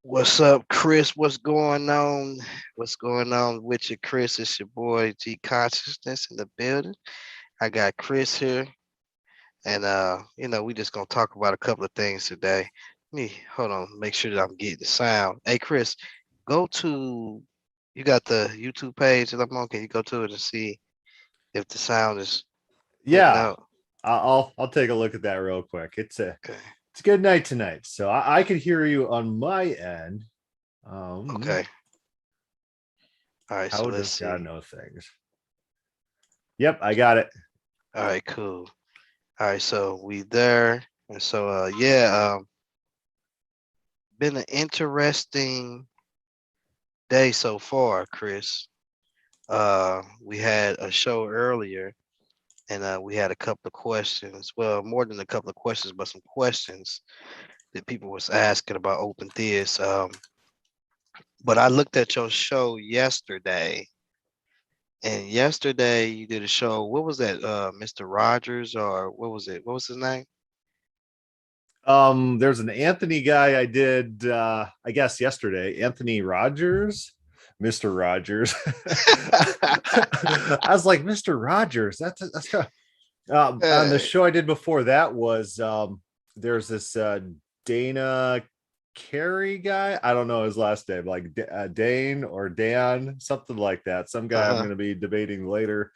What's up, Chris? What's going on? What's going on with you, Chris? It's your boy G Consciousness in the building. I got Chris here, and we just gonna talk about a couple of things today. Let me hold on, make sure that I'm getting the sound. Hey, Chris, go to you got the YouTube page that I'm on. Can you go to it and see if the sound is putting Yeah, out? I'll take a look at that real quick. Okay, It's a good night tonight, so I can hear you on my end. Um, okay. All right, so how let's does God see. know things? Yep, I got it. All right, cool. All right, so we there, and so yeah, been an interesting day so far, Chris. We had a show earlier, and we had a couple of questions. Well, more than a couple of questions, but some questions that people was asking about open theists. But I looked at your show yesterday, and yesterday you did a show. What was that? Mr. Rogers, or what was it? What was his name? There's an Anthony guy I did, I guess yesterday. Anthony Rogers, Mr. Rogers. I was like, Mr. Rogers. That's kind of, on the Uh, show I did before that was there's this Dana Carey guy. I don't know his last name, like Dane or Dan, something like that. Some guy I'm uh-huh. going to be debating later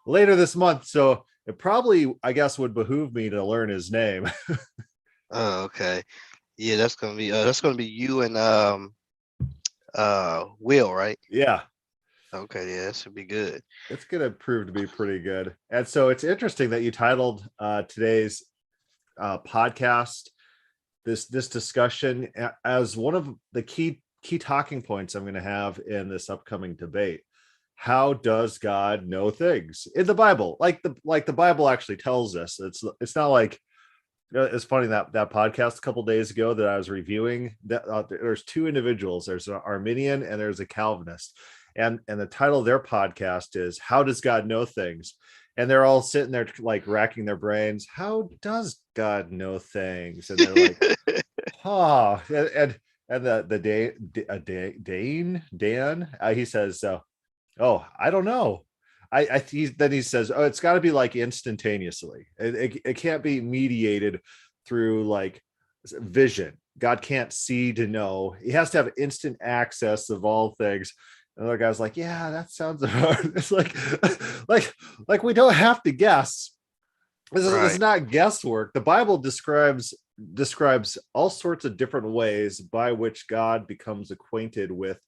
this month. So it probably, I guess, would behoove me to learn his name. Oh, okay. Yeah, that's gonna be you and Will, right? Yeah, Okay, yeah, that should be good. it's going to prove to be pretty good. And so it's interesting that you titled today's podcast this discussion as one of the key talking points I'm going to have in this upcoming debate. How does God know things in the Bible? Like the Bible actually tells us. It's not like, it's funny that podcast a couple days ago that I was reviewing, that there's two individuals. There's an Arminian and there's a Calvinist, and the title of their podcast is "How Does God Know Things?" And they're all sitting there like racking their brains. How does God know things? And they're like, "Huh." And Dan, he says, "Oh, I don't know." Then he says, "Oh, it's got to be like instantaneously. It can't be mediated through like vision. God can't see to know. He has to have instant access of all things." And the other guy's like, "Yeah, that sounds hard." It's like, like we don't have to guess. This is Right. not guesswork. The Bible describes all sorts of different ways by which God becomes acquainted with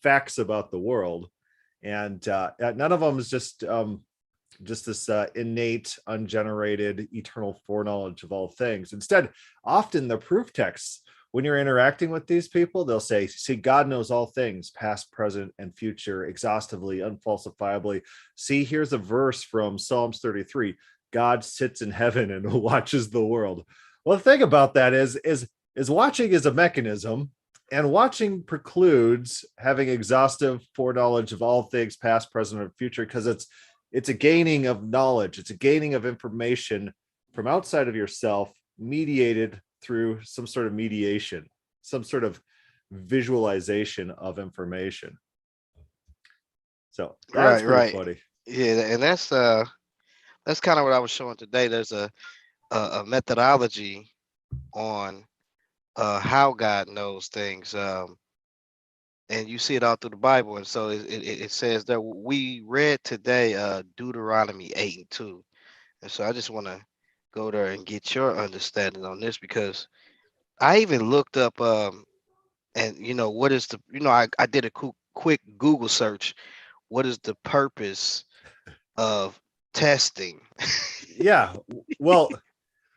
facts about the world, and none of them is just this innate, ungenerated, eternal foreknowledge of all things. Instead, often the proof texts, when you're interacting with these people, they'll say, "See, God knows all things, past, present, and future, exhaustively, unfalsifiably. See, here's a verse from Psalms 33. God sits in heaven and watches the world." Well, the thing about that is watching is a mechanism, and watching precludes having exhaustive foreknowledge of all things past, present, and future, because it's a gaining of knowledge, it's a gaining of information from outside of yourself, mediated through some sort of mediation, some sort of visualization of information. So that's Right, pretty right. funny. Yeah, and that's kind of what I was showing today. There's a methodology on how God knows things. And you see it all through the Bible. And so it says that we read today Deuteronomy 8:2. And so I just want to go there and get your understanding on this, because I even looked up and what is the I did a quick Google search. What is the purpose of testing? Yeah. Well,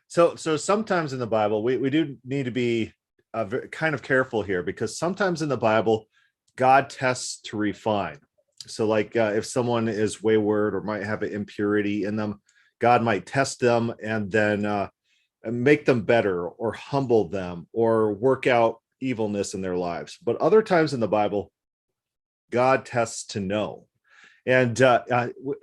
so sometimes in the Bible, we do need to be kind of careful here, because sometimes in the Bible, God tests to refine. So, like if someone is wayward or might have an impurity in them, God might test them and then make them better or humble them or work out evilness in their lives. But other times in the Bible, God tests to know. And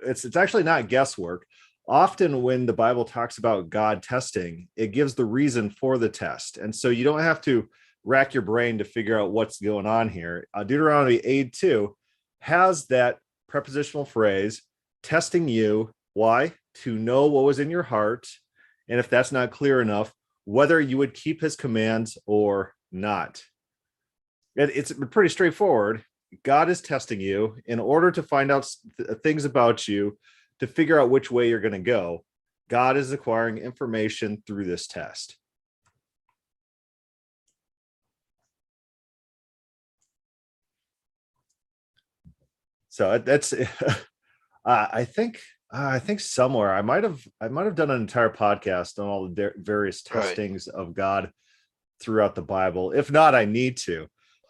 it's actually not guesswork. Often when the Bible talks about God testing, it gives the reason for the test. And so you don't have to rack your brain to figure out what's going on here. Deuteronomy 8:2 has that prepositional phrase, testing you. Why? To know what was in your heart. And if that's not clear enough, whether you would keep his commands or not. It's pretty straightforward. God is testing you in order to find out things about you, to figure out which way you're going to go. God is acquiring information through this test. So that's I think somewhere I might have done an entire podcast on all the various Right. testings of God throughout the Bible. If not, I need to.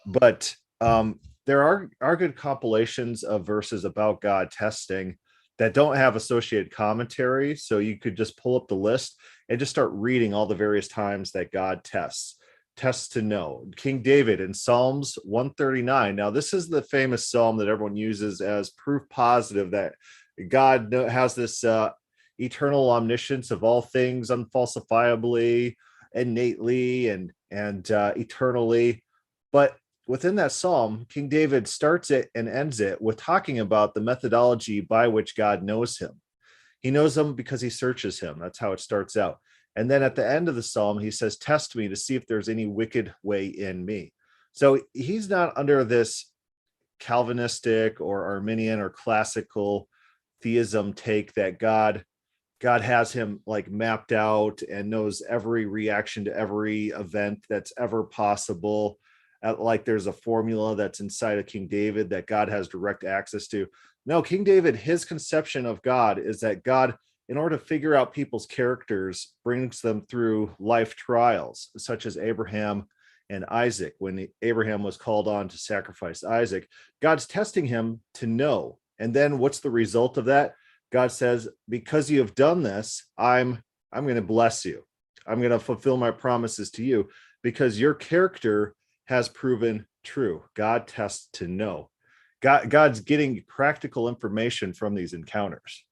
But there are good compilations of verses about God testing that don't have associated commentary. So you could just pull up the list and just start reading all the various times that God tests to know. King David in Psalms 139. Now, this is the famous psalm that everyone uses as proof positive that God has this eternal omniscience of all things, unfalsifiably, innately, and eternally. But within that psalm, King David starts it and ends it with talking about the methodology by which God knows him. He knows him because he searches him. That's how it starts out. And then at the end of the psalm, he says, test me to see if there's any wicked way in me. So he's not under this Calvinistic or Arminian or classical theism take that God has him like mapped out and knows every reaction to every event that's ever possible. Like there's a formula that's inside of King David that God has direct access to. No, King David, his conception of God is that God, in order to figure out people's characters, brings them through life trials, such as Abraham and Isaac. When Abraham was called on to sacrifice Isaac, God's testing him to know. And then what's the result of that? God says, because you have done this, I'm going to bless you. I'm going to fulfill my promises to you because your character has proven true. God tests to know. God's getting practical information from these encounters.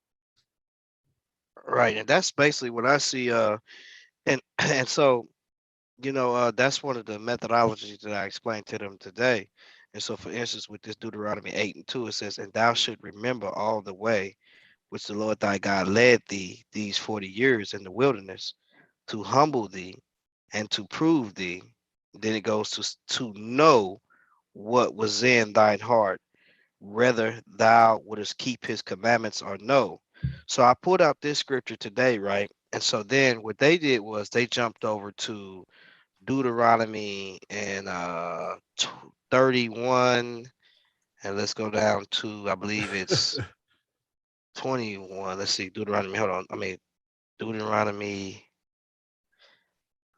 Right. And that's basically what I see. And so, that's one of the methodologies that I explained to them today. And so, for instance, with this Deuteronomy 8:2, it says, and thou should remember all the way which the Lord thy God led thee these 40 years in the wilderness to humble thee and to prove thee. Then it goes to know what was in thine heart, whether thou wouldest keep his commandments or no. So I pulled out this scripture today, right? And so then what they did was they jumped over to Deuteronomy and 31, and let's go down to, I believe it's 21. Let's see, Deuteronomy. Hold on. Deuteronomy.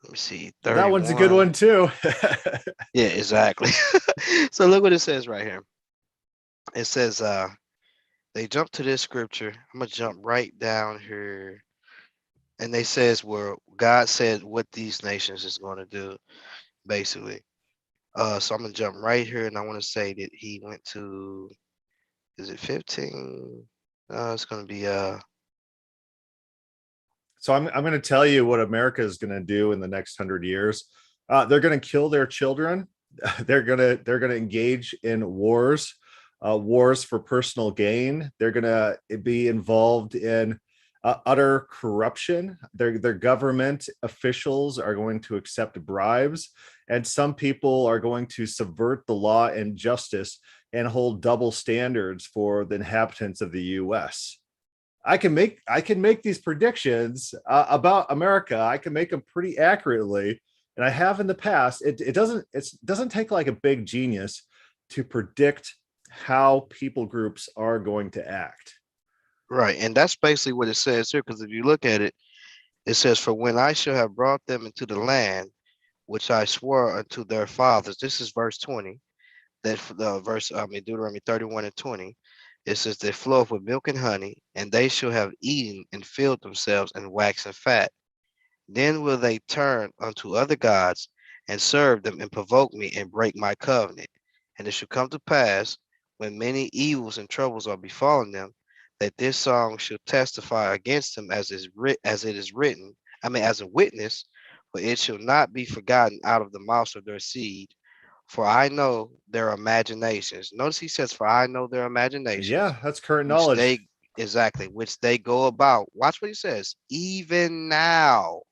Let me see, That one's a good 31. one too. Yeah, exactly. So look what it says right here. It says, they jump to this scripture. I'm gonna jump right down here. And they says where God said what these nations is going to do, basically. So I'm gonna jump right here, and I want to say that he went to, is it 15? It's gonna be So I'm going to tell you what America is going to do in the next 100 years. They're going to kill their children. They're going to engage in wars, wars for personal gain. They're going to be involved in utter corruption. Their government officials are going to accept bribes, and some people are going to subvert the law and justice and hold double standards for the inhabitants of the U.S. I can make these predictions about America. I can make them pretty accurately, and I have in the past. It doesn't take like a big genius to predict how people groups are going to act. right, and that's basically what it says here. Because if you look at it, it says, "For when I shall have brought them into the land which I swore unto their fathers." This is verse 20. That the verse, Deuteronomy 31 and 20. It says, "They floweth with milk and honey, and they shall have eaten and filled themselves and waxen fat. Then will they turn unto other gods and serve them and provoke me and break my covenant. And it shall come to pass, when many evils and troubles are befallen them, that this song shall testify against them as it is written, as a witness, for it shall not be forgotten out of the mouth of their seed. For I know their imaginations. Notice he says, for I know their imaginations, Yeah, that's current which knowledge. they which they go about. Watch what he says. Even now,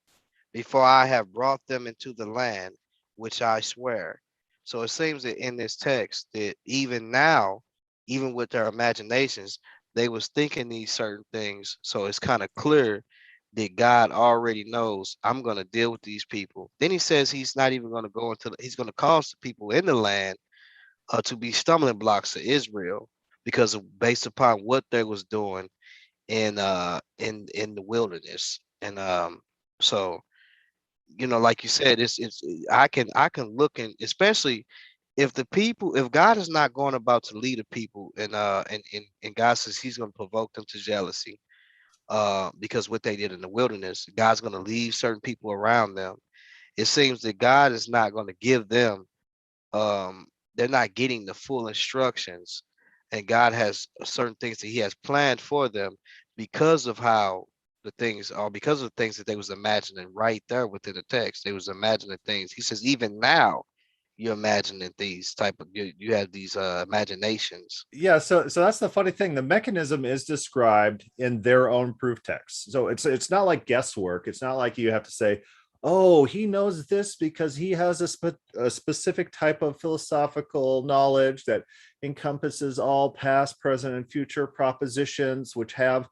before I have brought them into the land which I swear. So it seems that in this text that even now, even with their imaginations, they was thinking these certain things. So it's kind of clear that God already knows I'm going to deal with these people. Then he says he's not even going to go into he's going to cause the people in the land to be stumbling blocks to Israel because of based upon what they was doing in the wilderness. And so like you said, it's I can look, and especially if the people, if God is not going about to lead the people, and God says he's going to provoke them to jealousy, because what they did in the wilderness, God's going to leave certain people around them. It seems that God is not going to give them, um they're not getting the full instructions, and God has certain things that he has planned for them because of how the things are, because of the things that they was imagining right there within the text. They was imagining things. He says even now you're imagining these type of, you have these imaginations. Yeah, so that's the funny thing. The mechanism is described in their own proof text. So it's not like guesswork. It's not like you have to say, oh, he knows this because he has a specific type of philosophical knowledge that encompasses all past, present, and future propositions, which have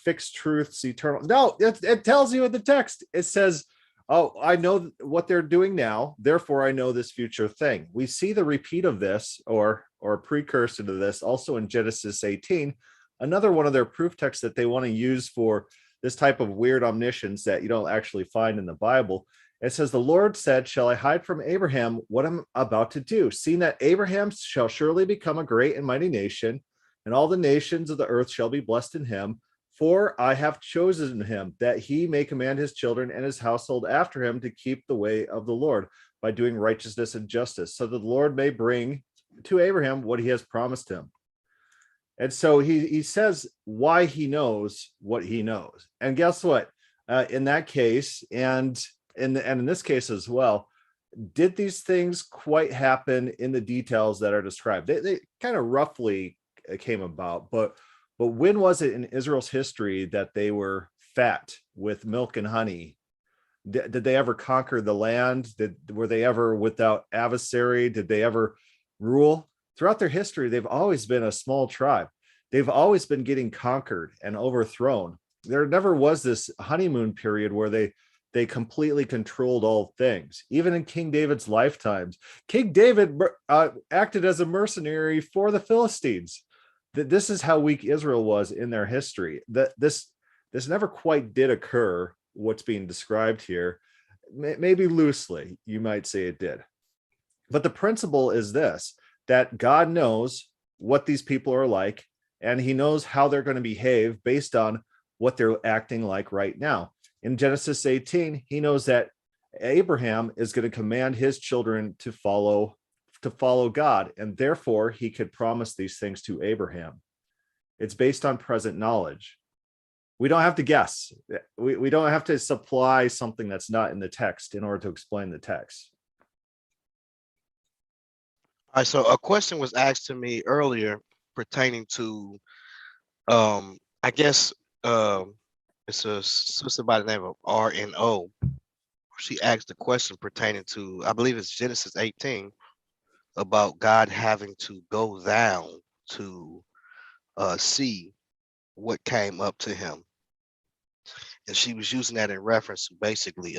fixed truths, eternal. No, it tells you in the text. It says, oh, I know what they're doing now, therefore I know this future thing. We see the repeat of this, or a precursor to this, also in Genesis 18, another one of their proof texts that they want to use for this type of weird omniscience that you don't actually find in the Bible. It says, the Lord said, shall I hide from Abraham what I'm about to do, seeing that Abraham shall surely become a great and mighty nation, and all the nations of the earth shall be blessed in him. For I have chosen him, that he may command his children and his household after him to keep the way of the Lord by doing righteousness and justice, so that the Lord may bring to Abraham what he has promised him. And so he says why he knows what he knows. And guess what? In that case, and in this case as well, did these things quite happen in the details that are described? They kind of roughly came about, but when was it in Israel's history that they were fat with milk and honey? Did they ever conquer the land? Were they ever without adversary? Did they ever rule? Throughout their history, they've always been a small tribe. They've always been getting conquered and overthrown. There never was this honeymoon period where they completely controlled all things. Even in King David's lifetimes, King David acted as a mercenary for the Philistines. This is how weak Israel was in their history. This never quite did occur, what's being described here. Maybe loosely, you might say it did. But the principle is this, that God knows what these people are like, and he knows how they're going to behave based on what they're acting like right now. In Genesis 18, he knows that Abraham is going to command his children to follow God, and therefore he could promise these things to Abraham. It's based on present knowledge. We don't have to guess. We don't have to supply something that's not in the text in order to explain the text. All right, so a question was asked to me earlier pertaining to, I guess, it's a sister by the name of RNO. She asked a question pertaining to, I believe it's Genesis 18, about God having to go down to see what came up to him. And she was using that in reference to basically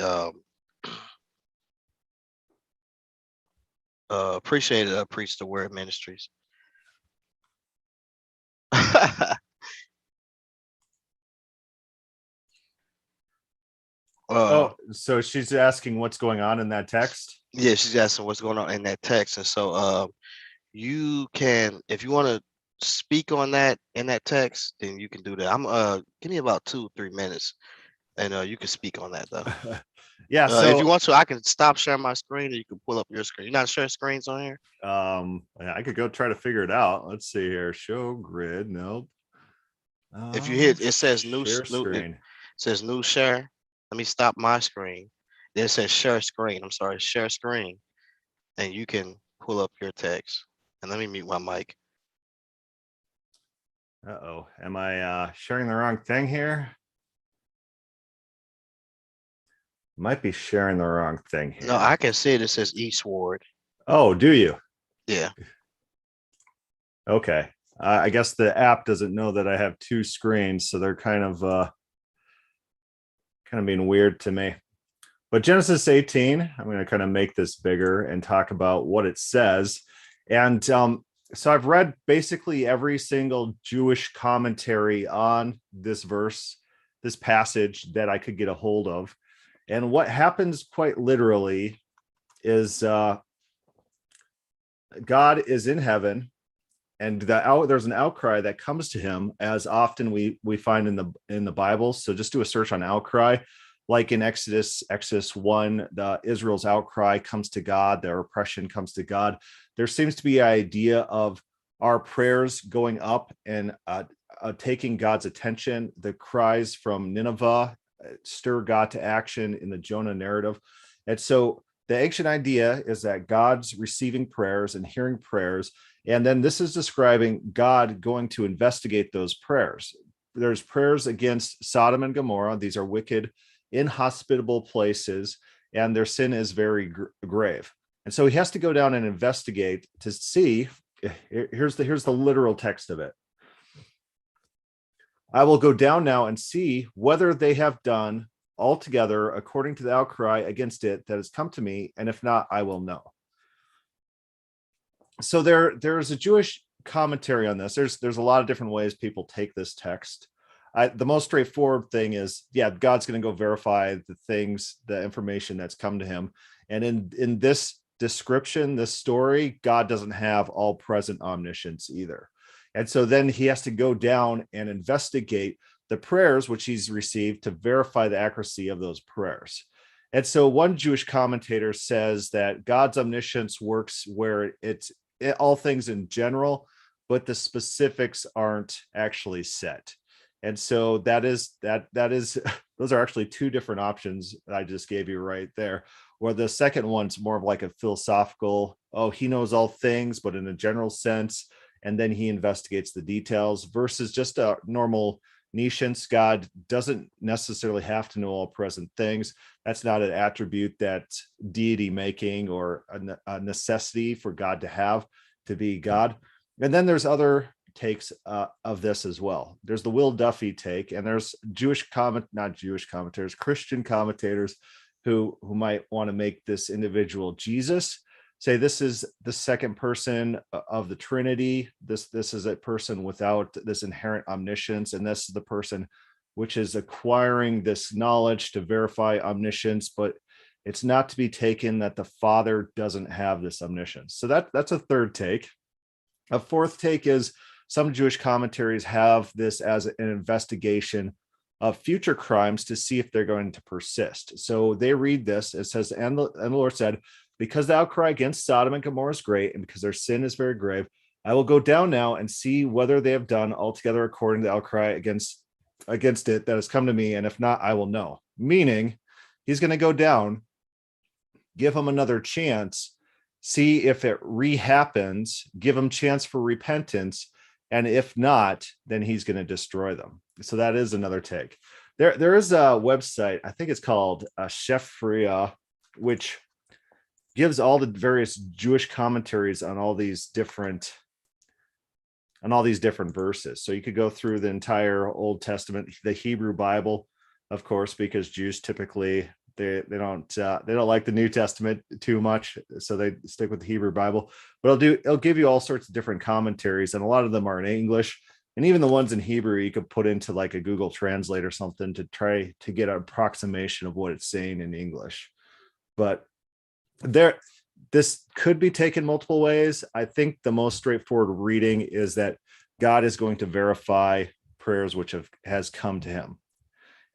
appreciated Preach the Word Ministries. So she's asking what's going on in that text? Yeah, she's asking what's going on in that text. And so you can, if you want to speak on that in that text, then you can do that. I'm give me about 2-3 minutes, and you can speak on that though. Yeah, if you want to, I can stop sharing my screen, or you can pull up your screen. You're not sharing screens on here? I could go try to figure it out. Let's see here. Show grid. Nope. If you hit, it says new share it screen. says new share. Let me stop my screen, Then it says share screen. I'm sorry, share screen, and you can pull up your text. And let me mute my mic. Uh-oh. Am I sharing the wrong thing here? Might be sharing the wrong thing No, here. I can see it. It says eastward. Oh, do you? Yeah. Okay. I guess the app doesn't know that I have two screens, so they're kind of being weird to me. But Genesis 18, I'm going to kind of make this bigger and talk about what it says. And so I've read basically every single Jewish commentary on this verse, this passage that I could get a hold of. And what happens quite literally is God is in heaven, and there's an outcry that comes to him, as often we find in the Bible. So just do a search on outcry, like in Exodus 1, the Israel's outcry comes to God, their oppression comes to God. There seems to be an idea of our prayers going up and taking God's attention. The cries from Nineveh stir God to action in the Jonah narrative. And so the ancient idea is that God's receiving prayers and hearing prayers. And then this is describing God going to investigate those prayers. There's prayers against Sodom and Gomorrah. These are wicked, inhospitable places, and their sin is very grave. And so he has to go down and investigate to see. Here's the literal text of it. I will go down now and see whether they have done altogether according to the outcry against it that has come to me, and if not, I will know. So there's a Jewish commentary on this. There's a lot of different ways people take this text. The most straightforward thing is, yeah, God's going to go verify the information that's come to him. And in this description, this story, God doesn't have all present omniscience either. And so then he has to go down and investigate the prayers which he's received to verify the accuracy of those prayers. And so one Jewish commentator says that God's omniscience works where it's all things in general, but the specifics aren't actually set. And so that is those are actually two different options that I just gave you right there. Where the second one's more of like a philosophical, he knows all things, but in a general sense, and then he investigates the details, versus just a normal nescience. God doesn't necessarily have to know all present things. That's not an attribute that's deity making or a necessity for God to have to be God. And then there's other takes of this as well. There's the Will Duffy take, and there's Christian commentators who might want to make this individual Jesus, say this is the second person of the Trinity. This is a person without this inherent omniscience, and this is the person which is acquiring this knowledge to verify omniscience, but it's not to be taken that the Father doesn't have this omniscience. So that's a third take. A fourth take is some Jewish commentaries have this as an investigation of future crimes to see if they're going to persist. So they read this, it says, and the Lord said, because the outcry against Sodom and Gomorrah is great, and because their sin is very grave, I will go down now and see whether they have done altogether according to the outcry against it that has come to me, and if not, I will know. Meaning, he's going to go down, give them another chance, see if it rehappens, give them chance for repentance, and if not, then he's going to destroy them. So that is another take. There is a website, I think it's called Chef Freya, which gives all the various Jewish commentaries on all these different verses. So you could go through the entire Old Testament, the Hebrew Bible, of course, because Jews typically they don't like the New Testament too much, so they stick with the Hebrew Bible. But it'll give you all sorts of different commentaries, and a lot of them are in English, and even the ones in Hebrew you could put into like a Google Translate or something to try to get an approximation of what it's saying in English. But this could be taken multiple ways. I think the most straightforward reading is that God is going to verify prayers which has come to him,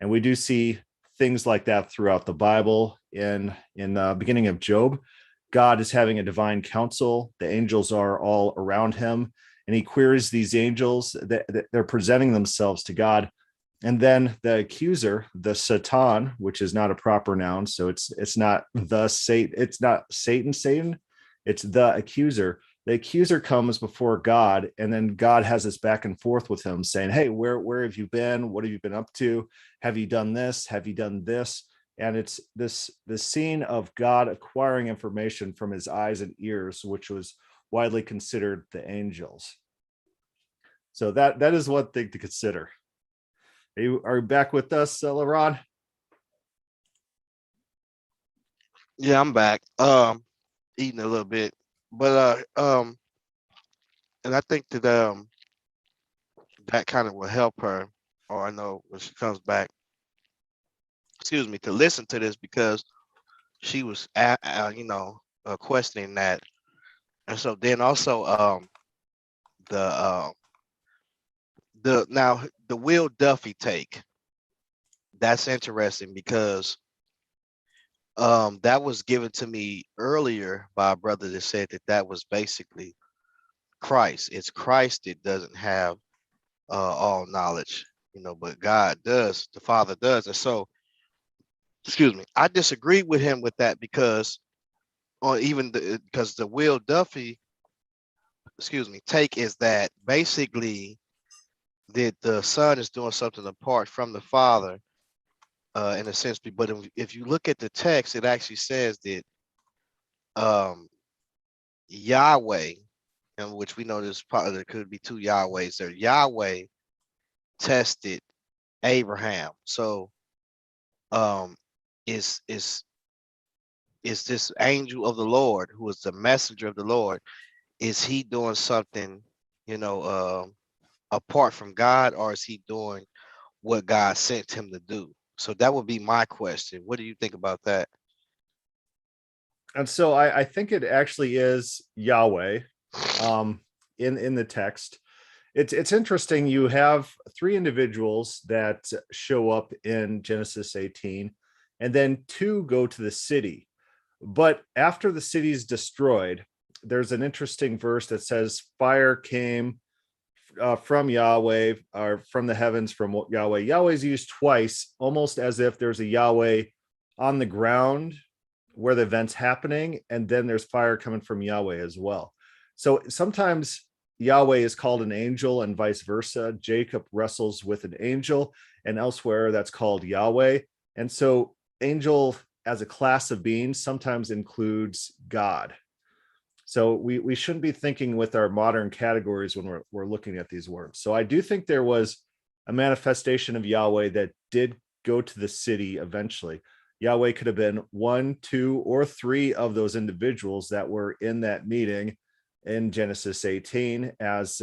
and we do see things like that throughout the Bible. In the beginning of Job, God is having a divine council. The angels are all around him, and he queries these angels that they're presenting themselves to God And then the accuser, the Satan, which is not a proper noun, so it's not the Satan, it's not Satan, it's the accuser. The accuser comes before God, and then God has this back and forth with him, saying, "Hey, where have you been? What have you been up to? Have you done this? Have you done this?" And it's this scene of God acquiring information from his eyes and ears, which was widely considered the angels. So that is one thing to consider. Are you back with us, LaRon? Yeah, I'm back. Eating a little bit, but and I think that that kind of will help her, or I know when she comes back, excuse me, to listen to this because she was questioning that, and so then also the now the Will Duffy take, that's interesting because that was given to me earlier by a brother that said that that was basically Christ. It's Christ that doesn't have all knowledge, but God does, the Father does. And so, excuse me, I disagree with him with that because, or even because the Will Duffy, excuse me, take is that basically that the Son is doing something apart from the Father, in a sense. But if you look at the text, it actually says that um, Yahweh, in which we know there could be two Yahwehs there. Yahweh tested Abraham. So um is is this angel of the Lord who is the messenger of the Lord, is he doing something, you know, apart from God, or is he doing what God sent him to do? So that would be my question. What do you think about that? And so I think it actually is Yahweh in the text. It's interesting. You have three individuals that show up in Genesis 18, and then two go to the city. But after the city is destroyed, there's an interesting verse that says, "Fire came from Yahweh, or from the heavens from Yahweh." Yahweh is used twice, almost as if there's a Yahweh on the ground where the event's happening, and then there's fire coming from Yahweh as well. So sometimes Yahweh is called an angel and vice versa. Jacob wrestles with an angel, and elsewhere that's called Yahweh. And so angel as a class of beings sometimes includes God. So we shouldn't be thinking with our modern categories when we're looking at these words. So I do think there was a manifestation of Yahweh that did go to the city eventually. Yahweh could have been one, two, or three of those individuals that were in that meeting in Genesis 18, as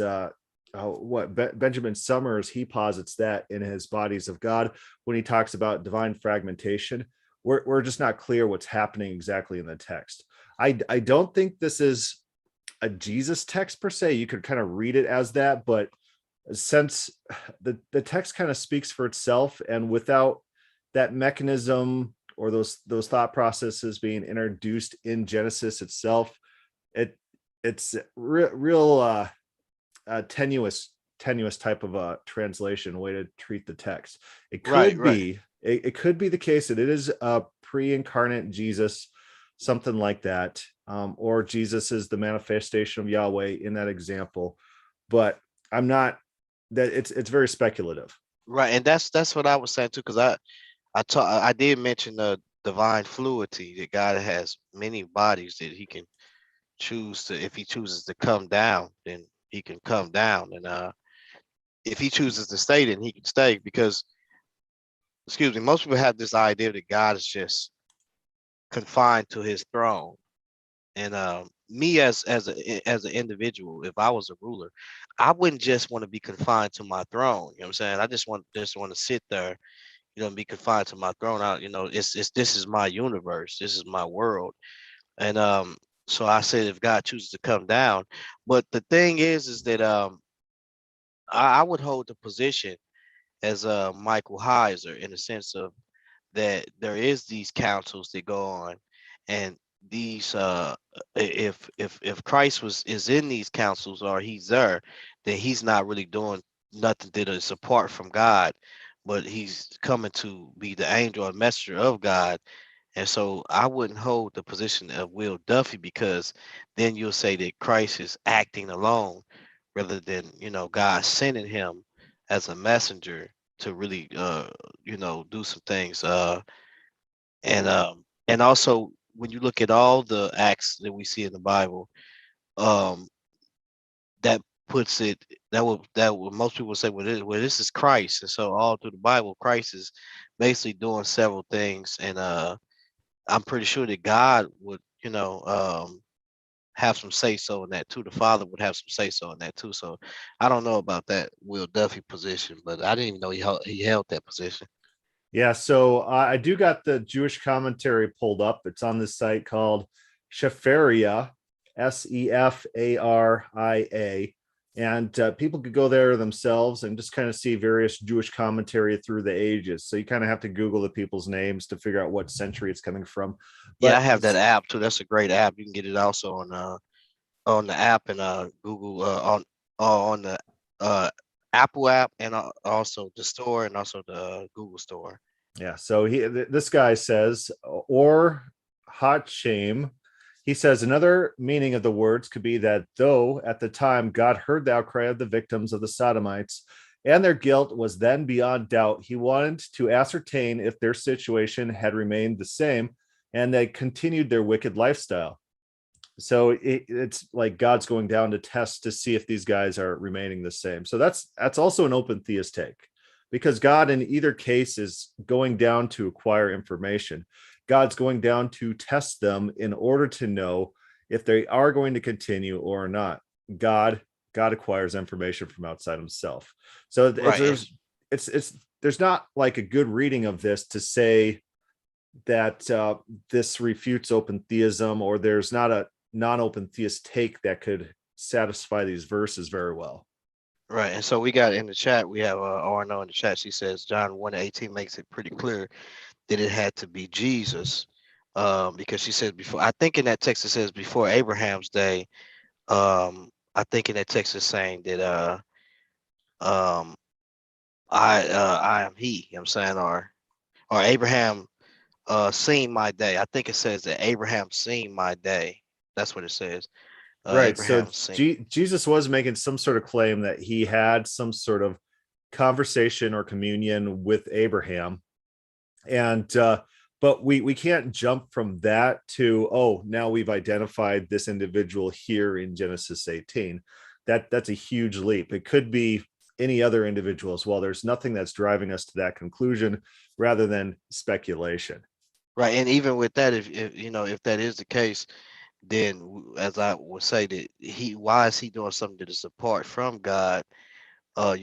Benjamin Summers, he posits that in his Bodies of God when he talks about divine fragmentation. We're just not clear what's happening exactly in the text. I don't think this is a Jesus text per se. You could kind of read it as that, but since the text kind of speaks for itself, and without that mechanism or those thought processes being introduced in Genesis itself, it's real tenuous type of a translation way to treat the text. It Right, could right. be it could be the case that it is a pre-incarnate Jesus, something like that, or Jesus is the manifestation of Yahweh in that example. But I'm not that it's very speculative. Right. And that's what I was saying too, because I did mention the divine fluidity, that God has many bodies that he can choose to, if he chooses to come down, then he can come down. And if he chooses to stay, then he can stay. Because, excuse me, most people have this idea that God is just confined to his throne. And me as an individual, if I was a ruler, I wouldn't just want to be confined to my throne. You know what I'm saying? I just want to sit there, and be confined to my throne. It's this is my universe. This is my world. And so I said, if God chooses to come down, but the thing is that I would hold the position as Michael Heiser, in the sense of that there is these councils that go on, and these if Christ is in these councils, or he's there, then he's not really doing nothing that is apart from God. but he's coming to be the angel or messenger of God. And so I wouldn't hold the position of Will Duffy, because then you'll say that Christ is acting alone rather than, God sending him as a messenger to really, do some things. And also when you look at all the acts that we see in the Bible, um, that puts it that will most people say, well, this is Christ. And so all through the Bible, Christ is basically doing several things. And I'm pretty sure that God would, have some say so in that too. The Father would have some say so in that too. So I don't know about that Will Duffy position, but I didn't even know he held that position. Yeah, so I do got the Jewish commentary pulled up. It's on this site called Shefaria, Sefaria, and people could go there themselves and just kind of see various Jewish commentary through the ages. So you kind of have to Google the people's names to figure out what century it's coming from. Yeah, I But have that app too. That's a great app. You can get it also on the app and Google on the uh Apple app, and also the store, and also the Google store. yeah, so this guy says, or hot shame. He says another meaning of the words could be that though at the time God heard the outcry of the victims of the Sodomites and their guilt was then beyond doubt, he wanted to ascertain if their situation had remained the same and they continued their wicked lifestyle. So it's like God's going down to test to see if these guys are remaining the same. So that's also an open theist take, because God in either case is going down to acquire information. God's going down to test them in order to know if they are going to continue or not. God God acquires information from outside himself. So Right. it's there's not like a good reading of this to say that this refutes open theism, or there's not a non-open theist take that could satisfy these verses very well. Right. And so we got in the chat, we have RNO in the chat. She says John 1:18 makes it pretty clear that it had to be Jesus. Because she said before, I think in that text it says before Abraham's day. I think in that text it's saying that um I am he, you know what I'm saying, or Abraham seen my day. I think it says that Abraham seen my day. That's what it says. Right. So Abraham seen. Jesus was making some sort of claim that he had some sort of conversation or communion with Abraham. And but we can't jump from that to, oh, now we've identified this individual here in Genesis 18. That's a huge leap. It could be any other individual as well. There's nothing that's driving us to that conclusion rather than speculation. Right. And even with that, if if that is the case, then as I would say that why is he doing something that is apart from God? And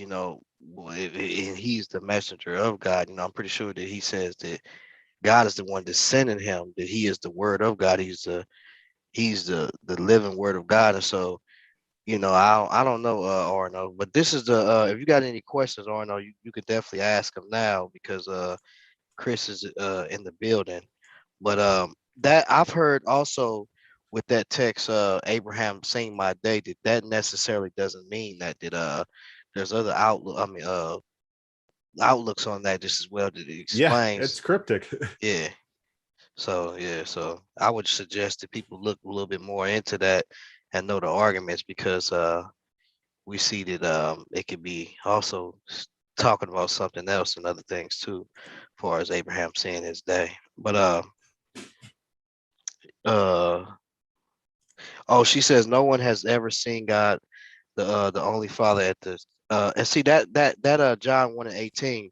he's the messenger of God. I'm pretty sure that he says that God is the one that's sending him, that he is the word of God. He's the living word of God. And so, I don't know, Arno, but this is the if you got any questions, Arno, you could definitely ask him now, because Chris is in the building. But that I've heard also with that text, Abraham seen my day, that necessarily doesn't mean that there's other outlooks on that just as well, that it Yeah, explains. it's cryptic. Yeah. So yeah, so I would suggest that people look a little bit more into that and know the arguments, because we see that it could be also talking about something else and other things too, as far as Abraham seeing his day. But uh oh, she says no one has ever seen God, the only Father, at the and see that John 1:18,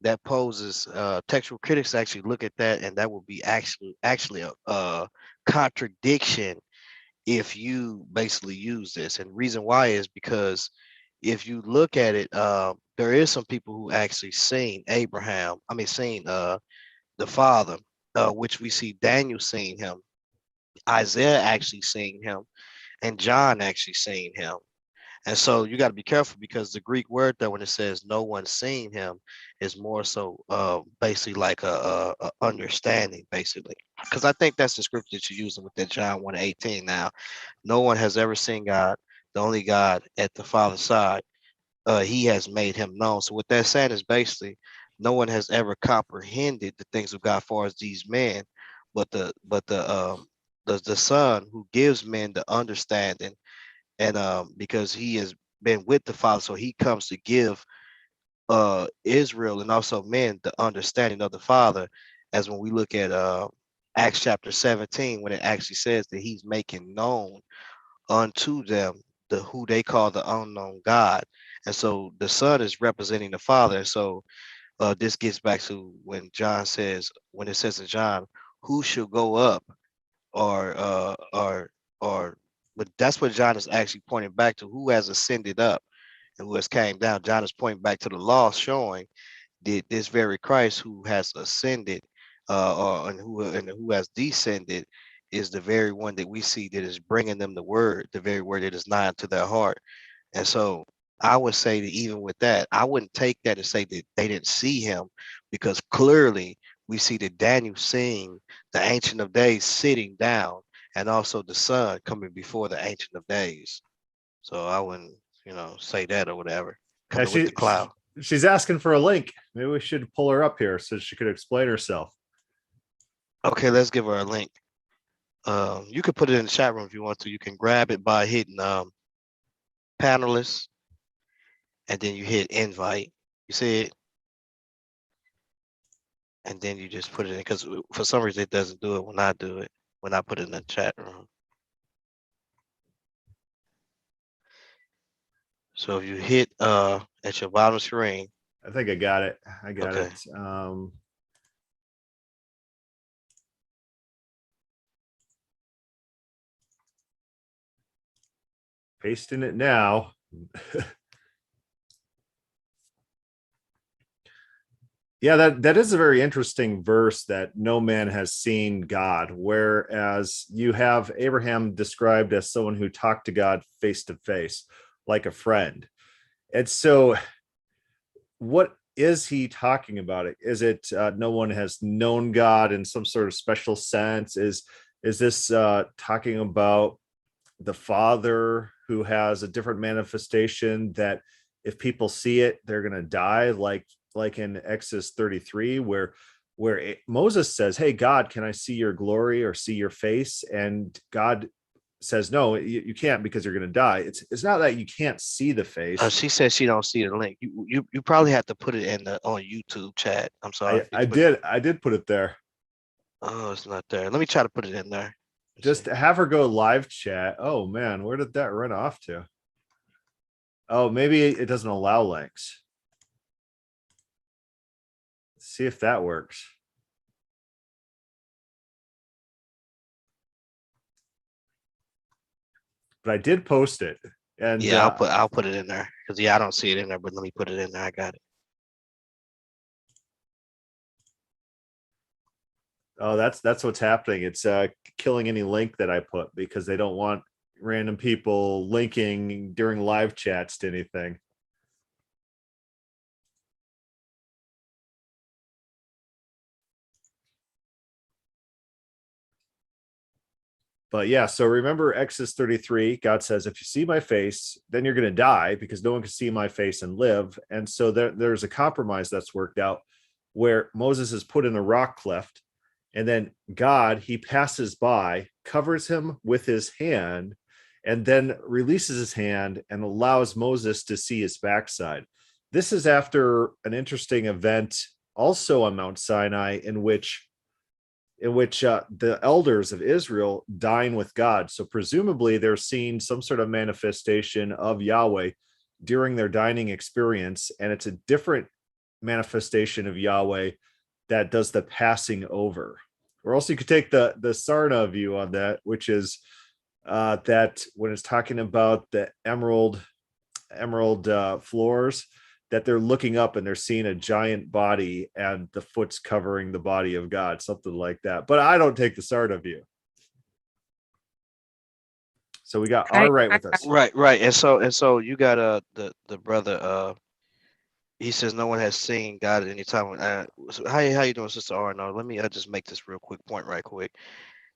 that poses textual critics actually look at that, and that would be actually a contradiction if you basically use this. And the reason why is because if you look at it, there is some people who actually seen Abraham. I mean, seen the Father, which we see Daniel seeing him, Isaiah actually seeing him, and John actually seeing him. And so you got to be careful, because the Greek word there, when it says no one seen him, is more so basically like a understanding, basically. Because I think that's the scripture that you're using with that John 1:18 now. No one has ever seen God, the only God at the Father's side. He has made him known. So what that's saying is basically no one has ever comprehended the things of God as far as these men, but the Son who gives men the understanding, and because he has been with the Father, so he comes to give Israel and also men the understanding of the Father. As when we look at Acts chapter 17, when it actually says that he's making known unto them who they call the unknown God. And so the Son is representing the Father. And so this gets back to when John says, when it says in John, who shall go up, or or but that's what John is actually pointing back to, who has ascended up and who has came down. John is pointing back to the law, showing that this very Christ who has ascended, and who has descended, is the very one that we see that is bringing them the word, the very word that is nigh unto their heart. And so I would say that even with that, I wouldn't take that and say that they didn't see him, because clearly we see that Daniel seeing the Ancient of Days sitting down, and also the Son coming before the Ancient of Days. So I wouldn't, say that or whatever, Yeah, coming with the cloud. she's asking for a link. Maybe we should pull her up here so she could explain herself. Okay, let's give her a link. You can put it in the chat room if you want to. You can grab it by hitting panelists, and then you hit invite. You see it? And then you just put it in, because for some reason it doesn't do it when I do it, when I put it in the chat room. So if you hit at your bottom screen. I think I got it. I got Okay. it. Pasting it now. Yeah, that is a very interesting verse, that no man has seen God, whereas you have Abraham described as someone who talked to God face to face, like a friend. And so, what is he talking about? Is it no one has known God in some sort of special sense? Is this talking about the Father who has a different manifestation, that if people see it, they're going to die, like in Exodus 33, where Moses says, "Hey, God, can I see your glory or see your face?" And God says, "No, you can't, because you're going to die." It's not that you can't see the face. She says she don't see the link. You probably have to put it in the on YouTube chat. I'm sorry. I did put it there. Oh, it's not there. Let me try to put it in there. Just have her go live chat. Oh man, where did that run off to? Oh, maybe it doesn't allow links. Let's see if that works. But I did post it, and yeah, I'll put it in there, because I don't see it in there. But let me put it in there. I got it. Oh, that's what's happening. It's killing any link that I put, because they don't want random people linking during live chats to anything. But yeah, so remember Exodus 33, God says, if you see my face, then you're going to die, because no one can see my face and live. And so there's a compromise that's worked out, where Moses is put in a rock cleft, and then God, he passes by, covers him with his hand, and then releases his hand and allows Moses to see his backside. This is after an interesting event also on Mount Sinai, in which the elders of Israel dine with God. So presumably they're seeing some sort of manifestation of Yahweh during their dining experience, and it's a different manifestation of Yahweh that does the passing over. Or also you could take the Sarna view on that, which is that when it's talking about the emerald floors, that they're looking up and they're seeing a giant body, and the foot's covering the body of God, something like that. But I don't take the Sarda view. So we got R right with us. Right. And so you got the brother, he says no one has seen God at any time. So how you doing, Sister R? No, let me just make this real quick point right quick.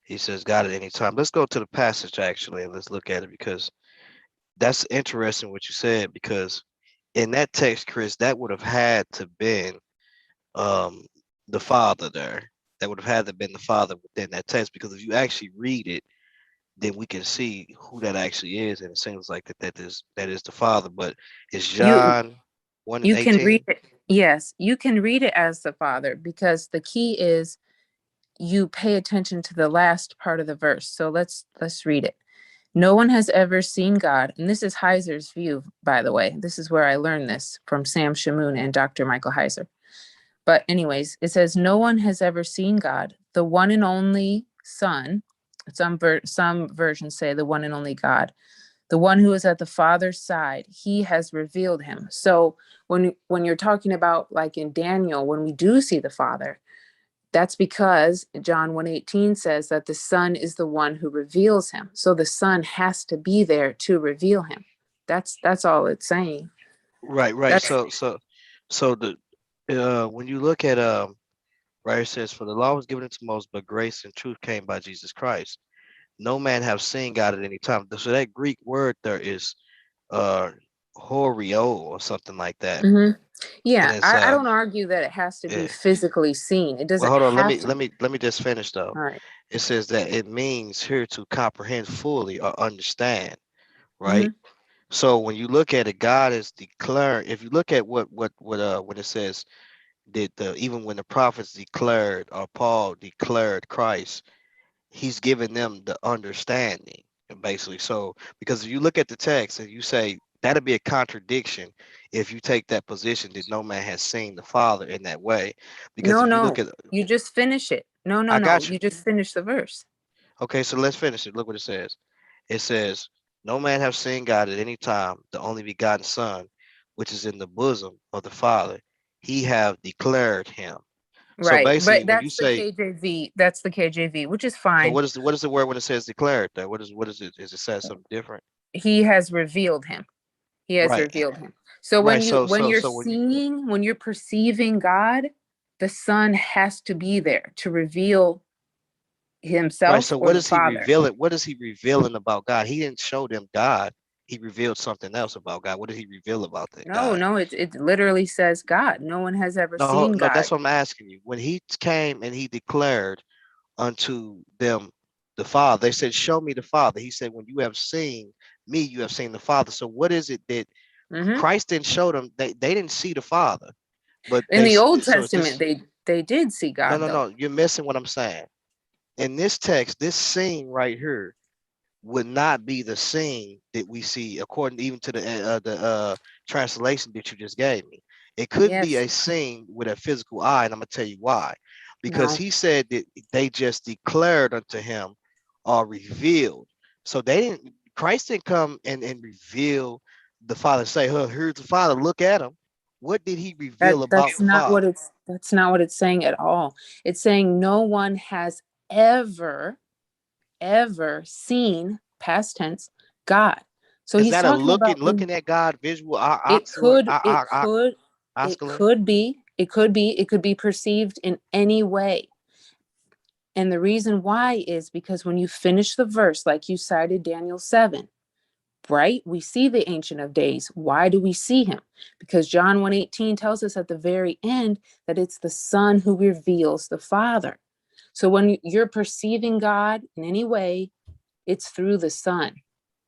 He says God at any time. Let's go to the passage actually, and let's look at it, because that's interesting what you said, because in that text, Chris, that would have had to been um the Father there. That would have had to been the Father within that text, because if you actually read it, then we can see who that actually is, and it seems like that is the Father. But it's You John 1 and you can read 18. it. Yes, you can read it as the Father, because the key is you pay attention to the last part of the verse. So let's read it. No one has ever seen God, and this is Heiser's view, by the way. This is where I learned this from Sam Shamoon and Dr. Michael Heiser. But anyways, it says no one has ever seen God, the one and only Son. Some versions say the one and only God, the one who is at the Father's side. He has revealed him. So when you're talking about, like in Daniel, when we do see the Father, that's because John 1:18 says that the Son is the one who reveals him. So the Son has to be there to reveal him. That's all it's saying. Right, right. That's So the when you look at right, it says, "For the law was given unto Moses, but grace and truth came by Jesus Christ. No man have seen God at any time." So that Greek word there is uh horio or something like that. hmm And yeah. it's I don't argue that it has to be eh, physically seen. It well, doesn't hold on, let have me to let be. me let me just finish though. All right. It says that it means here to comprehend fully or understand, right? hmm So when you look at it, God is declaring. If you look at what when it says that even when the prophets declared, or Paul declared Christ, he's giving them the understanding, basically. So because if you look at the text and you say that'd be a contradiction if you take that position that no man has seen the Father in that way, because No, if you look no. at, You just finish it. No, no, I no. got you. You just finish the verse. Okay, so let's finish it. Look what it says. It says, "No man have seen God at any time, the only begotten Son, which is in the bosom of the Father. He have declared him." So Right. basically, But when you that's the say, KJV. That's the KJV, which is so fine. what is the word when it says declared there? What is it? Is it says something different? He has revealed him. He has Right, revealed him. So right. when you're When you, seeing, when you're perceiving God, the Son has to be there to reveal right. himself So or what the is he Father. revealing? What is he revealing about God? He didn't show them God. He revealed something else about God. What did he reveal about that No, God? no, it literally says God. No one has ever No, seen no, God. that's what I'm asking you. When he came and he declared unto them the Father, they said, "Show me the Father." He said, "When you have seen me, you have seen the Father." So what is it that hmm Christ didn't show them? They didn't see the Father, but In the Old so is Testament, this, they did see no, God no, though. no. You're missing what I'm saying. In this text, this scene right here would not be the scene that we see according even to the translation that you just gave me. It couldn't be Yes. a scene with a physical eye, and I'm gonna tell you why. Because No. he said that they just declared unto him or revealed. So they didn't, Christ didn't come and reveal the Father, say, "Huh, here's the Father, look at him." What did he reveal about That's the not what Father? it's saying at all. It's saying no one has ever seen, past tense, God. So Is he's that a talking looking about looking at God visual it ocular could it could it oscular? could be it could be perceived in any way. And the reason why is because when you finish the verse, like you cited Daniel 7, right? We see the Ancient of Days. Why do we see him? Because John 1:18 tells us at the very end that it's the Son who reveals the Father. So when you're perceiving God in any way, it's through the Son.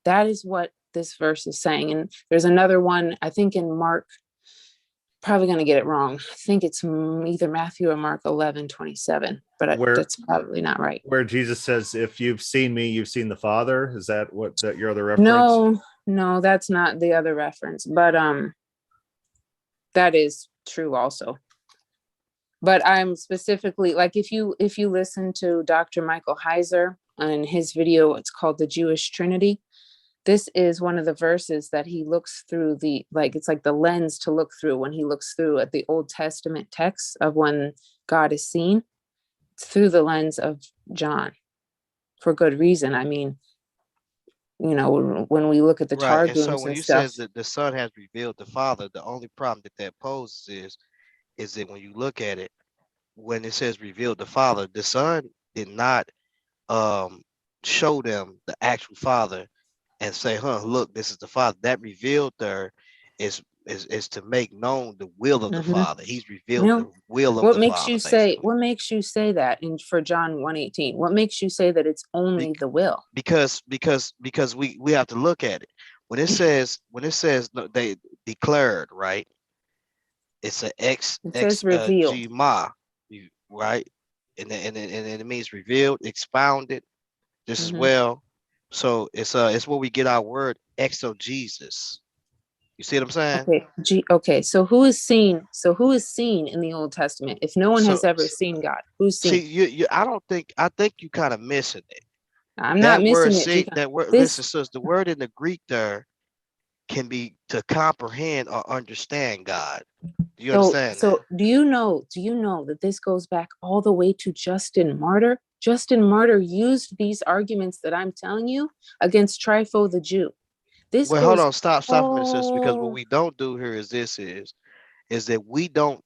That is what this verse is saying. And there's another one, I think in Mark, probably going to get it wrong. I think it's either Matthew or Mark 11:27, but where that's probably not right. where Jesus says, "If you've seen me, you've seen the Father." Is that what that your other reference? No, no, that's not the other reference, but that is true also. But I'm specifically, like, if you listen to Dr. Michael Heiser on his video, it's called The Jewish Trinity. This is one of the verses that he looks through, the like it's like the lens to look through when he looks through at the Old Testament text of when God is seen. It's through the lens of John, for good reason. I mean, when we look at the Right. And so targums when and you says stuff. that the Son has revealed the Father, the only problem that poses is that when you look at it, when it says revealed the Father, the Son did not um show them the actual Father and say, "Huh, look, this is the Father." That revealed there is is to make known the will of the Mhm. Father. He's revealed No. the will of What the makes Father, you say? basically. What makes you say that? In for John 1:18, what makes you say that it's only Bec- the will? because we have to look at it. When it says no, they declared, right? It's a It says revealed. G ma, right? And it means revealed, expounded, just as Hmm. well. So it's where we get our word exogesis. You see what I'm saying? Okay. Okay. So who is seen? So who is seen in the Old Testament? If no one So has ever seen God, who's see, seen? you I think you kind of missing it. I'm not That word missing it see because that word listen, this. so the word in the Greek there can be to comprehend or understand God. Do you understand that? So do you know that this goes back all the way to Justin Martyr? Justin Martyr used these arguments that I'm telling you against Trypho the Jew. This Well, hold goes on, stop a minute, sis, because what all. we don't do here is that we don't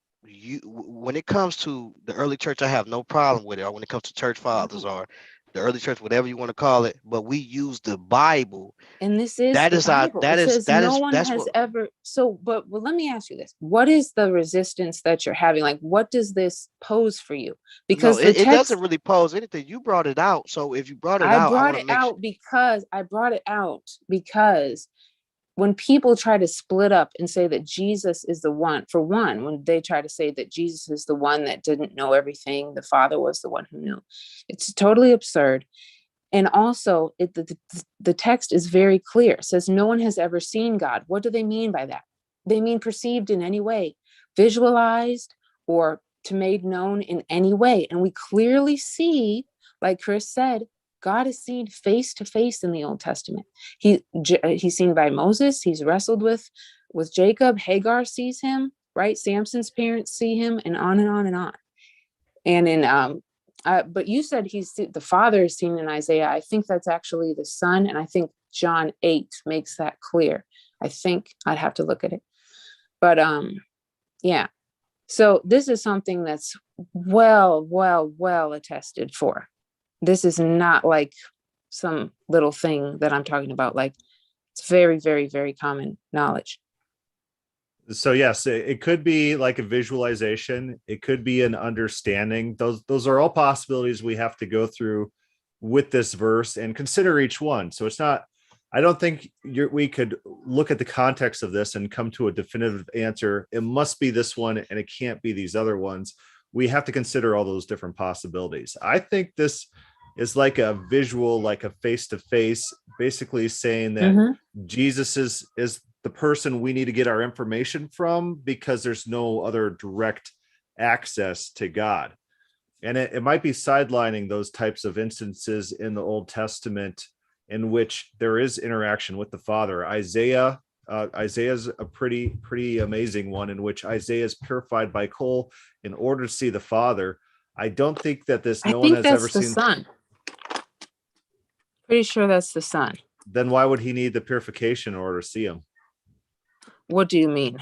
when it comes to the early church, I have no problem with it, or when it comes to church fathers or the early church, whatever you want to call it, but we use the Bible. And this is That the is our Bible. It says no one that's has what ever. So, but well, let me ask you this: what is the resistance that you're having? Like, what does this pose for you? no, Because the it doesn't text, really pose anything. You brought it out. So if you brought it I out, I brought want to it make sure. out because I brought it out because when people try to split up and say that Jesus is the one, for one, when they try to say that Jesus is the one that didn't know everything, the Father was the one who knew, it's totally absurd. And also, the text is very clear. It says no one has ever seen God. What do they mean by that? They mean perceived in any way, visualized, or to made known in any way. And we clearly see, like Chris said, God is seen face to face in the Old Testament. He's seen by Moses. He's wrestled with Jacob. Hagar sees him, right? Samson's parents see him, and on and on and on. And in but you said the Father is seen in Isaiah. I think that's actually the Son, and I think John 8 makes that clear. I think I'd have to look at it, but yeah. So this is something that's well attested for. This is not like some little thing that I'm talking about. Like, it's very common knowledge. So yes, it could be like a visualization. It could be an understanding. Those are all possibilities we have to go through with this verse and consider each one. So it's not. I don't think we could look at the context of this and come to a definitive answer. It must be this one, and it can't be these other ones. We have to consider all those different possibilities. I think this is like a visual, like a face to face, basically saying that Jesus is the person we need to get our information from because there's no other direct access to God. And it might be sidelining those types of instances in the Old Testament in which there is interaction with the Father. Isaiah's a pretty amazing one in which Isaiah is purified by coal in order to see the Father. I don't think that I no one think has ever that's the seen. Son. Pretty sure that's the Son. Then why would he need the purification in order to see him? What do you mean?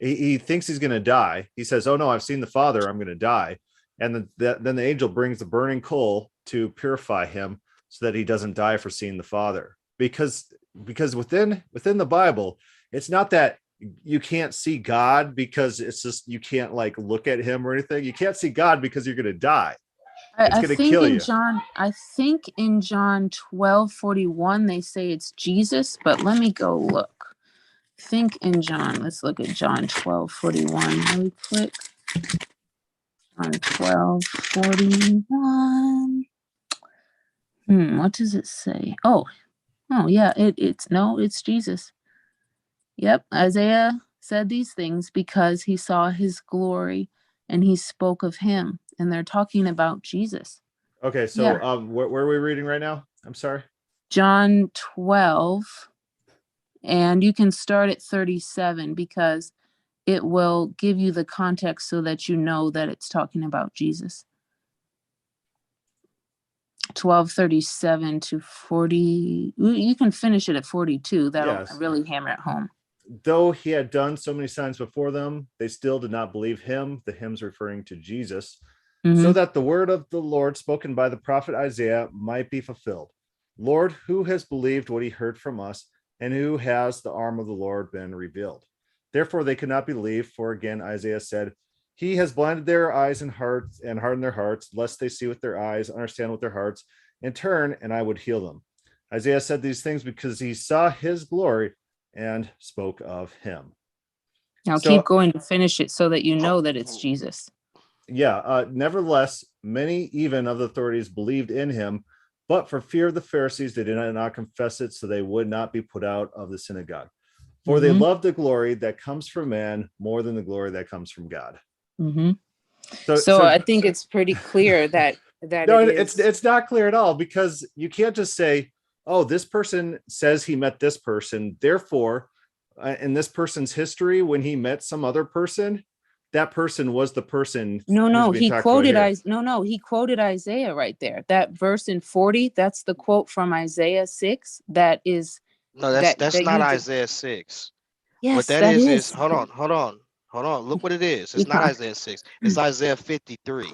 He thinks he's going to die. He says, "Oh no, I've seen the Father. I'm going to die." And then the angel brings the burning coal to purify him so that he doesn't die for seeing the Father. Because within the Bible, it's not that you can't see God because it's just you can't like look at him or anything. You can't see God because you're going to die. It's I going to think kill in you. John, I think in John 12:41 they say it's Jesus, but let me go look. Think in John. Let's look at John 12:41 really quick. John 12:41. What does it say? Oh yeah, it's Jesus. Yep, Isaiah said these things because he saw his glory and he spoke of him, and they're talking about Jesus. Okay, so Yeah. where are we reading right now? I'm sorry. John 12, and you can start at 37 because it will give you the context so that you know that it's talking about Jesus. 12:37 to 40. You can finish it at 42. That'll Yes. really hammer it home. Though he had done so many signs before them, they still did not believe him. The hymns referring to Jesus, so that the word of the Lord spoken by the prophet Isaiah might be fulfilled. Lord, who has believed what he heard from us, and who has the arm of the Lord been revealed? Therefore they could not believe, for again Isaiah said, he has blinded their eyes and hearts and hardened their hearts, lest they see with their eyes, understand with their hearts, and turn, and I would heal them. Isaiah said these things because he saw his glory and spoke of him. Now keep So going to finish it so that you know that it's Jesus. yeah, nevertheless, many even of the authorities believed in him, but for fear of the Pharisees, they did not confess it, so they would not be put out of the synagogue. For they love the glory that comes from man more than the glory that comes from God. So I think it's pretty clear that no, it's not clear at all, because you can't just say, oh, this person says he met this person, therefore in this person's history, when he met some other person, that person was the person. He quoted he quoted Isaiah right there. That verse in 40, that's the quote from Isaiah 6. That is that's not Isaiah 6. Yes, what that is hold on. Look what it is. It's not Isaiah 6. It's Isaiah 53.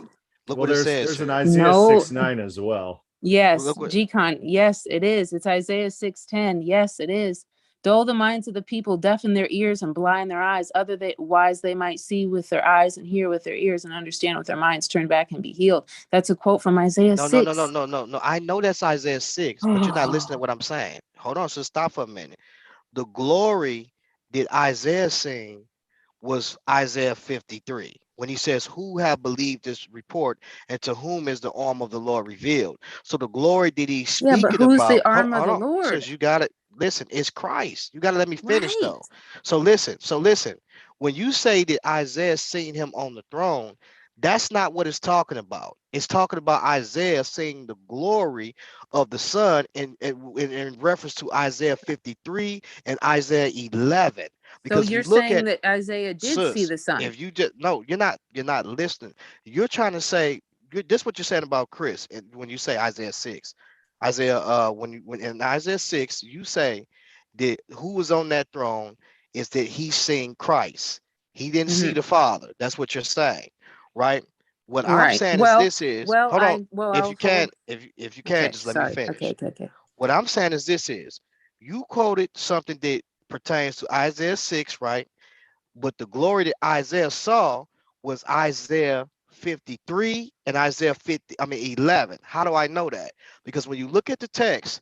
Look what it says. There's an Isaiah 6:9 as well. Yes, G-Con. Yes, it is. It's Isaiah 6:10. Yes, it is. Dull the minds of the people, deafen their ears and blind their eyes, otherwise they might see with their eyes and hear with their ears and understand with their minds, turn back and be healed. That's a quote from Isaiah 6. No. I know that's Isaiah 6, but you're not listening to what I'm saying. Hold on, so stop for a minute. The glory that Isaiah sing was Isaiah 53. When he says, who have believed this report, and to whom is the arm of the Lord revealed? So the glory that he's speaking but who's about, the arm of the Lord? Says you got it. Listen, it's Christ. You got to let me finish though. So listen. When you say that Isaiah seen him on the throne, that's not what it's talking about. It's talking about Isaiah seeing the glory of the Son in reference to Isaiah 53 and Isaiah 11. Because so you're saying that Isaiah did see the Son. If you just you're not listening. You're trying to say this what you're saying about Chris, and when you say Isaiah 6. When in Isaiah 6, you say that who was on that throne is that he's seeing Christ. He didn't see the Father. That's what you're saying, right? What I'm saying is this is hold on. If you can, just let me finish. Okay. What I'm saying is this is you quoted something that pertains to Isaiah 6, right? But the glory that Isaiah saw was Isaiah 53 and Isaiah 11. How do I know that? Because when you look at the text,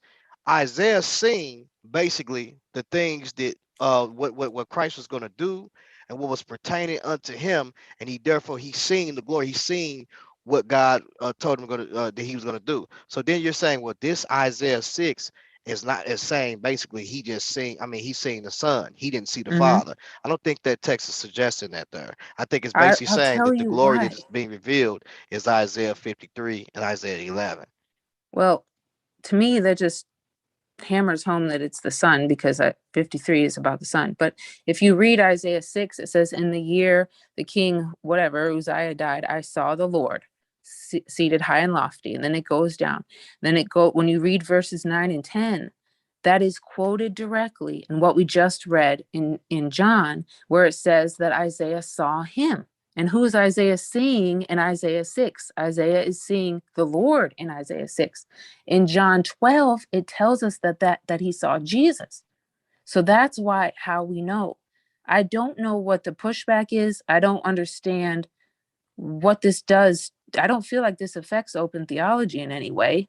Isaiah seen basically the things that what Christ was going to do and what was pertaining unto him, and he's seen the glory. He's seen what God told him that he was going to do. So then you're saying, well, this Isaiah 6 is not as saying basically he just seen. He's seeing the Son. He didn't see the Father. I don't think that text is suggesting that there. I think it's basically saying that the glory that is being revealed is Isaiah 53 and Isaiah 11. Well, to me, that just hammers home that it's the Son, because 53 is about the Son. But if you read Isaiah 6, it says, in the year the king, whatever, Uzziah died, I saw the Lord seated high and lofty. And then it goes down. Then when you read verses 9 and 10, that is quoted directly in what we just read in John, where it says that Isaiah saw him. And who is Isaiah seeing in Isaiah 6? Isaiah is seeing the Lord in Isaiah 6. In John 12, it tells us that he saw Jesus. So that's how we know. I don't know what the pushback is. I don't understand what this does. I don't feel like this affects open theology in any way.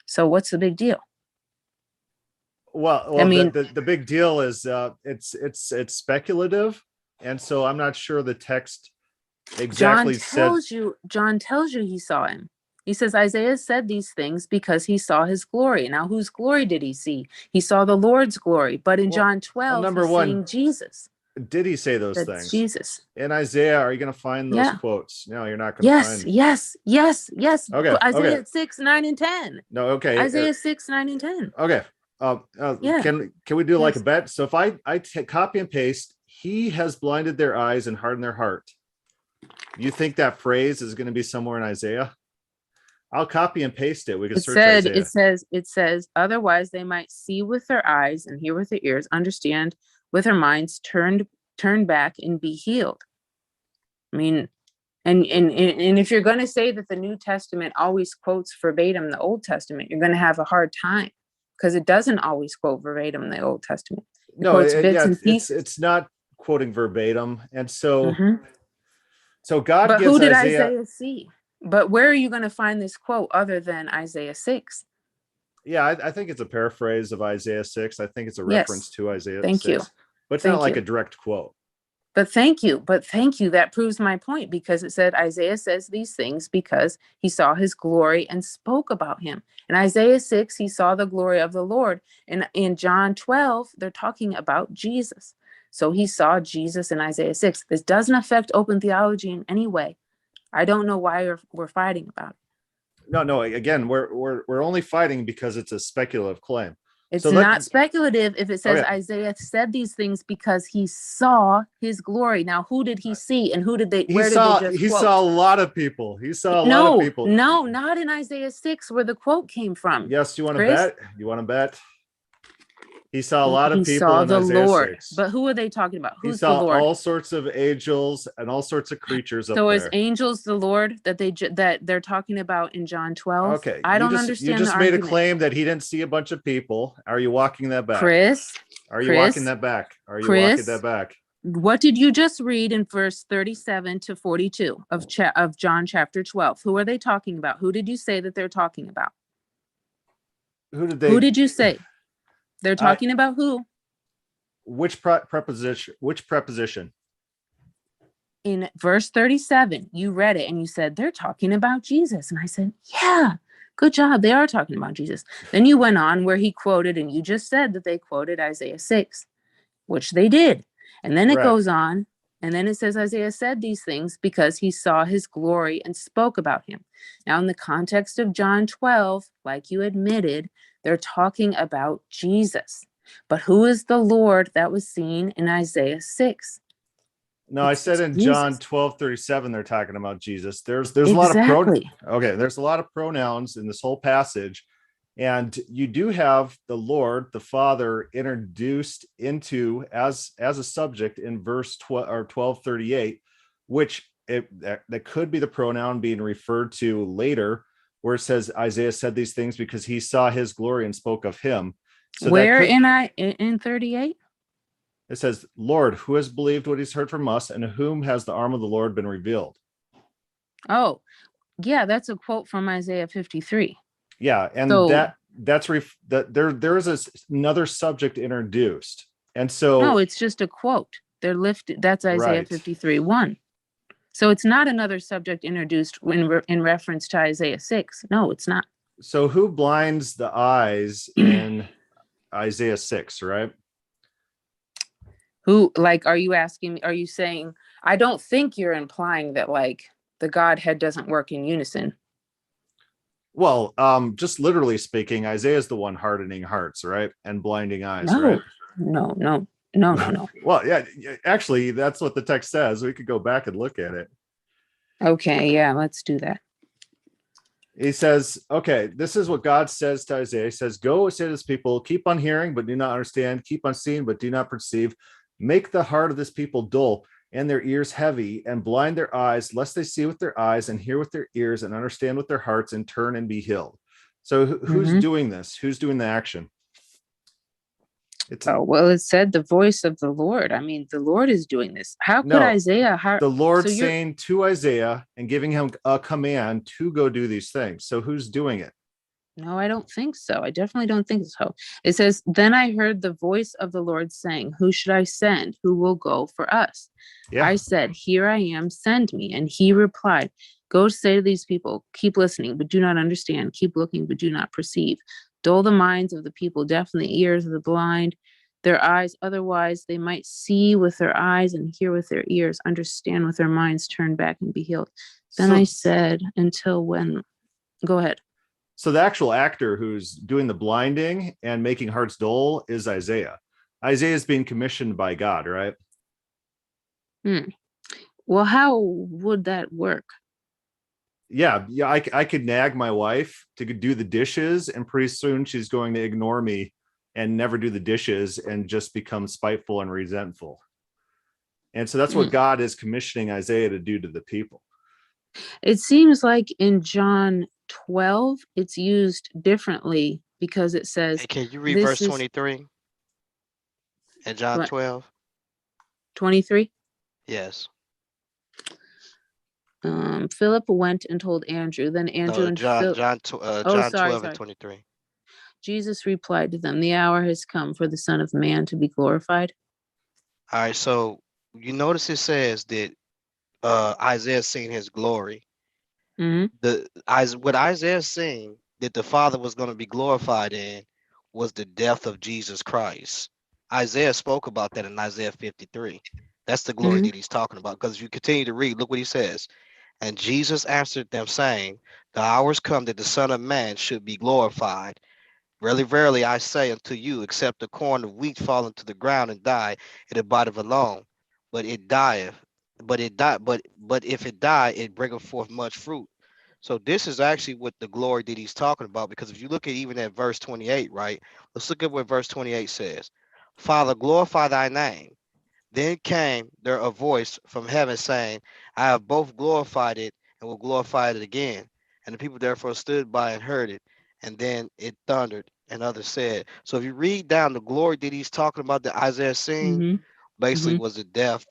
So what's the big deal? Well, the big deal is it's speculative, and so I'm not sure the text exactly says. John tells you he saw him. He says Isaiah said these things because he saw his glory. Now, whose glory did he see? He saw the Lord's glory. But in John 12, he's seeing Jesus. Did he say those things? Jesus. In Isaiah, are you going to find those quotes? No, you're not going to find. Yes. Okay. Isaiah 6, 9, and 10. No, okay. Isaiah 6, 9, and 10. Okay. Can we do like a bet? So if I copy and paste, he has blinded their eyes and hardened their heart. You think that phrase is going to be somewhere in Isaiah? I'll copy and paste it. We can search Isaiah. It says, otherwise they might see with their eyes and hear with their ears, understand with their minds, turn back and be healed. I mean, and if you're going to say that the New Testament always quotes verbatim the Old Testament, you're going to have a hard time, because it doesn't always quote verbatim the Old Testament. It's not quoting verbatim. And so, Mhm. so God But gives who did Isaiah. Isaiah see? But where are you going to find this quote other than Isaiah 6? Yeah, I think it's a paraphrase of Isaiah 6. I think it's a reference Yes. to Isaiah Thank you. 6, but it's not Thank like you. a direct quote. But thank you. But thank you. That proves my point, because it said Isaiah says these things because he saw his glory and spoke about him. In Isaiah 6, he saw the glory of the Lord. And in John 12, they're talking about Jesus. So he saw Jesus in Isaiah 6. This doesn't affect open theology in any way. I don't know why we're fighting about it. No. Again, we're only fighting because it's a speculative claim. It's So not speculative if it says okay. Isaiah said these things because he saw his glory. Now, who did he see, and where did they just He quote? saw a lot of people. He saw a lot of No, people. no, not in Isaiah 6 where the quote came from. Yes, you want to Chris? bet? You want to bet? He saw a lot of He people saw in the Isaiah Lord. 6. But who are they talking about? He Who's the saw Lord? all sorts of angels and all sorts of creatures up So is there. angels the Lord that they're talking about in John 12? Okay, I don't you understand just the made a argument. claim that he didn't see a bunch of people. Are you walking that back? Chris, Are you walking that back? Are you walking that back? What did you just read in verse 37 to 42 of John chapter 12? Who are they talking about? Who did you say that they're talking about? Who did they? Who did you say? They're I- talking about who? Which preposition? Which preposition? In verse 37, you read it and you said, they're talking about Jesus. And I said, yeah, good job. They are talking about Jesus. Then you went on where he quoted, and you just said that they quoted Isaiah 6, which they did. And then it Correct. goes on, and then it says Isaiah said these things because he saw his glory and spoke about him. Now, in the context of John 12, like you admitted, they're talking about Jesus. But who is the Lord that was seen in Isaiah 6? No, I said in John 12:37, they're talking about Jesus. There's a lot of there's a lot of pronouns in this whole passage. And you do have the Lord, the Father, introduced into as a subject in verse 12 or 12:38, which that could be the pronoun being referred to later, where it says Isaiah said these things because he saw his glory and spoke of him. So where in 38? It says, Lord, who has believed what he's heard from us, and to whom has the arm of the Lord been revealed? Oh, yeah, that's a quote from Isaiah 53. Yeah, and so, there is another subject introduced. And so no, it's just a quote. They're lifted. That's Isaiah 53:1. So it's not another subject introduced in reference to Isaiah 6. No, it's not. So who blinds the eyes in Isaiah 6, right? Who, like, are you asking me? Are you saying, I don't think you're implying that, like, the Godhead doesn't work in unison. Well, just literally speaking, Isaiah is the one hardening hearts, right? And blinding eyes, right? No. Well, yeah, actually, that's what the text says. We could go back and look at it. Okay, yeah, let's do that. He says, okay, this is what God says to Isaiah. He says, go say to this people, keep on hearing, but do not understand. Keep on seeing, but do not perceive. Make the heart of this people dull and their ears heavy, and blind their eyes, lest they see with their eyes and hear with their ears and understand with their hearts and turn and be healed. So who's doing this? Who's doing the action? It said the voice of the Lord. I mean, the Lord is doing this. How could Isaiah? The Lord saying to Isaiah and giving him a command to go do these things. So who's doing it? No, I don't think so. I definitely don't think so. It says, then I heard the voice of the Lord saying, who should I send? Who will go for us? Yeah. I said, here I am, send me. And he replied, go say to these people, keep listening, but do not understand. Keep looking, but do not perceive. Dull the minds of the people, deafen the ears of the blind, their eyes. Otherwise, they might see with their eyes and hear with their ears, understand with their minds, turn back and be healed. Then I said, until when? Go ahead. So the actual actor who's doing the blinding and making hearts dull is Isaiah. Isaiah is being commissioned by God, right? Well, how would that work? Yeah. I could nag my wife to do the dishes, and pretty soon she's going to ignore me and never do the dishes and just become spiteful and resentful. And so that's what God is commissioning Isaiah to do to the people. It seems like in John 12, it's used differently because it says. Hey, can you read verse 23 in John 12? 23. Yes. Philip went and told Andrew. Then Andrew No, and Philip. Oh, John sorry, 12 and sorry. 23. Jesus replied to them, "The hour has come for the Son of Man to be glorified." All right, so you notice it says that Isaiah seen his glory. Hmm. What Isaiah seen that the Father was going to be glorified in was the death of Jesus Christ. Isaiah spoke about that in Isaiah 53. That's the glory Hmm. that he's talking about. Because if you continue to read, look what he says. And Jesus answered them, saying, the hours come that the Son of Man should be glorified. Verily, verily, I say unto you, except the corn of wheat fall into the ground and die, it abideth alone. But it dieth. But if it die, it bringeth forth much fruit. So this is actually what the glory that he's talking about. Because if you look at even at verse 28, right? Let's look at what verse 28 says. Father, glorify thy name. Then came there a voice from heaven saying, I have both glorified it and will glorify it again. And the people therefore stood by and heard it. And then it thundered, and others said. So if you read down the glory that he's talking about that Isaiah seen, Hmm. basically Hmm. was the death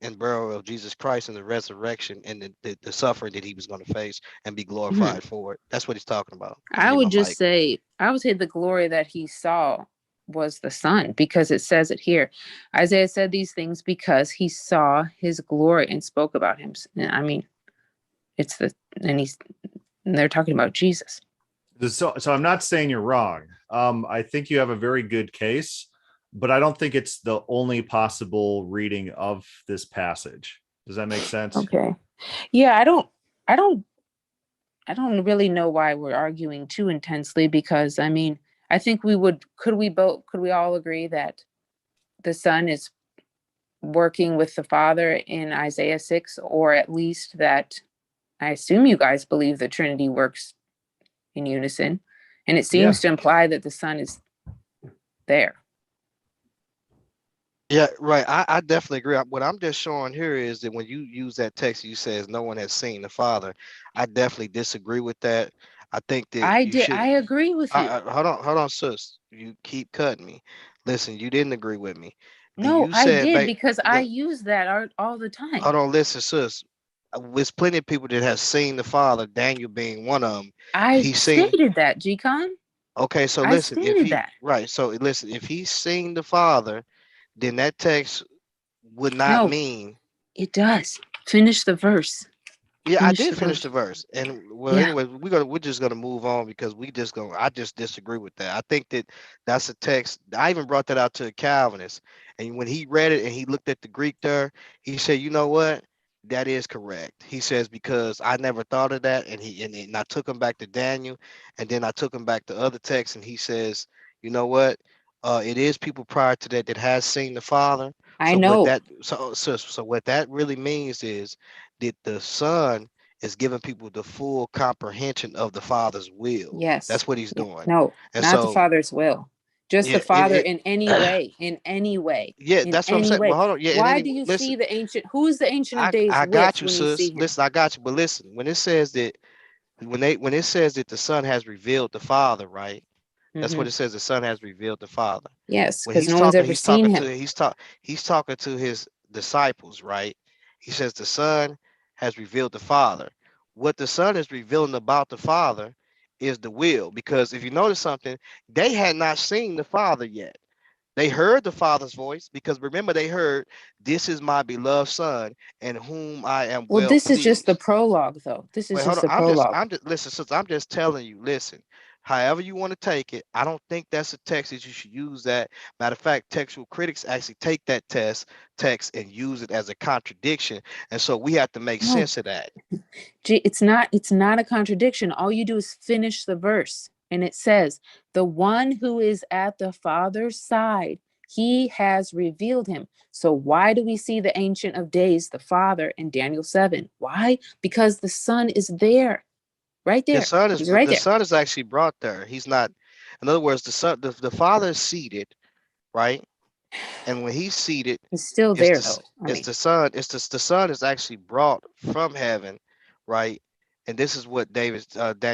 and burial of Jesus Christ and the resurrection and the suffering that he was going to face and be Hmm. glorified for it. That's what he's talking about. I'm I gonna would mute my just mic. say, I would say the glory that he saw was the Son, because it says it here. Isaiah said these things because he saw his glory and spoke about him. I mean, it's the and he's and they're talking about Jesus. So I'm not saying you're wrong. I think you have a very good case, but I don't think it's the only possible reading of this passage. Does that make sense? Okay. Yeah, I don't I don't really know why we're arguing too intensely, because I mean, I think could we all agree that the Son is working with the Father in Isaiah 6, or at least that I assume you guys believe the Trinity works in unison, and it Yeah. seems to imply that the Son is there. Yeah, right. I definitely agree. What I'm just showing here is that when you use that text, you says no one has seen the Father. I definitely disagree with that. I think that you I should. agree with you. Hold on, sis. You keep cutting me. Listen, you didn't agree with me. No, You I said, did, because I use that all the time. hold on, listen, sis. There's plenty of people that have seen the Father. Daniel being one of them. I He's seen. stated that, G-Con. Okay, so I listen. If stated he that. right, so listen. If he's seen the Father, then that text would not No, mean. it does. Finish the verse. Yeah, I Finish did the finish verse. the verse, and well, Yeah. anyway, we're just gonna move on because I just disagree with that. I think that that's a text. I even brought that out to a Calvinist, and when he read it and he looked at the Greek there, he said, "You know what? That is correct." He says because I never thought of that, and I took him back to Daniel, and then I took him back to other texts, and he says, "You know what? It is people prior to that that has seen the Father." I know. So what that really means is that the Son is giving people the full comprehension of the Father's will. Yes. That's what he's Yeah. doing. No, And not the so, Father's will. Just the yeah, Father in any way, in any way, yeah, in that's what I'm any saying. Well, way. hold on. Yeah, and Why any do you listen, see the ancient? Who is the ancient of days I with got you, when you see sis. him? Listen, I got you. But listen, when it says that when it says that the Son has revealed the Father, right? That's Hmm. what it says. The Son has revealed the Father. Yes, When because no one's ever he's seen talking him. to he's talking to his disciples, right? He says the Son has revealed the Father. What the Son is revealing about the Father is the will, because if you notice something, they had not seen the Father yet. They heard the Father's voice because remember they heard, "This is my beloved Son, in whom I am Well, well this is just the pleased." prologue, though. This is Wait, hold just on. the prologue. I'm just listen. Since I'm just telling you, listen. However you want to take it, I don't think that's a text that you should use. That matter of fact, textual critics actually take that text and use it as a contradiction, and so we have to make No, sense of that. it's not. It's not a contradiction. All you do is finish the verse, and it says, "The one who is at the Father's side, he has revealed him." So why do we see the Ancient of Days, the Father, in Daniel 7? Why? Because the Son is there, right there. He's right The there. son is actually brought there. He's not. In other words, the father is seated, right? And when he's seated, He's still it's there, though. I it's mean, the son. The son is actually brought from heaven, right? And this is what Daniel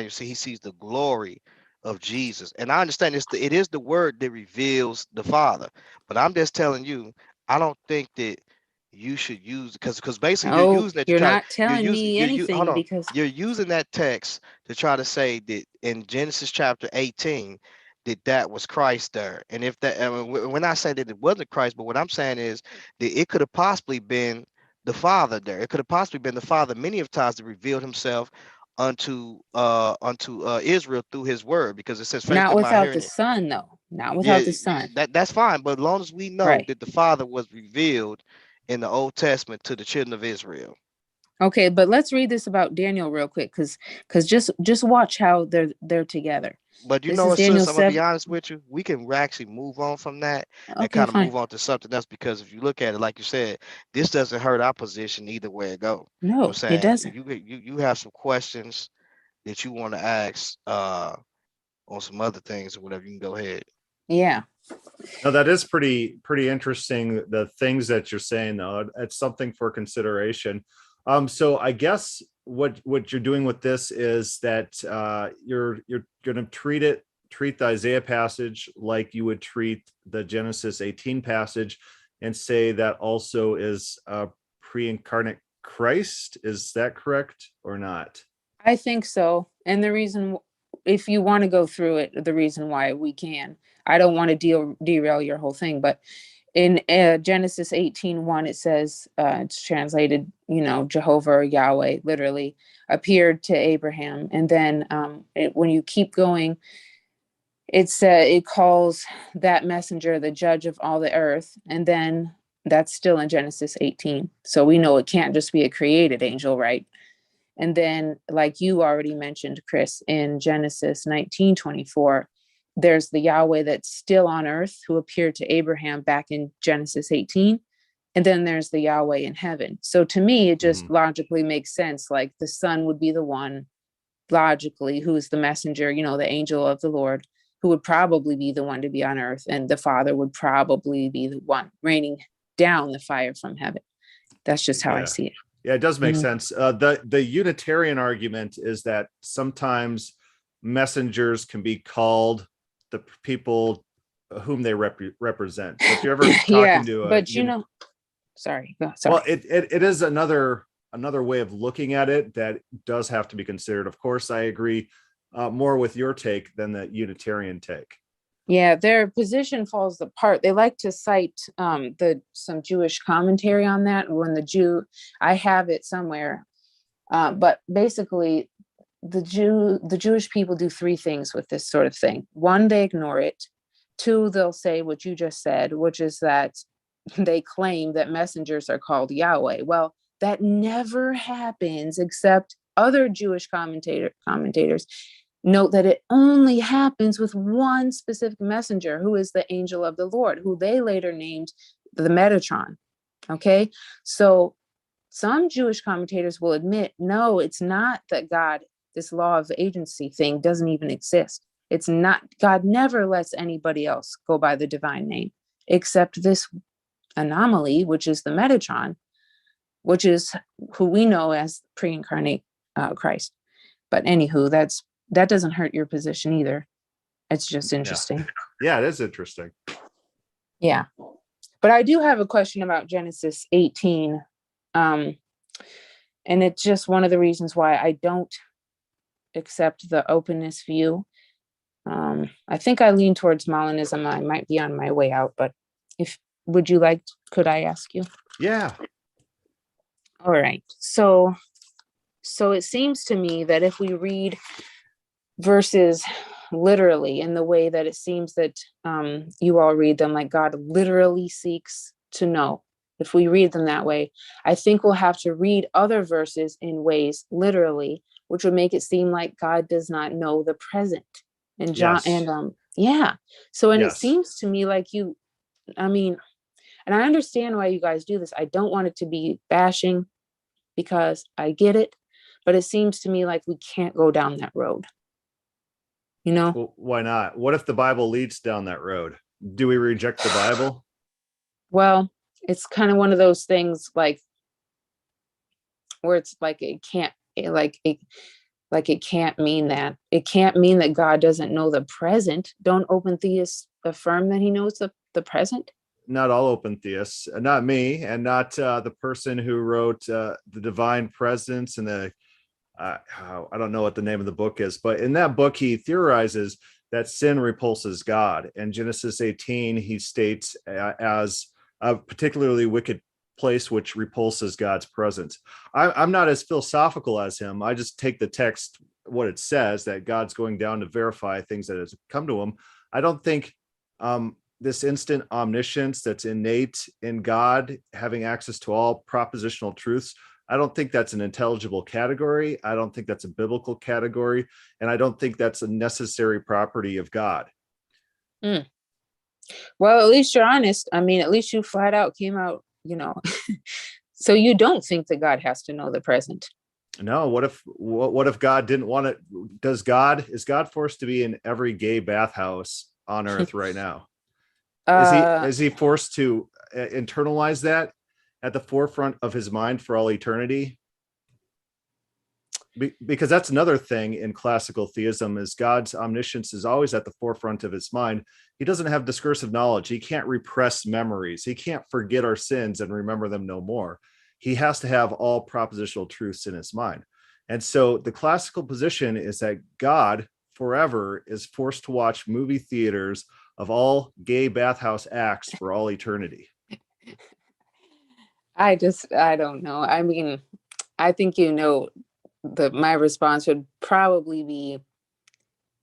see. He sees the glory of Jesus, and I understand it is the word that reveals the Father. But I'm just telling you, I don't think that you should use, because basically you're Oh, using that to you're try to not telling me hold anything on, because you're using that text to try to say that in Genesis chapter 18 that was Christ there. And if that, when I say that it wasn't Christ, but what I'm saying is that it could have possibly been the Father there. It could have possibly been the Father many of times that revealed himself unto Israel through his word, because it says faith not come by without the hearing it. son, though. Not Yeah, without the son. that's fine, but as long as we know Right. that the Father was revealed in the Old Testament to the children of Israel. Okay, but let's read this about Daniel real quick, because just watch how they're together. But you This know is what, sis, Daniel I'm gonna be 7. honest with you. We can actually move on from that and Okay, kind of fine. move on to something else, because if you look at it, like you said, this doesn't hurt our position either way it go. You know what I'm No, it saying? If doesn't. you have some questions that you want to ask on some other things or whatever, you can go ahead. Yeah. No, that is pretty interesting. The things that you're saying, though, it's something for consideration. So I guess what you're doing with this is that you're going to treat the Isaiah passage like you would treat the Genesis 18 passage, and say that also is a pre-incarnate Christ. Is that correct or not? I think so. And the reason, if you want to go through it, the reason why we can. I don't want to derail your whole thing, but in Genesis 18:1, it says, it's translated, Jehovah or Yahweh literally appeared to Abraham. And then when you keep going, it calls that messenger the judge of all the earth. And then that's still in Genesis 18. So we know it can't just be a created angel, right? And then, like you already mentioned, Chris, in Genesis 19:24, there's the Yahweh that's still on earth who appeared to Abraham back in Genesis 18. And then there's the Yahweh in heaven. So to me, it just logically makes sense. Like the son would be the one, logically, who is the messenger, the angel of the Lord, who would probably be the one to be on earth. And the father would probably be the one raining down the fire from heaven. That's just how I Yeah. see it. Yeah, it does make Mhm. sense. The Unitarian argument is that sometimes messengers can be called the people whom they represent. So if you're ever Yeah, talking to but sorry. well, Sorry. it is another way of looking at it that does have to be considered. Of course, I agree more with your take than the Unitarian take. Yeah, their position falls apart. They like to cite some Jewish commentary on that. I have it somewhere, but basically, the Jewish people do three things with this sort of thing. One, they ignore it. Two, they'll say what you just said, which is that they claim that messengers are called Yahweh. Well, that never happens, except other Jewish commentators note that it only happens with one specific messenger, who is the angel of the Lord, who they later named the Metatron. Okay, so some Jewish commentators will admit, no, it's not that God, this law of agency thing doesn't even exist. It's not, God never lets anybody else go by the divine name except this anomaly, which is the Metatron, which is who we know as pre-incarnate Christ. But anywho, that doesn't hurt your position either. It's just Yeah. interesting. Yeah, it is interesting. Yeah. But I do have a question about Genesis 18. And it's just one of the reasons why I don't accept the openness view. I think I lean towards Molinism. I might be on my way out, but could I ask you? Yeah. All right. So it seems to me that if we read verses literally in the way that it seems that you all read them, like God literally seeks to know, if we read them that way, I think we'll have to read other verses in ways literally, which would make it seem like God does not know the present. And John, Yes. yeah. So, and it Yes. seems to me like I mean, and I understand why you guys do this. I don't want it to be bashing, because I get it, but it seems to me like we can't go down that road. Well, why not? What if the Bible leads down that road? Do we reject the Bible? Well, it's kind of one of those things, like, where it's like it can't mean that. It can't mean that God doesn't know the present. Don't open theists affirm that he knows the present? not all open theists, not me, and not the person who wrote the Divine Presence and the I don't know what the name of the book is, but in that book he theorizes that sin repulses God. In Genesis 18, he states as a particularly wicked place which repulses God's presence. I'm not as philosophical as him. I just take the text, what it says, that God's going down to verify things that has come to him. I don't think this instant omniscience that's innate in God, having access to all propositional truths, I don't think that's an intelligible category. I don't think that's a biblical category. And I don't think that's a necessary property of God. Mm. Well, at least you're honest. I mean, at least you flat out came out, So you don't think that God has to know the present? No. What if God didn't want it? Is God forced to be in every gay bathhouse on earth right now? Is he forced to internalize that at the forefront of his mind for all eternity? Because that's another thing in classical theism, is God's omniscience is always at the forefront of his mind. He doesn't have discursive knowledge. He can't repress memories. He can't forget our sins and remember them no more. He has to have all propositional truths in his mind. And so the classical position is that God forever is forced to watch movie theaters of all gay bathhouse acts for all eternity. I don't know. I mean, I think my response would probably be,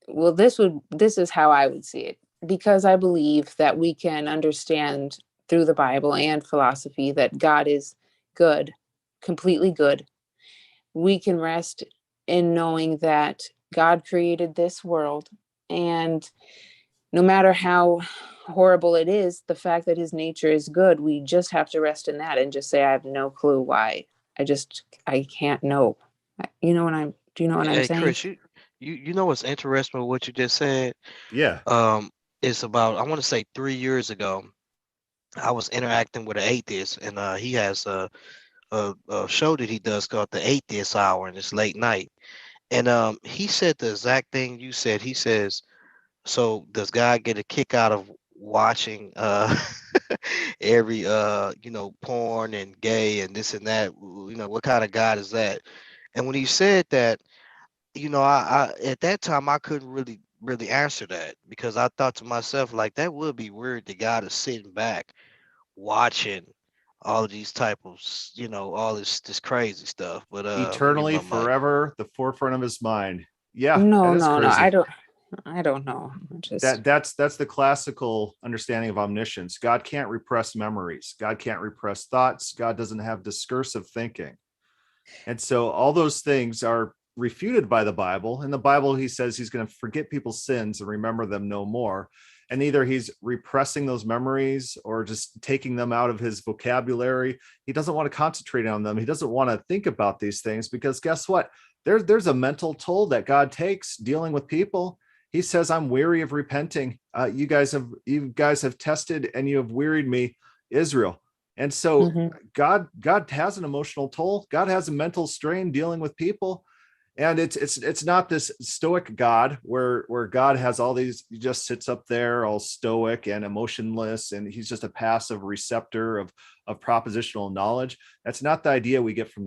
well, this is how I would see it, because I believe that we can understand through the Bible and philosophy that God is good, completely good. We can rest in knowing that God created this world, and no matter how horrible it is, the fact that his nature is good, we just have to rest in that and just say, I have no clue why. I can't know. Do you know what I'm Hey, saying? Chris, you know what's interesting with what you just said? Yeah. It's about, I want to say 3 years ago, I was interacting with an atheist, and he has a show that he does called the Atheist Hour, and it's late night. And he said the exact thing you said. He says, so does God get a kick out of watching every porn and gay and this and that? What kind of God is that? And when he said that, I at that time I couldn't really answer that, because I thought to myself, like, that would be weird that God is sitting back watching all of these type of all this crazy stuff. But let me mute Eternally, my mic. forever, the forefront of his mind. Yeah, that No, is no, no. crazy. I don't know. That's the classical understanding of omniscience. God can't repress memories. God can't repress thoughts. God doesn't have discursive thinking. And so all those things are refuted by the Bible. In the Bible, he says he's going to forget people's sins and remember them no more. And either he's repressing those memories or just taking them out of his vocabulary. He doesn't want to concentrate on them. He doesn't want to think about these things, because guess what? There's a mental toll that God takes dealing with people. He says, I'm weary of repenting. You guys have tested and you have wearied me, Israel. And so God has an emotional toll. God has a mental strain dealing with people. And it's not this stoic God where God has all these, he just sits up there all stoic and emotionless, and he's just a passive receptor of propositional knowledge. That's not the idea we get from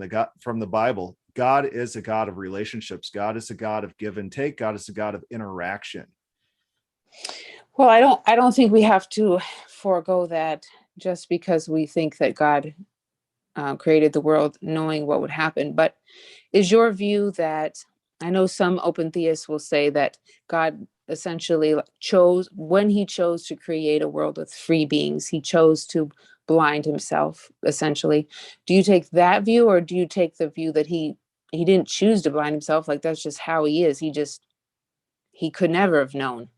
the Bible. God is a God of relationships. God is a God of give and take. God is a God of interaction. Well, I don't think we have to forego that just because we think that God created the world knowing what would happen. But is your view that, I know some open theists will say that God essentially chose, when he chose to create a world with free beings, he chose to blind himself, essentially. Do you take that view, or do you take the view that he didn't choose to blind himself, like that's just how he is, he could never have known?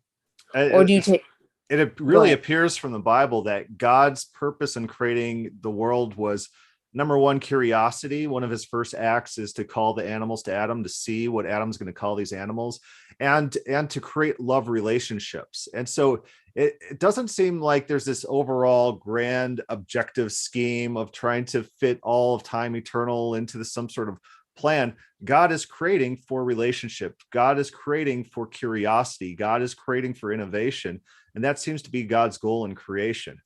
Or do you take it really appears from the Bible that God's purpose in creating the world was, number one, curiosity. One of his first acts is to call the animals to Adam, to see what Adam's going to call these animals, and to create love relationships. And so it doesn't seem like there's this overall grand objective scheme of trying to fit all of time eternal into some sort of plan. God is creating for relationship. God is creating for curiosity. God is creating for innovation. And that seems to be God's goal in creation.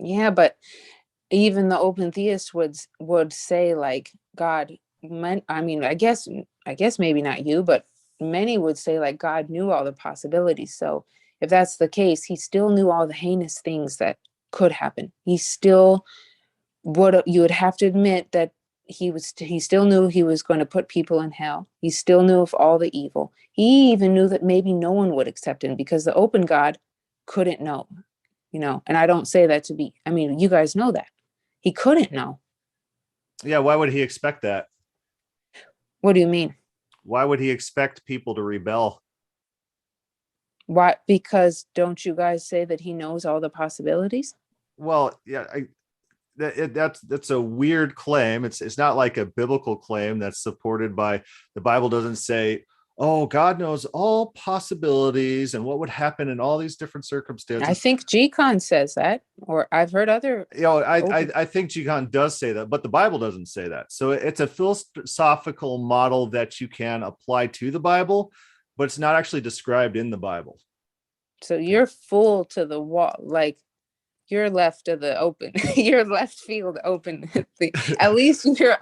Yeah, but even the open theist would say like God meant, I mean, I guess maybe not you, but many would say like God knew all the possibilities. So if that's the case, he still knew all the heinous things that could happen. He still would, you would have to admit that he still knew he was going to put people in hell. He still knew of all the evil. He even knew that maybe no one would accept him because the open God couldn't know, and I don't say that to be, I mean, you guys know that. He couldn't know. Yeah, why would he expect that? What do you mean? Why would he expect people to rebel? Why? Because don't you guys say that he knows all the possibilities? Well, yeah, that's a weird claim. It's not like a biblical claim that's supported by the Bible. Doesn't say, oh, God knows all possibilities and what would happen in all these different I circumstances. think G-Con says that, or I've heard other. I think Jikan does say that, but the Bible doesn't say that. So it's a philosophical model that you can apply to the Bible, but it's not actually described in the Bible. So you're full to the wall, like you're left of the open, you're left field open. At least you're,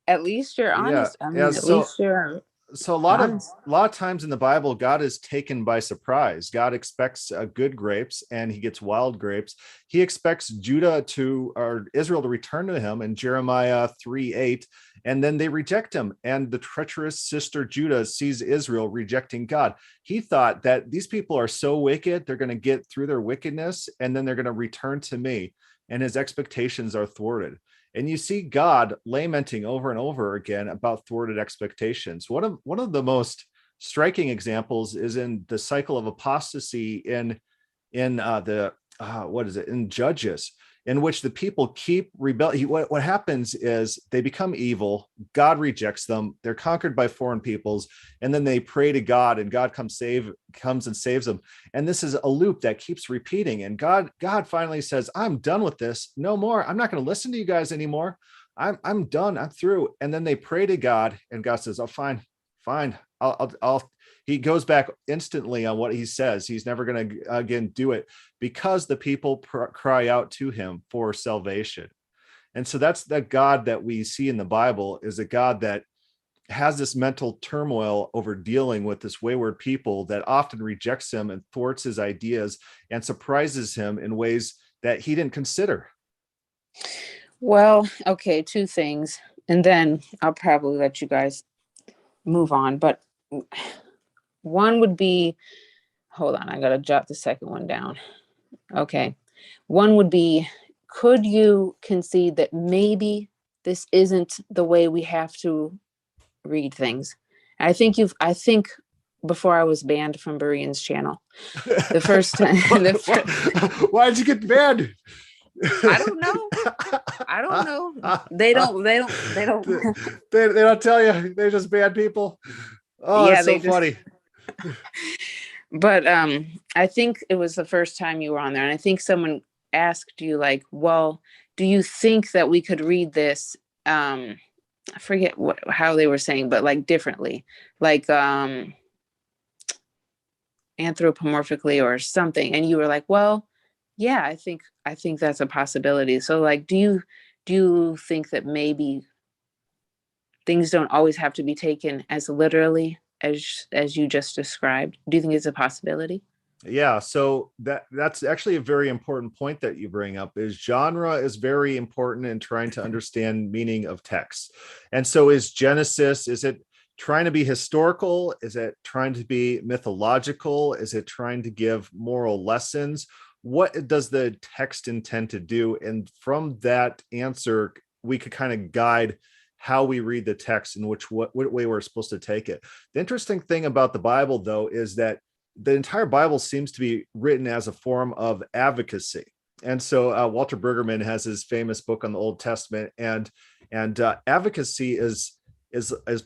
at least you're Yeah. honest. I Yeah. mean, at least you're So honest. a lot of times in the Bible, God is taken by surprise. God expects good grapes and he gets wild grapes. He expects Israel to return to him in Jeremiah 3:8, and then they reject him. And the treacherous sister Judah sees Israel rejecting God. He thought that these people are so wicked, they're going to get through their wickedness and then they're going to return to me. And his expectations are thwarted. And you see God lamenting over and over again about thwarted expectations. One of the most striking examples is in the cycle of apostasy in the what is it, in Judges, in which the people keep rebelling. What happens is they become evil. God rejects them. They're conquered by foreign peoples, and then they pray to God, and God comes and saves them. And this is a loop that keeps repeating. And God finally says, "I'm done with this. No more. I'm not going to listen to you guys anymore. I'm done. I'm through." And then they pray to God, and God says, "Oh, fine. I'll." He goes back instantly on what he says. He's never going to again do it because the people cry out to him for salvation. And so that's the God that we see in the Bible, is a God that has this mental turmoil over dealing with this wayward people that often rejects him and thwarts his ideas and surprises him in ways that he didn't consider. Well, okay, two things, and then I'll probably let you guys move on. But one would be, hold on, I gotta jot the second one down. Okay. One would be, could you concede that maybe this isn't the way we have to read things? I think before I was banned from Berean's channel, the first time, Why did you get banned? I don't know. I don't know. They don't. They don't tell you. They just ban people. Oh, Yeah, it's so funny. But I think it was the first time you were on there, and I think someone asked you like, well, do you think that we could read this? I forget how they were saying, but like differently, like anthropomorphically or something. And you were like, well, yeah, I think that's a possibility. So like, do you think that maybe things don't always have to be taken as literally as you just described? Do you think it's a possibility? Yeah, so that's actually a very important point that you bring up. Is genre is very important in trying to understand meaning of text. And so is Genesis, is it trying to be historical? Is it trying to be mythological? Is it trying to give moral lessons? What does the text intend to do? And from that answer, we could kind of guide how we read the text and what way we're supposed to take it. The interesting thing about the Bible, though, is that the entire Bible seems to be written as a form of advocacy. And so Walter Brueggemann has his famous book on the Old Testament, and advocacy is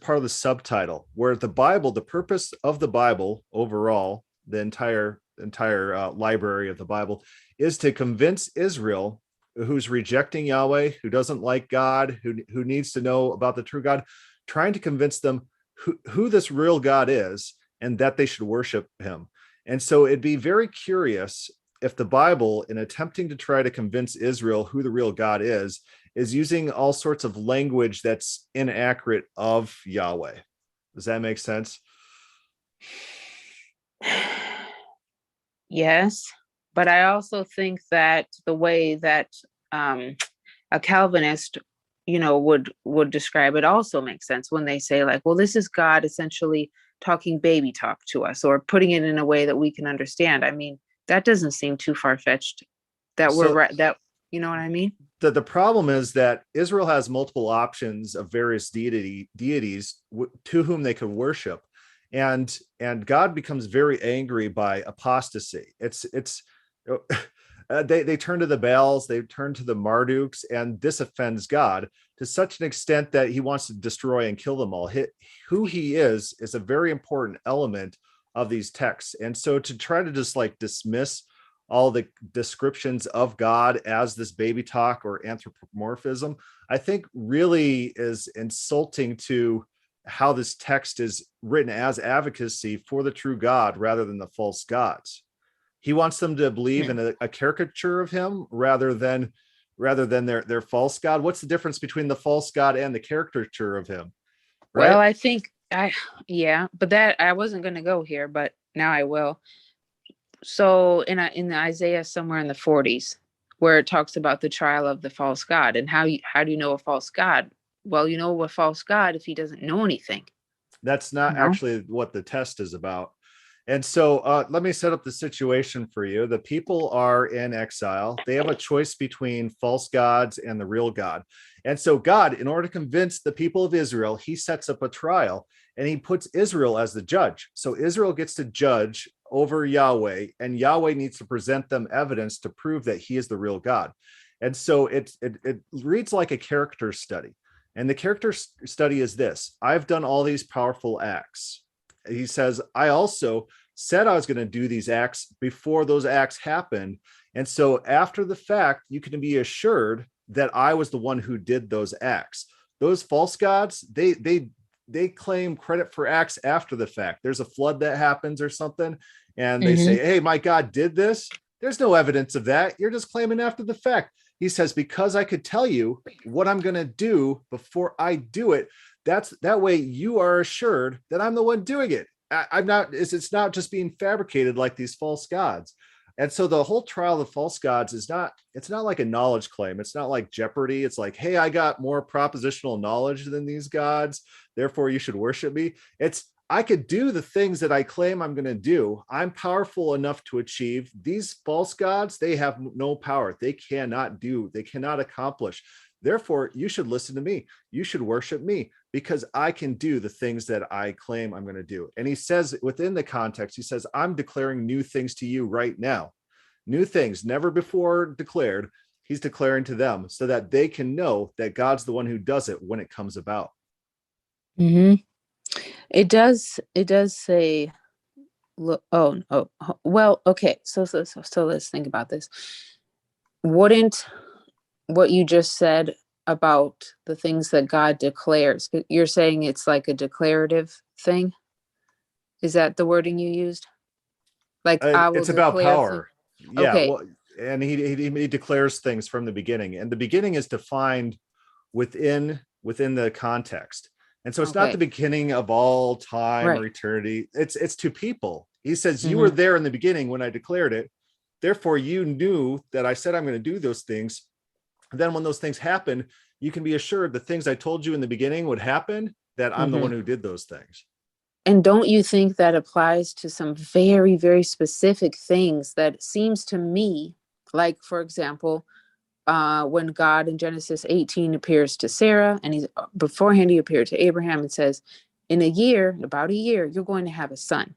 part of the subtitle, where the Bible, the purpose of the Bible overall, the entire library of the Bible, is to convince Israel, who's rejecting Yahweh, who doesn't like God, who needs to know about the true God, trying to convince them who this real God is, and that they should worship him. And so it'd be very curious if the Bible, in attempting to try to convince Israel who the real God is using all sorts of language that's inaccurate of Yahweh. Does that make sense? Yes, but I also think that the way that a Calvinist, would describe it also makes sense when they say, like, well, this is God essentially talking baby talk to us, or putting it in a way that we can understand. I mean, that doesn't seem too far-fetched. That we're So right. That, you know what I mean? the problem is that Israel has multiple options of various deities to whom they could worship, and God becomes very angry by apostasy. It's they turn to the Baals, they turn to the Marduks, and this offends God to such an extent that he wants to destroy and kill them all. Who he is a very important element of these texts, and so to try to just like dismiss all the descriptions of God as this baby talk or anthropomorphism, I think really is insulting to how this text is written as advocacy for the true God rather than the false gods. He wants them to believe in a caricature of him rather than their false God. What's the difference between the false God and the caricature of him? Right? Well, I think yeah, but that I wasn't going to go here, but now I will. So in the Isaiah somewhere in the 40s, where it talks about the trial of the false god, and how do you know a false god? Well, you know a false god if he doesn't know anything. That's not actually what the test is about. And so let me set up the situation for you. The people are in exile. They have a choice between false gods and the real God. And so God, in order to convince the people of Israel, he sets up a trial and he puts Israel as the judge. So Israel gets to judge over Yahweh, and Yahweh needs to present them evidence to prove that he is the real God. And so it reads like a character study. And the character study is this: I've done all these powerful acts. He says, I also said I was going to do these acts before those acts happened. And so after the fact, you can be assured that I was the one who did those acts. Those false gods, they claim credit for acts after the fact. There's a flood that happens or something, and they say, hey, my God did this. There's no evidence of that. You're just claiming after the fact. He says, because I could tell you what I'm going to do before I do it, that way you are assured that I'm the one doing it. I'm not, it's not just being fabricated like these false gods. And so the whole trial of false gods it's not like a knowledge claim. It's not like Jeopardy. It's like, hey, I got more propositional knowledge than these gods, therefore you should worship me. I could do the things that I claim I'm going to do. I'm powerful enough to achieve. These false gods, they have no power. They cannot accomplish. Therefore, you should listen to me. You should worship me because I can do the things that I claim I'm going to do. And he says within the context, he says, I'm declaring new things to you right now. New things never before declared. He's declaring to them so that they can know that God's the one who does it when it comes about. Mm-hmm. It does say, look, well, okay. So let's think about this. Wouldn't what you just said about the things that God declares, you're saying it's like a declarative thing? Is that the wording you used? Like, I will It's about declare power. Yeah. Okay. Well, and he declares things from the beginning, and the beginning is defined within the context. And so it's not the beginning of all time or eternity. It's to people. He says, you were there in the beginning when I declared it. Therefore, you knew that I said I'm going to do those things. And then when those things happen, you can be assured the things I told you in the beginning would happen, that I'm the one who did those things. And don't you think that applies to some very, very specific things that seems to me, like, for example, when God in Genesis 18 appears to Sarah, and beforehand he appeared to Abraham and says, in about a year, you're going to have a son.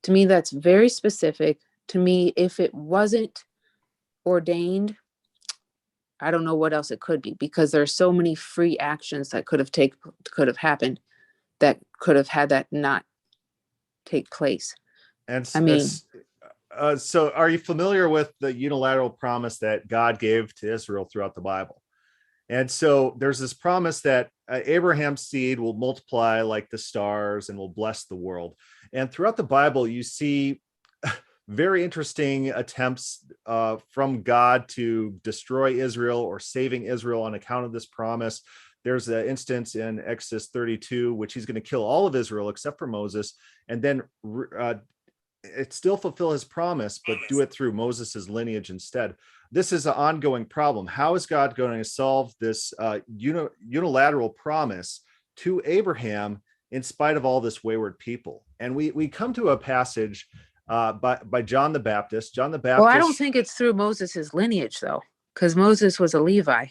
To me, that's very specific. To me, if it wasn't ordained, I don't know what else it could be, because there's so many free actions that could have happened that could have had that not take place. And I mean, so are you familiar with the unilateral promise that God gave to Israel throughout the Bible? And so there's this promise that Abraham's seed will multiply like the stars and will bless the world. And throughout the Bible, you see very interesting attempts from God to destroy Israel or saving Israel on account of this promise. There's an instance in Exodus 32, which he's going to kill all of Israel except for Moses, and then it still fulfill his promise, but do it through Moses's lineage instead. This is an ongoing problem. How is God going to solve this unilateral promise to Abraham in spite of all this wayward people? And we come to a passage by John the Baptist. John the Baptist. Well, I don't think it's through Moses's lineage though, because Moses was a Levi.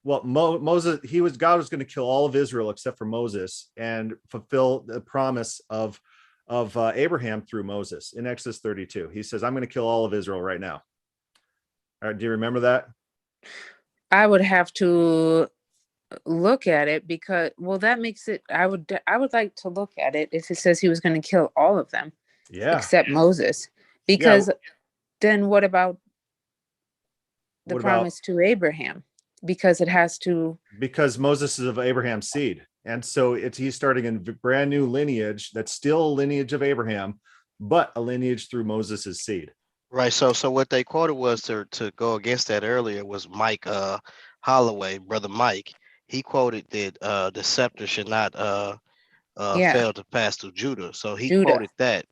Well, Moses, God was going to kill all of Israel except for Moses and fulfill the promise of Abraham through Moses in Exodus 32. He says, "I'm going to kill all of Israel right now." All right, do you remember that? I would have to look at it because, well, that makes it. I would like to look at it if it says he was going to kill all of them, except Moses, because then what about the promise to Abraham? Because it has to. Because Moses is of Abraham's seed. And so he's starting a brand new lineage that's still a lineage of Abraham, but a lineage through Moses's seed. Right. So what they quoted was to go against that earlier was Mike Holloway, brother Mike. He quoted that the scepter should not fail to pass through Judah. So he quoted that.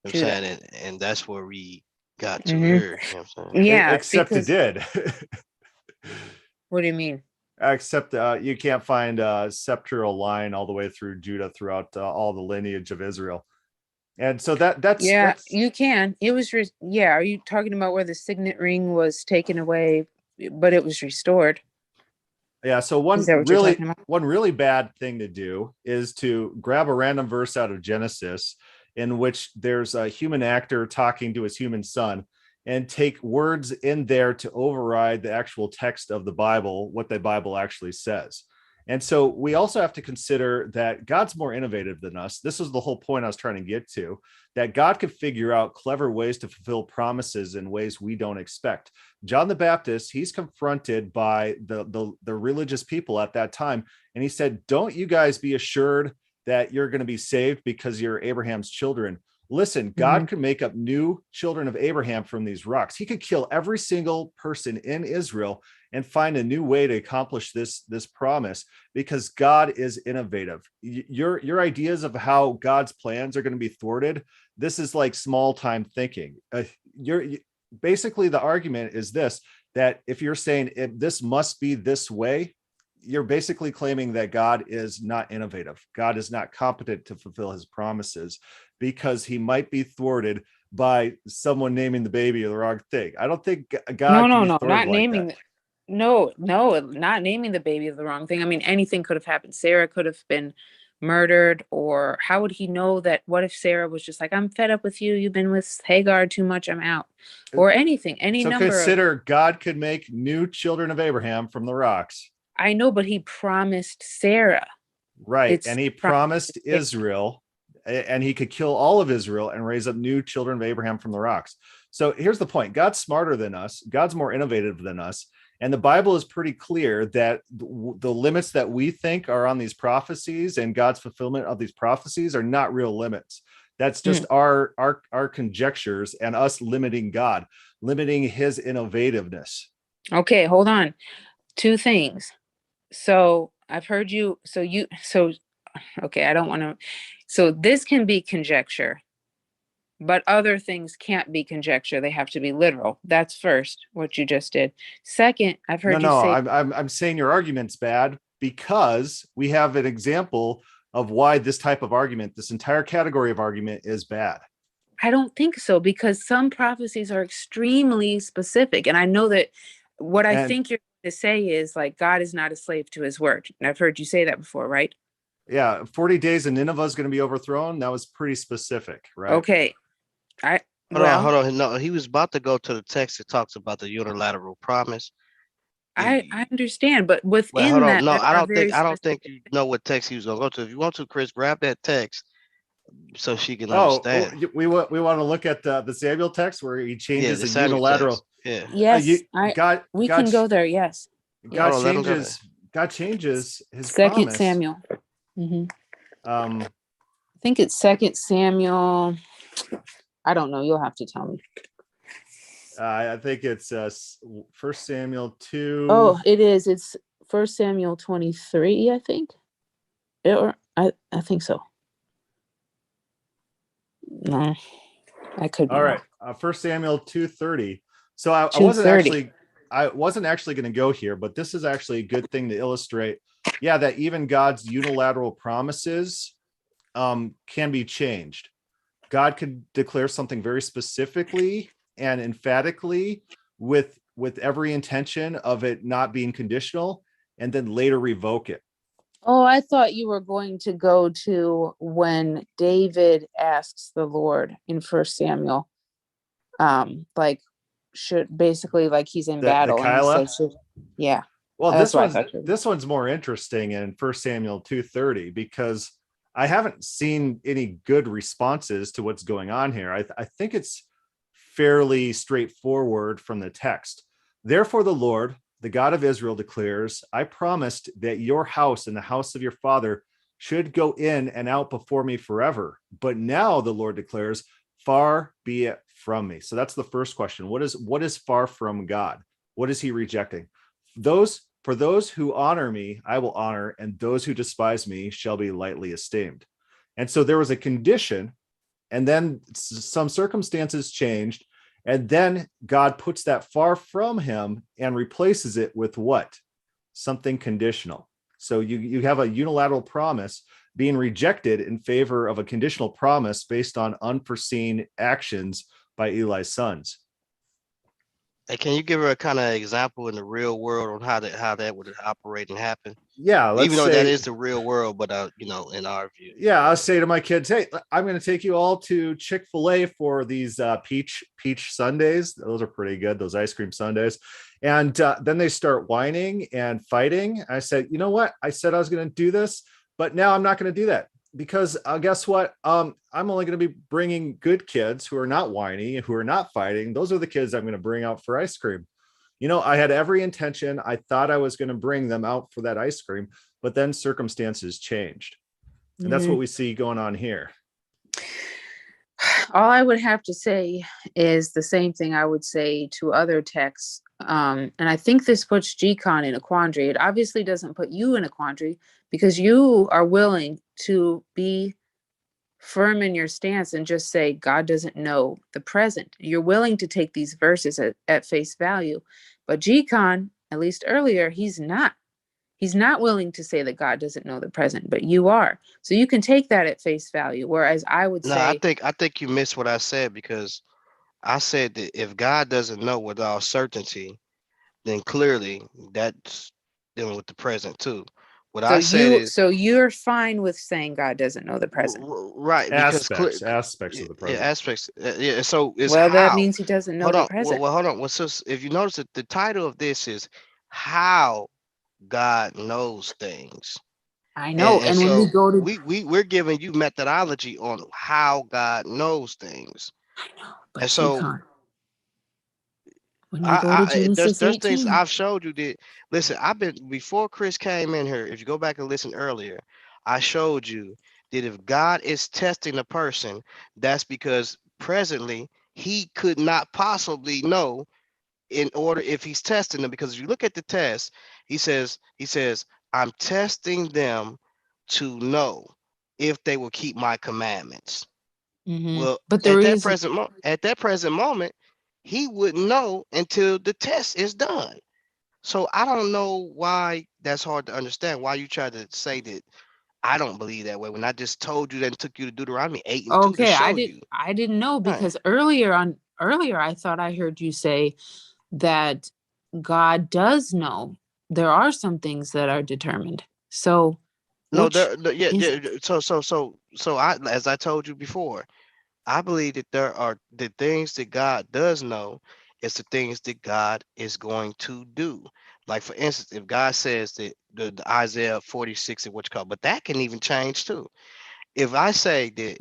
You know what I'm saying, and that's where we got to here. You know what I'm saying? Yeah. Except it did. What do you mean? Except you can't find a sceptral line all the way through Judah throughout all the lineage of Israel. And so that's you can. It was are you talking about where the signet ring was taken away but it was restored? Yeah, so one really bad thing to do is to grab a random verse out of Genesis in which there's a human actor talking to his human son and take words in there to override the actual text of the Bible, what the Bible actually says. And so we also have to consider that God's more innovative than us. This is the whole point I was trying to get to, that God could figure out clever ways to fulfill promises in ways we don't expect. John the Baptist, he's confronted by the religious people at that time. And he said, "Don't you guys be assured that you're going to be saved because you're Abraham's children. Listen, God could make up new children of Abraham from these rocks. He could kill every single person in Israel and find a new way to accomplish this promise because God is innovative. Your ideas of how God's plans are going to be thwarted, this is like small time thinking. Basically the argument is this, that if you're saying if this must be this way, you're basically claiming that God is not innovative. God is not competent to fulfill his promises because he might be thwarted by someone naming the baby the wrong thing. I don't think God. No, not naming. No, not naming the baby the wrong thing. I mean, anything could have happened. Sarah could have been murdered, or how would he know that? What if Sarah was just like, "I'm fed up with you. You've been with Hagar too much. I'm out," or anything. Any number. So consider God could make new children of Abraham from the rocks. I know, but he promised Sarah. Right. And he promised Israel, and he could kill all of Israel and raise up new children of Abraham from the rocks. So here's the point. God's smarter than us. God's more innovative than us. And the Bible is pretty clear that the limits that we think are on these prophecies and God's fulfillment of these prophecies are not real limits. That's just our conjectures and us limiting God, limiting his innovativeness. Okay, hold on. Two things. So I've heard you. Okay, I don't want to. So this can be conjecture, but other things can't be conjecture. They have to be literal. That's first, what you just did. Second, I've heard you say. I'm saying your argument's bad because we have an example of why this type of argument, this entire category of argument, is bad. I don't think so, because some prophecies are extremely specific. And I know that what I think you're to say is like God is not a slave to his word. And I've heard you say that before, right? Yeah, 40 days and Nineveh is going to be overthrown. That was pretty specific, right? Okay. Hold on. No, he was about to go to the text that talks about the unilateral promise. I understand, but within that, no, I don't think you know what text he was going to go to. If you want to, Chris, grab that text so she can understand. We want to look at the Samuel text where he changes the unilateral. Text. Yeah. Yes, we can go there. Yes. God changes his Second promise. Samuel. I think it's 2 Samuel. I don't know. You'll have to tell me. I think it's 1 Samuel 2. Oh, it is. It's 1 Samuel 23, I think. I think so. No, I could be All wrong. right, 1 Samuel 2:30. So I 2:30. wasn't actually going to go here, but this is actually a good thing to illustrate. Yeah, that even God's unilateral promises can be changed. God could declare something very specifically and emphatically with every intention of it not being conditional, and then later revoke it. Oh, I thought you were going to go to when David asks the Lord in 1 Samuel, like like he's in The battle and he Kyla. says, yeah. Well, That's what I thought. this one's more interesting in 1 Samuel 2:30 because I haven't seen any good responses to what's going on here. I think it's fairly straightforward from the text. Therefore, the Lord, the God of Israel, declares, I promised that your house and the house of your father should go in and out before me forever. But now the Lord declares, far be it from me. So that's the first question. What is far from God? What is he rejecting? For those who honor me, I will honor, and those who despise me shall be lightly esteemed. And so there was a condition, and then some circumstances changed, and then God puts that far from him and replaces it with what? Something conditional. So you have a unilateral promise being rejected in favor of a conditional promise based on unforeseen actions by Eli's sons. Hey, can you give her a kind of example in the real world on how that would operate and happen? Yeah, even though that is the real world, but in our view. Yeah, I'll say to my kids, hey, I'm going to take you all to Chick-fil-A for these peach sundaes. Those are pretty good, those ice cream sundaes. And then they start whining and fighting. I said, you know what? I said I was going to do this, but now I'm not going to do that because guess what? I'm only going to be bringing good kids who are not whiny, who are not fighting. Those are the kids I'm going to bring out for ice cream. I had every intention. I thought I was going to bring them out for that ice cream, but then circumstances changed. And that's what we see going on here. All I would have to say is the same thing I would say to other texts. And I think this puts GCon in a quandary. It obviously doesn't put you in a quandary because you are willing to be firm in your stance and just say God doesn't know the present. You're willing to take these verses at face value. But GCon, at least earlier, he's not. He's not willing to say that God doesn't know the present, but you are. So you can take that at face value. Whereas I would say, I think you missed what I said, because I said that if God doesn't know with all certainty, then clearly that's dealing with the present too. What I said is, so you're fine with saying God doesn't know the present, right? Because aspects of the present. Yeah, aspects. Yeah. So it's that means he doesn't know the present. Well, hold on. Well, so if you notice that the title of this is how God knows things. I know. And so when we go to we're giving you methodology on how God knows things. I know, but And so when you go to Genesis there's 18, things I've showed you that, listen, before Chris came in here, if you go back and listen earlier, I showed you that if God is testing a person, that's because presently he could not possibly know if he's testing them. Because if you look at the test, he says, I'm testing them to know if they will keep my commandments. Well, but at that present moment, he wouldn't know until the test is done. So I don't know why that's hard to understand. Why you try to say that I don't believe that way when I just told you that and took you to Deuteronomy 8:2 to show you. I didn't know because earlier I thought I heard you say that God does know there are some things that are determined. So So I, as I told you before, I believe that there are the things that God does know is the things that God is going to do. Like, for instance, if God says that the Isaiah 46 and what you call, but that can even change too. If I say that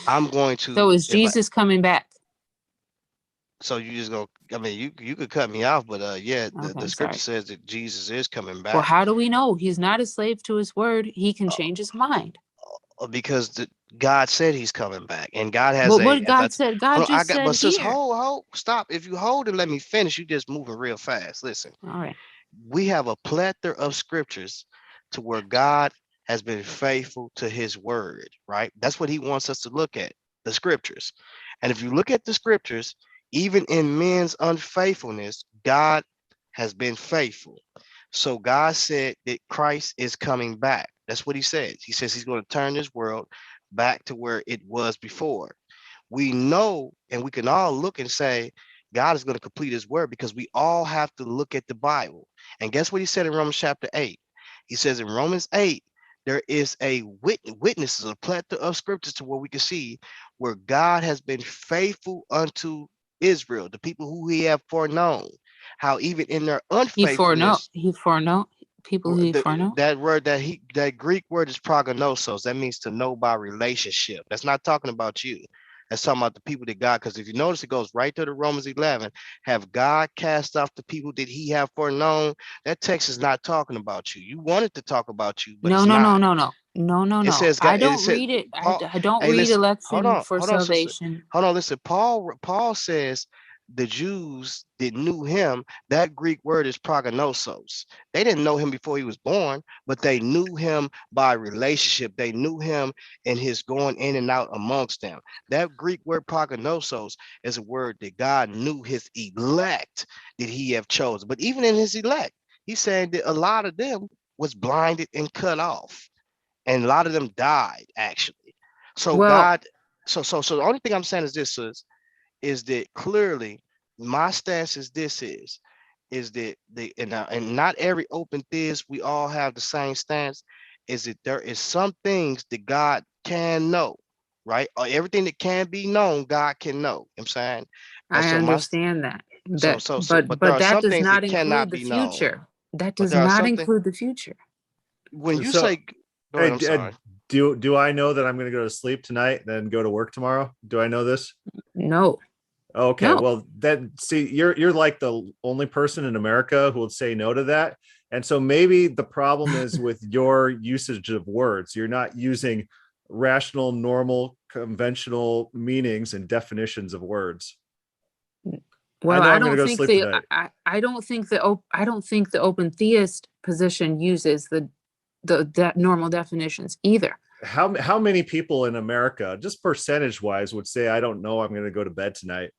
I'm going to, so is Jesus coming back? So you just go, I mean, you could cut me off, but the scripture says that Jesus is coming back. Well, how do we know? He's not a slave to his word. He can change his mind. Because God said he's coming back, and God has But a. what As I, God said, hold God on, I just got, said but sis, here. hold, stop. If you hold and let me finish, you just moving real fast. Listen, All right. we have a plethora of scriptures to where God has been faithful to his word, right? That's what he wants us to look at, the scriptures. And if you look at the scriptures, even in men's unfaithfulness, God has been faithful. So God said that Christ is coming back. That's what he says. He says he's going to turn this world back to where it was before. We know, and we can all look and say, God is going to complete his word, because we all have to look at the Bible. And guess what he said in Romans chapter 8? He says in Romans 8, there is a witnesses, a plethora of scriptures to where we can see where God has been faithful unto Israel, the people who he have foreknown, how even in their unfaithfulness, He foreknow people who he foreknow. that word, that Greek word is prognosos. That means to know by relationship. That's not talking about you. That's talking about the people that God, because if you notice, it goes right to the Romans 11. Have God cast off the people that he have foreknown? That text is not talking about you. You wanted to talk about you, but No, it's no, no, not. no, no, no, no, It no. says God. I It don't said read it. Paul. I don't Hey, read listen. election for Hold on, sister. salvation. Hold on. Listen. Paul says the Jews that knew him. That Greek word is prognosos. They didn't know him before he was born, but they knew him by relationship. They knew him in his going in and out amongst them. That Greek word prognosos is a word that God knew his elect that he have chosen. But even in his elect, he's saying that a lot of them was blinded and cut off, and a lot of them died actually. So Well, God, so the only thing I'm saying is this is that clearly my stance is is that and not every open theist we all have the same stance, is that there is some things that God can know, right? Or everything that can be known, God can know. You know what I'm saying? And I so my understand that. but there But are that some does things not that include cannot the be known. future. That But does there are not something include the future. when you So, say, go ahead, hey, I'm sorry. do I know that I'm going to go to sleep tonight, then go to work tomorrow? Do I know this? No, Okay, no. well, then see, you're like the only person in America who will say no to that. And so maybe the problem is with your usage of words. You're not using rational, normal, conventional meanings and definitions of words. I Well, know I I'm going to don't go to think sleep the tonight. I don't think I don't think the open theist position uses that normal definitions either. How many people in America, just percentage wise, would say, I don't know, I'm going to go to bed tonight?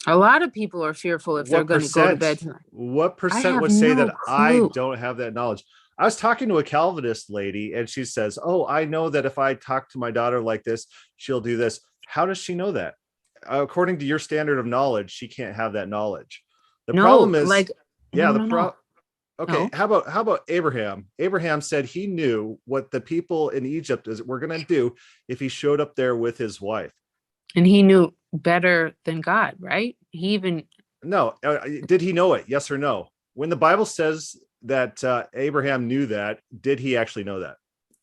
A lot of people are fearful if they're What going to go to percent? bed tonight. What I percent have would say no that I clue. don't have that knowledge? I was talking to a Calvinist lady and she says, oh, I know that if I talk to my daughter like this, she'll do this. How does she know that? According to your standard of knowledge, she can't have that knowledge. The No, problem is, like yeah, no. okay, No. how about Abraham? Abraham said he knew what the people in Egypt were going to do if he showed up there with his wife. And he knew better than God, right? He even No, did he know it? Yes or no? When the Bible says that Abraham knew that, did he actually know that?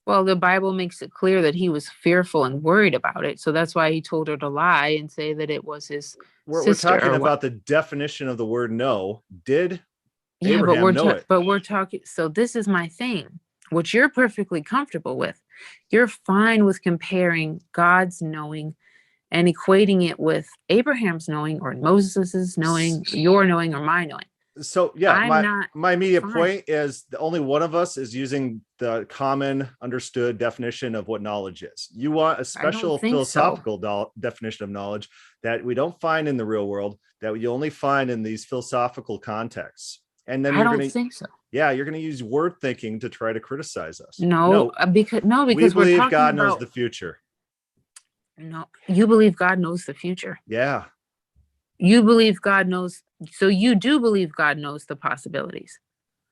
well, the Bible makes it clear that he was fearful and worried about it. So that's why he told her to lie and say that it was his We're sister talking or what. about the definition of the word know. Did Yeah, Abraham know it? but we're talking. So this is my thing, which you're perfectly comfortable with. You're fine with comparing God's knowing and equating it with Abraham's knowing or Moses's knowing, your knowing or my knowing. So yeah, I'm not my immediate fine. point is the only one of us is using the common understood definition of what knowledge is. You want a I don't special think so. philosophical definition of knowledge that we don't find in the real world, that you only find in these philosophical contexts. And then I you're don't going to, think so. yeah, you're going to use word thinking to try to criticize us. No, No, we because we're believe talking God knows about the future. no. You believe God knows the future. Yeah. You believe God knows. So you do believe God knows the possibilities.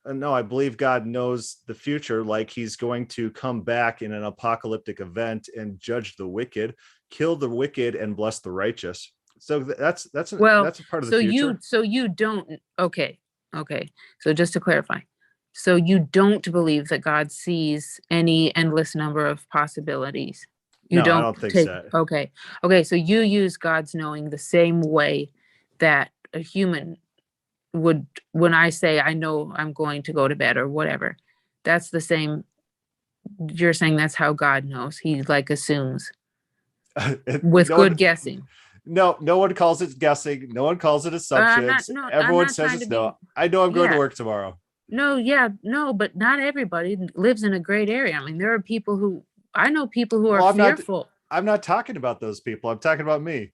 No, I believe God knows the future, like he's going to come back in an apocalyptic event and judge the wicked, kill the wicked, and bless the righteous. So that's Well, a part of the future. so you don't. Okay, okay. So just to clarify, so you don't believe that God sees any endless number of possibilities. You No, I don't don't think take. so. Okay, okay. So you use God's knowing the same way that a human when I say I know I'm going to go to bed or whatever, that's the same you're saying that's how God knows. He like assumes with no, good guessing. no one calls it guessing. No one calls it assumptions. I'm Everyone not says trying to it's be, no. I know I'm going to yeah. work tomorrow. No, yeah, no, but not everybody lives in a great area. I mean, there are people who, I know people who are Well, fearful. I'm not talking about those people. I'm talking about me.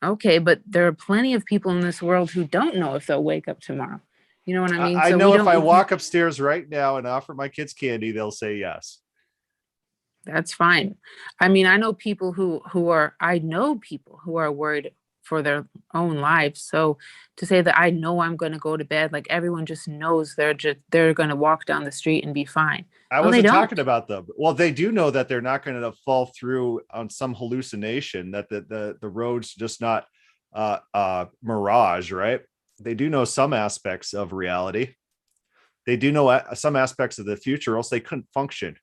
Okay, but there are plenty of people in this world who don't know if they'll wake up tomorrow. You know what I mean? I So know we if I don't, walk upstairs right now and offer my kids candy, they'll say yes. that's fine. I mean, I know people I know people who are worried for their own lives. So to say that I know I'm going to go to bed, like everyone just knows they're going to walk down the street and be fine. I No, they wasn't don't. talking about them. Well, they do know that they're not going to fall through on some hallucination, that the road's just not mirage, right? They do know some aspects of reality. They do know some aspects of the future, else they couldn't function.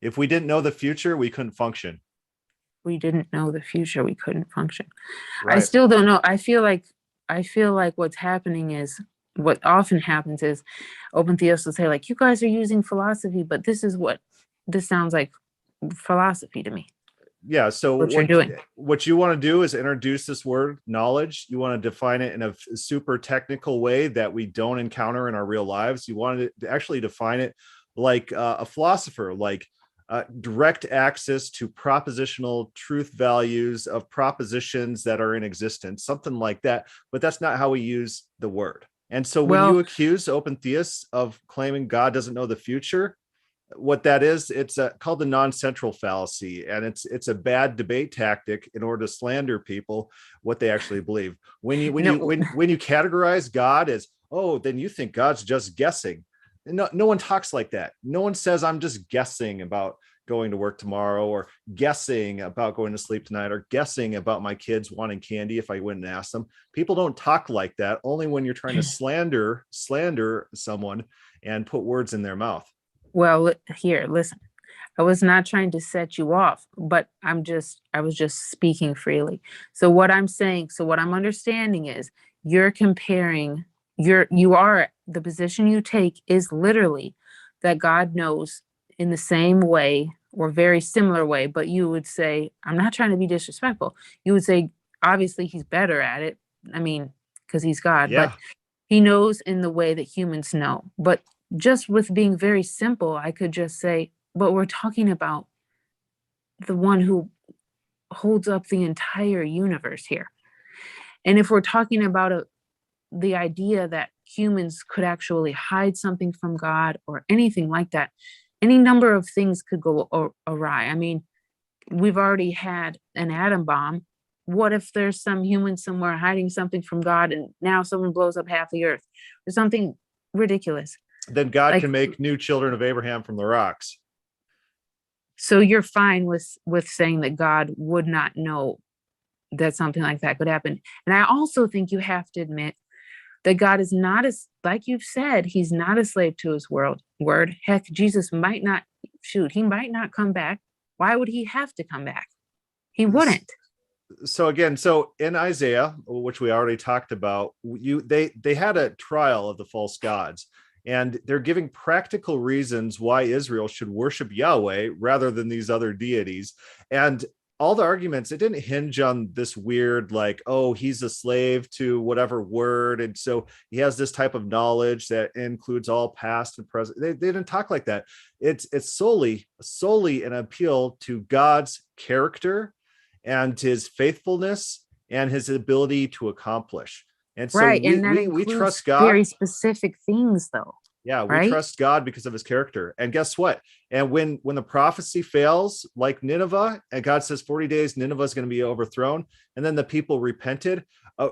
If we didn't know the future, we couldn't function. We didn't know the future. We couldn't function. I Right. still don't know. I feel like what's happening is, what often happens is open theists will say, like, you guys are using philosophy, but this sounds like philosophy to me. Yeah. So What you're doing. what you want to do is introduce this word knowledge. You want to define it in a super technical way that we don't encounter in our real lives. You want to actually define it like a philosopher, like direct access to propositional truth values of propositions that are in existence, something like that. But that's not how we use the word. And so when you accuse open theists of claiming God doesn't know the future, what that is, it's called the non-central fallacy, and it's a bad debate tactic in order to slander people what they actually believe. When you categorize God as, oh, then you think God's just guessing. No one talks like that. No one says I'm just guessing about going to work tomorrow, or guessing about going to sleep tonight, or guessing about my kids wanting candy if I went and asked them. People don't talk like that. Only when you're trying to slander someone and put words in their mouth. Well, here, listen. I was not trying to set you off, but I was just speaking freely. So what I'm understanding is you're comparing, the position you take is literally that God knows in the same way or very similar way, but you would say, I'm not trying to be disrespectful. You would say, obviously he's better at it. I mean, because he's God, Yeah. but he knows in the way that humans know. But just with being very simple, I could just say, but we're talking about the one who holds up the entire universe here. And if we're talking about the idea that humans could actually hide something from God or anything like that, any number of things could go awry. I mean, we've already had an atom bomb. What if there's some human somewhere hiding something from God, and now someone blows up half the earth or something ridiculous? Then God can make new children of Abraham from the rocks. So you're fine with saying that God would not know that something like that could happen. And I also think you have to admit that God is not, as like you've said, he's not a slave to his word. Heck, Jesus might not come back. Why would he have to come back? He wouldn't. So again, in Isaiah, which we already talked about, they had a trial of the false gods, and they're giving practical reasons why Israel should worship Yahweh rather than these other deities. And all the arguments, it didn't hinge on this weird, like, oh, he's a slave to whatever word, and so he has this type of knowledge that includes all past and present. They didn't talk like that. It's solely an appeal to God's character and his faithfulness and his ability to accomplish. And so right, and we trust God. Very specific things, though. Yeah, we trust God because of his character. And guess what? And when the prophecy fails, like Nineveh, and God says 40 days, Nineveh is going to be overthrown, and then the people repented,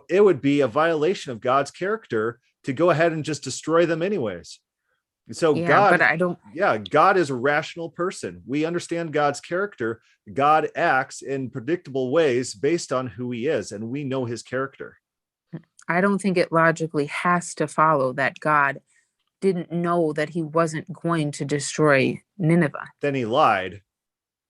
it would be a violation of God's character to go ahead and just destroy them anyways. So God is a rational person. We understand God's character. God acts in predictable ways based on who he is, and we know his character. I don't think it logically has to follow that God didn't know that he wasn't going to destroy Nineveh. Then he lied.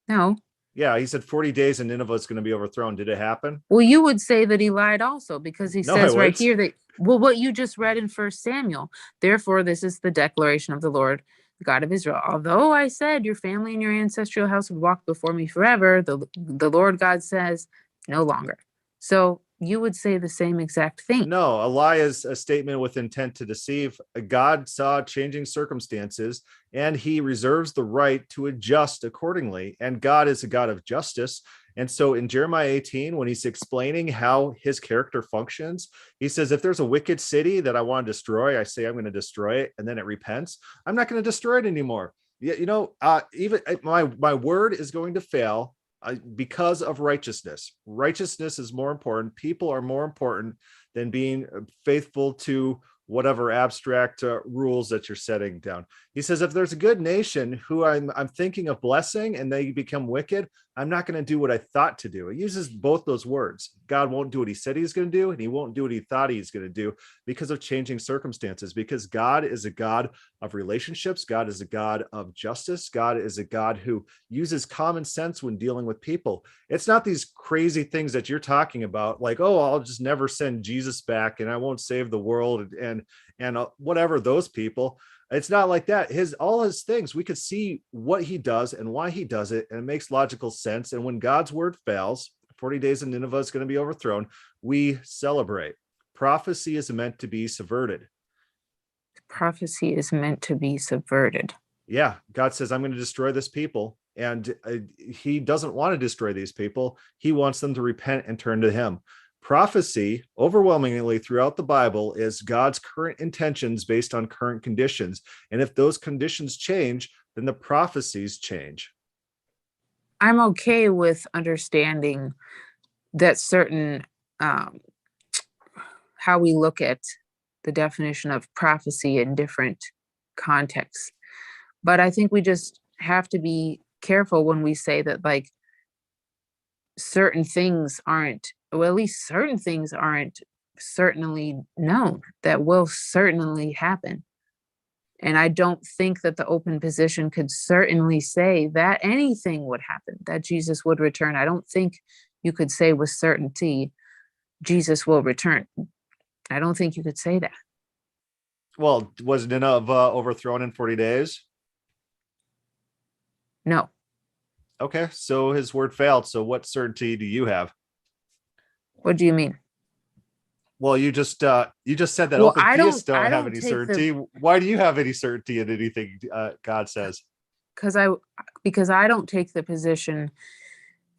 No. Yeah, he said 40 days and Nineveh is going to be overthrown. Did it happen? Well, you would say that he lied also, because he says right here that, well, what you just read in 1 Samuel, therefore this is the declaration of the Lord, the God of Israel. Although I said your family and your ancestral house would walk before me forever, the Lord God says no longer. So you would say the same exact thing. No, a lie is a statement with intent to deceive. God saw changing circumstances, and he reserves the right to adjust accordingly. And God is a God of justice. And so in Jeremiah 18, when he's explaining how his character functions, he says, if there's a wicked city that I want to destroy, I say I'm going to destroy it, and then it repents, I'm not going to destroy it anymore. Even my word is going to fail because of righteousness. Righteousness is more important. People are more important than being faithful to whatever abstract rules that you're setting down. He says, if there's a good nation who I'm thinking of blessing and they become wicked, I'm not going to do what I thought to do. It uses both those words. God won't do what he said he's going to do, and he won't do what he thought he's going to do because of changing circumstances, because God is a God of relationships. God is a God of justice. God is a God who uses common sense when dealing with people. It's not these crazy things that you're talking about, like, oh, I'll just never send Jesus back and I won't save the world and whatever, those people. It's not like that. All his things, we could see what he does and why he does it, and it makes logical sense. And when God's word fails, 40 days in Nineveh is going to be overthrown, we celebrate. Prophecy is meant to be subverted. Prophecy is meant to be subverted. Yeah, God says, I'm going to destroy this people. And he doesn't want to destroy these people. He wants them to repent and turn to him. Prophecy, overwhelmingly throughout the Bible, is God's current intentions based on current conditions. And if those conditions change, then the prophecies change. I'm okay with understanding that certain, how we look at the definition of prophecy in different contexts. But I think we just have to be careful when we say that, like, certain things aren't, well, at least certain things aren't certainly known, that will certainly happen. And I don't think that the open position could certainly say that anything would happen, that Jesus would return. I don't think you could say with certainty Jesus will return. I don't think you could say that. Well, was Nineveh overthrown in 40 days? No. Okay, so his word failed. So what certainty do you have? What do you mean? Well, you just said that Well, open I theists don't don't have any take certainty. Why do you have any certainty in anything God says? Because I don't take the position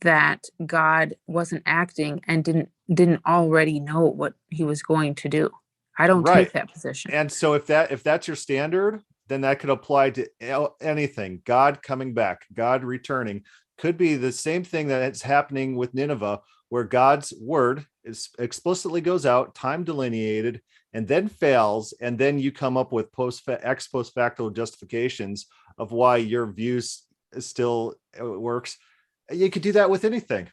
that God wasn't acting and didn't already know what he was going to do. I don't Right. take that position. And so if that's your standard, then that could apply to anything. God coming back, God returning, could be the same thing that is happening with Nineveh, where God's word is explicitly goes out, time delineated, and then fails, and then you come up with ex post facto justifications of why your views still works. You could do that with anything.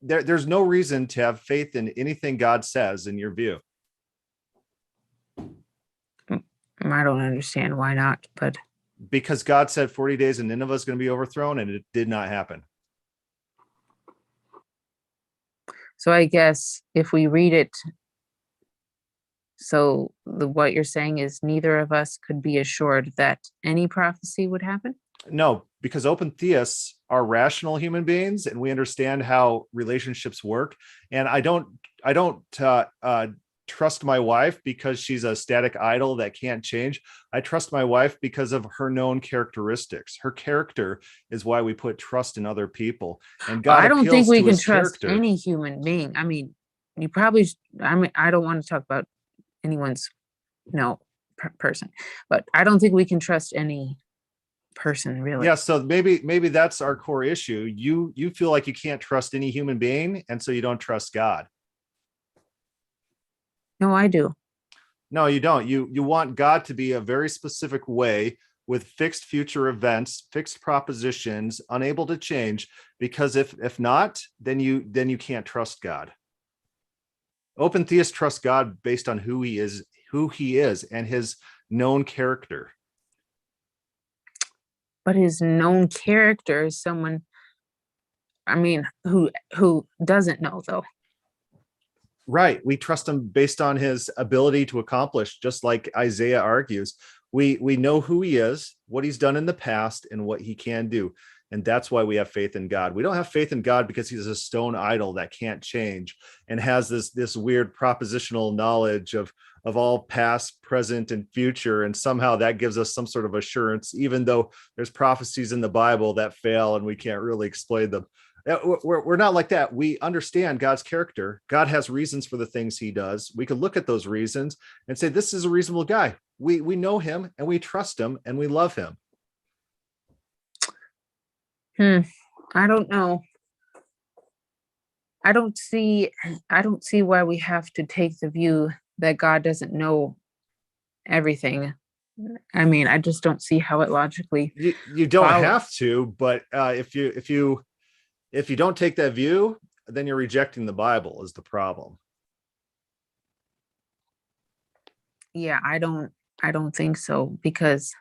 There's no reason to have faith in anything God says in your view. I don't understand why not, but because God said 40 days and Nineveh is going to be overthrown, and it did not happen. so I guess if we read it, so what you're saying is neither of us could be assured that any prophecy would happen? No, because open theists are rational human beings, and we understand how relationships work. And I don't trust my wife because she's a static idol that can't change. I trust my wife because of her known characteristics. Her character is why we put trust in other people. And God, I don't think we can trust character. any human being. I mean, I don't want to talk about anyone's person, but I don't think we can trust any person, really. Yeah, so maybe that's our core issue. You feel like you can't trust any human being, and so you don't trust God. No, I do. No, you don't. You want God to be a very specific way with fixed future events, fixed propositions, unable to change, because if not, then you can't trust God. Open theists trust God based on who he is and his known character. But his known character is someone, I mean, who doesn't know, though. Right. We trust him based on his ability to accomplish, just like Isaiah argues. We know who he is, what he's done in the past, and what he can do. And that's why we have faith in God. We don't have faith in God because he's a stone idol that can't change and has this weird propositional knowledge of all past, present, and future. And somehow that gives us some sort of assurance, even though there's prophecies in the Bible that fail and we can't really explain them. We're not like that. We understand God's character. God has reasons for the things he does. We can look at those reasons and say, this is a reasonable guy. We know him and we trust him and we love him. I don't know. I don't see why we have to take the view that God doesn't know everything. I mean, I just don't see how it logically. You don't follows. have to, but if you don't take that view, then you're rejecting the Bible is the problem. Yeah, I don't think so, because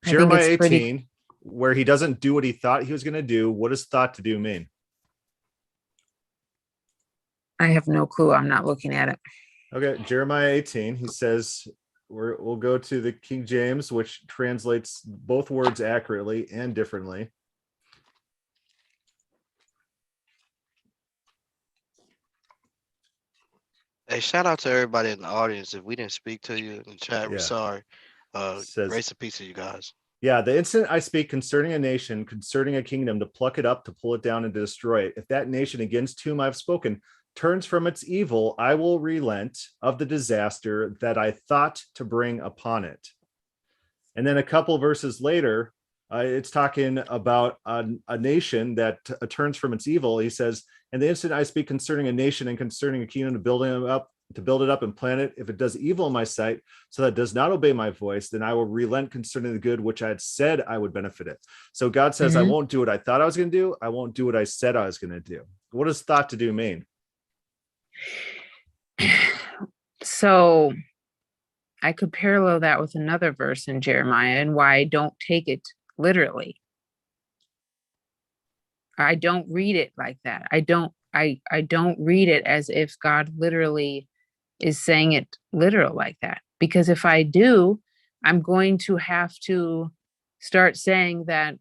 Jeremiah 18, where he doesn't do what he thought he was going to do. What does thought to do mean? I have no clue. I'm not looking at it. Okay, Jeremiah 18, he says, we'll go to the King James, which translates both words accurately and differently. Hey, shout out to everybody in the audience. If we didn't speak to you in the chat, we're sorry. Grace and peace to you guys. Yeah, the instant I speak concerning a nation, concerning a kingdom, to pluck it up, to pull it down, and to destroy it, if that nation against whom I've spoken turns from its evil, I will relent of the disaster that I thought to bring upon it. And then a couple verses later, it's talking about a nation that turns from its evil. He says, and the instant I speak concerning a nation and concerning a kingdom to build it up and plant it, if it does evil in my sight, so that it does not obey my voice, then I will relent concerning the good which I had said I would benefit it. So God says, I won't do what I thought I was going to do. I won't do what I said I was going to do. What does thought to do mean? So I could parallel that with another verse in Jeremiah, and why I don't take it literally. I don't read it like that. I don't read it as if God literally is saying it literal like that. Because if I do, I'm going to have to start saying that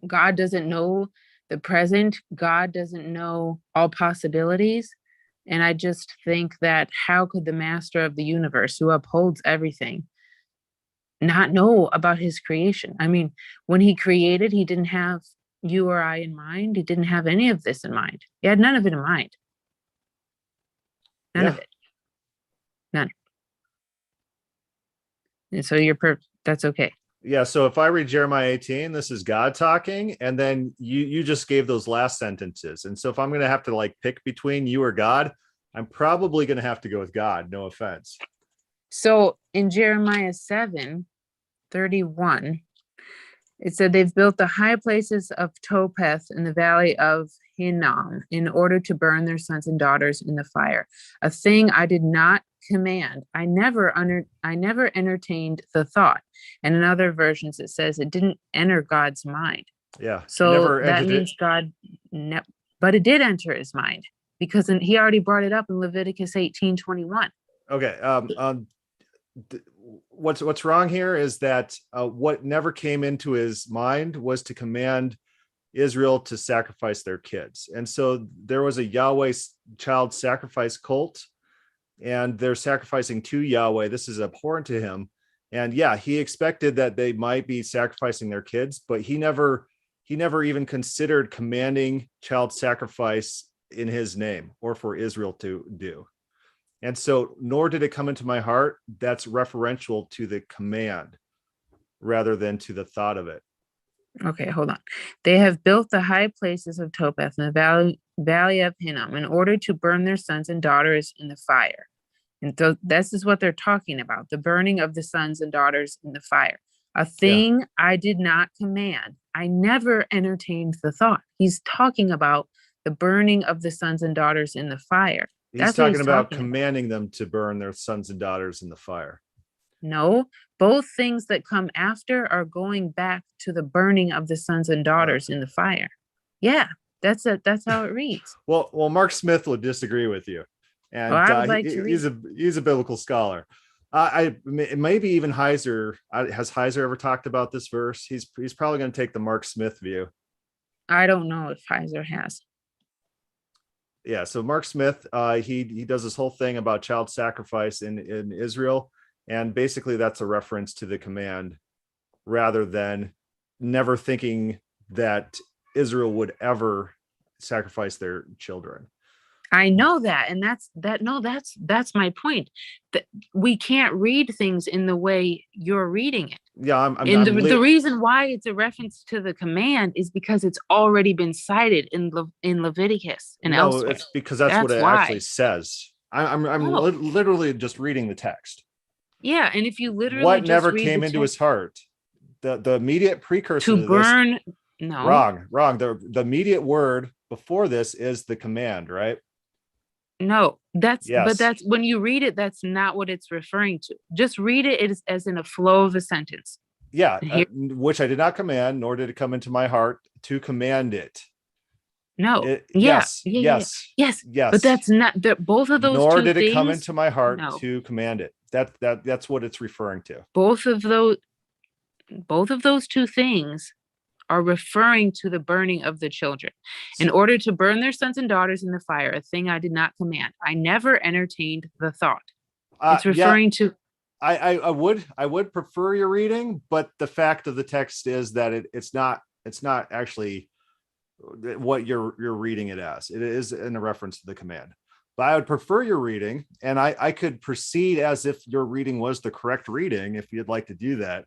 God doesn't know the present. God doesn't know all possibilities. And I just think that how could the master of the universe, who upholds everything, not know about his creation? I mean, when he created, he didn't have you or I in mind. He didn't have any of this in mind. He had none of it in mind. None of it. None. And so that's okay. Yeah, so if I read Jeremiah 18, this is God talking, and then you just gave those last sentences. And so if I'm going to have to like pick between you or God, I'm probably going to have to go with God. No offense. So in Jeremiah 7:31, it said they've built the high places of Topeth in the valley of Hinnom in order to burn their sons and daughters in the fire. A thing I did not command. I never entertained the thought. And in other versions, it says it didn't enter God's mind. Yeah. So that means God, but it did enter his mind, because he already brought it up in Leviticus 18:21. Okay. What's wrong here is that what never came into his mind was to command Israel to sacrifice their kids. And so there was a Yahweh child sacrifice cult, and they're sacrificing to Yahweh. This is abhorrent to him. And yeah, he expected that they might be sacrificing their kids, but he never even considered commanding child sacrifice in his name or for Israel to do. And so nor did it come into my heart. That's referential to the command rather than to the thought of it. Okay, hold on. They have built the high places of Topeth in the valley of Hinnom in order to burn their sons and daughters in the fire. And so this is what they're talking about, the burning of the sons and daughters in the fire. A thing I did not command. I never entertained the thought. He's talking about the burning of the sons and daughters in the fire. He's talking about commanding them to burn their sons and daughters in the fire. No, both things that come after are going back to the burning of the sons and daughters in the fire. Yeah, that's how it reads. Well, Mark Smith would disagree with you, and I would like to read. He's a biblical scholar. Maybe even Heiser. Has Heiser ever talked about this verse? He's probably going to take the Mark Smith view. I don't know if Heiser has. Yeah, so Mark Smith, he does this whole thing about child sacrifice in Israel, and basically that's a reference to the command, rather than never thinking that Israel would ever sacrifice their children. I know that, and that's my point. That we can't read things in the way you're reading it. Yeah, the reason why it's a reference to the command is because it's already been cited in Leviticus and elsewhere. It's because that's what it actually says. I'm literally just reading the text. Yeah, and if you literally what just never read came into his heart, the immediate precursor to burn. No, wrong. The immediate word before this is the command, right? No, Yes. But that's when you read it, that's not what it's referring to. Just read it as in a flow of a sentence. Yeah, which I did not command, nor did it come into my heart to command it. No. Yes. But that's not both of those. Nor two did things, it come into my heart to command it. That's what it's referring to. Both of those two things are referring to the burning of the children. In order to burn their sons and daughters in the fire, a thing I did not command. I never entertained the thought. It's referring to. I would prefer your reading, but the fact of the text is that it's not actually what you're reading it as. It is in a reference to the command. But I would prefer your reading, and I could proceed as if your reading was the correct reading if you'd like to do that.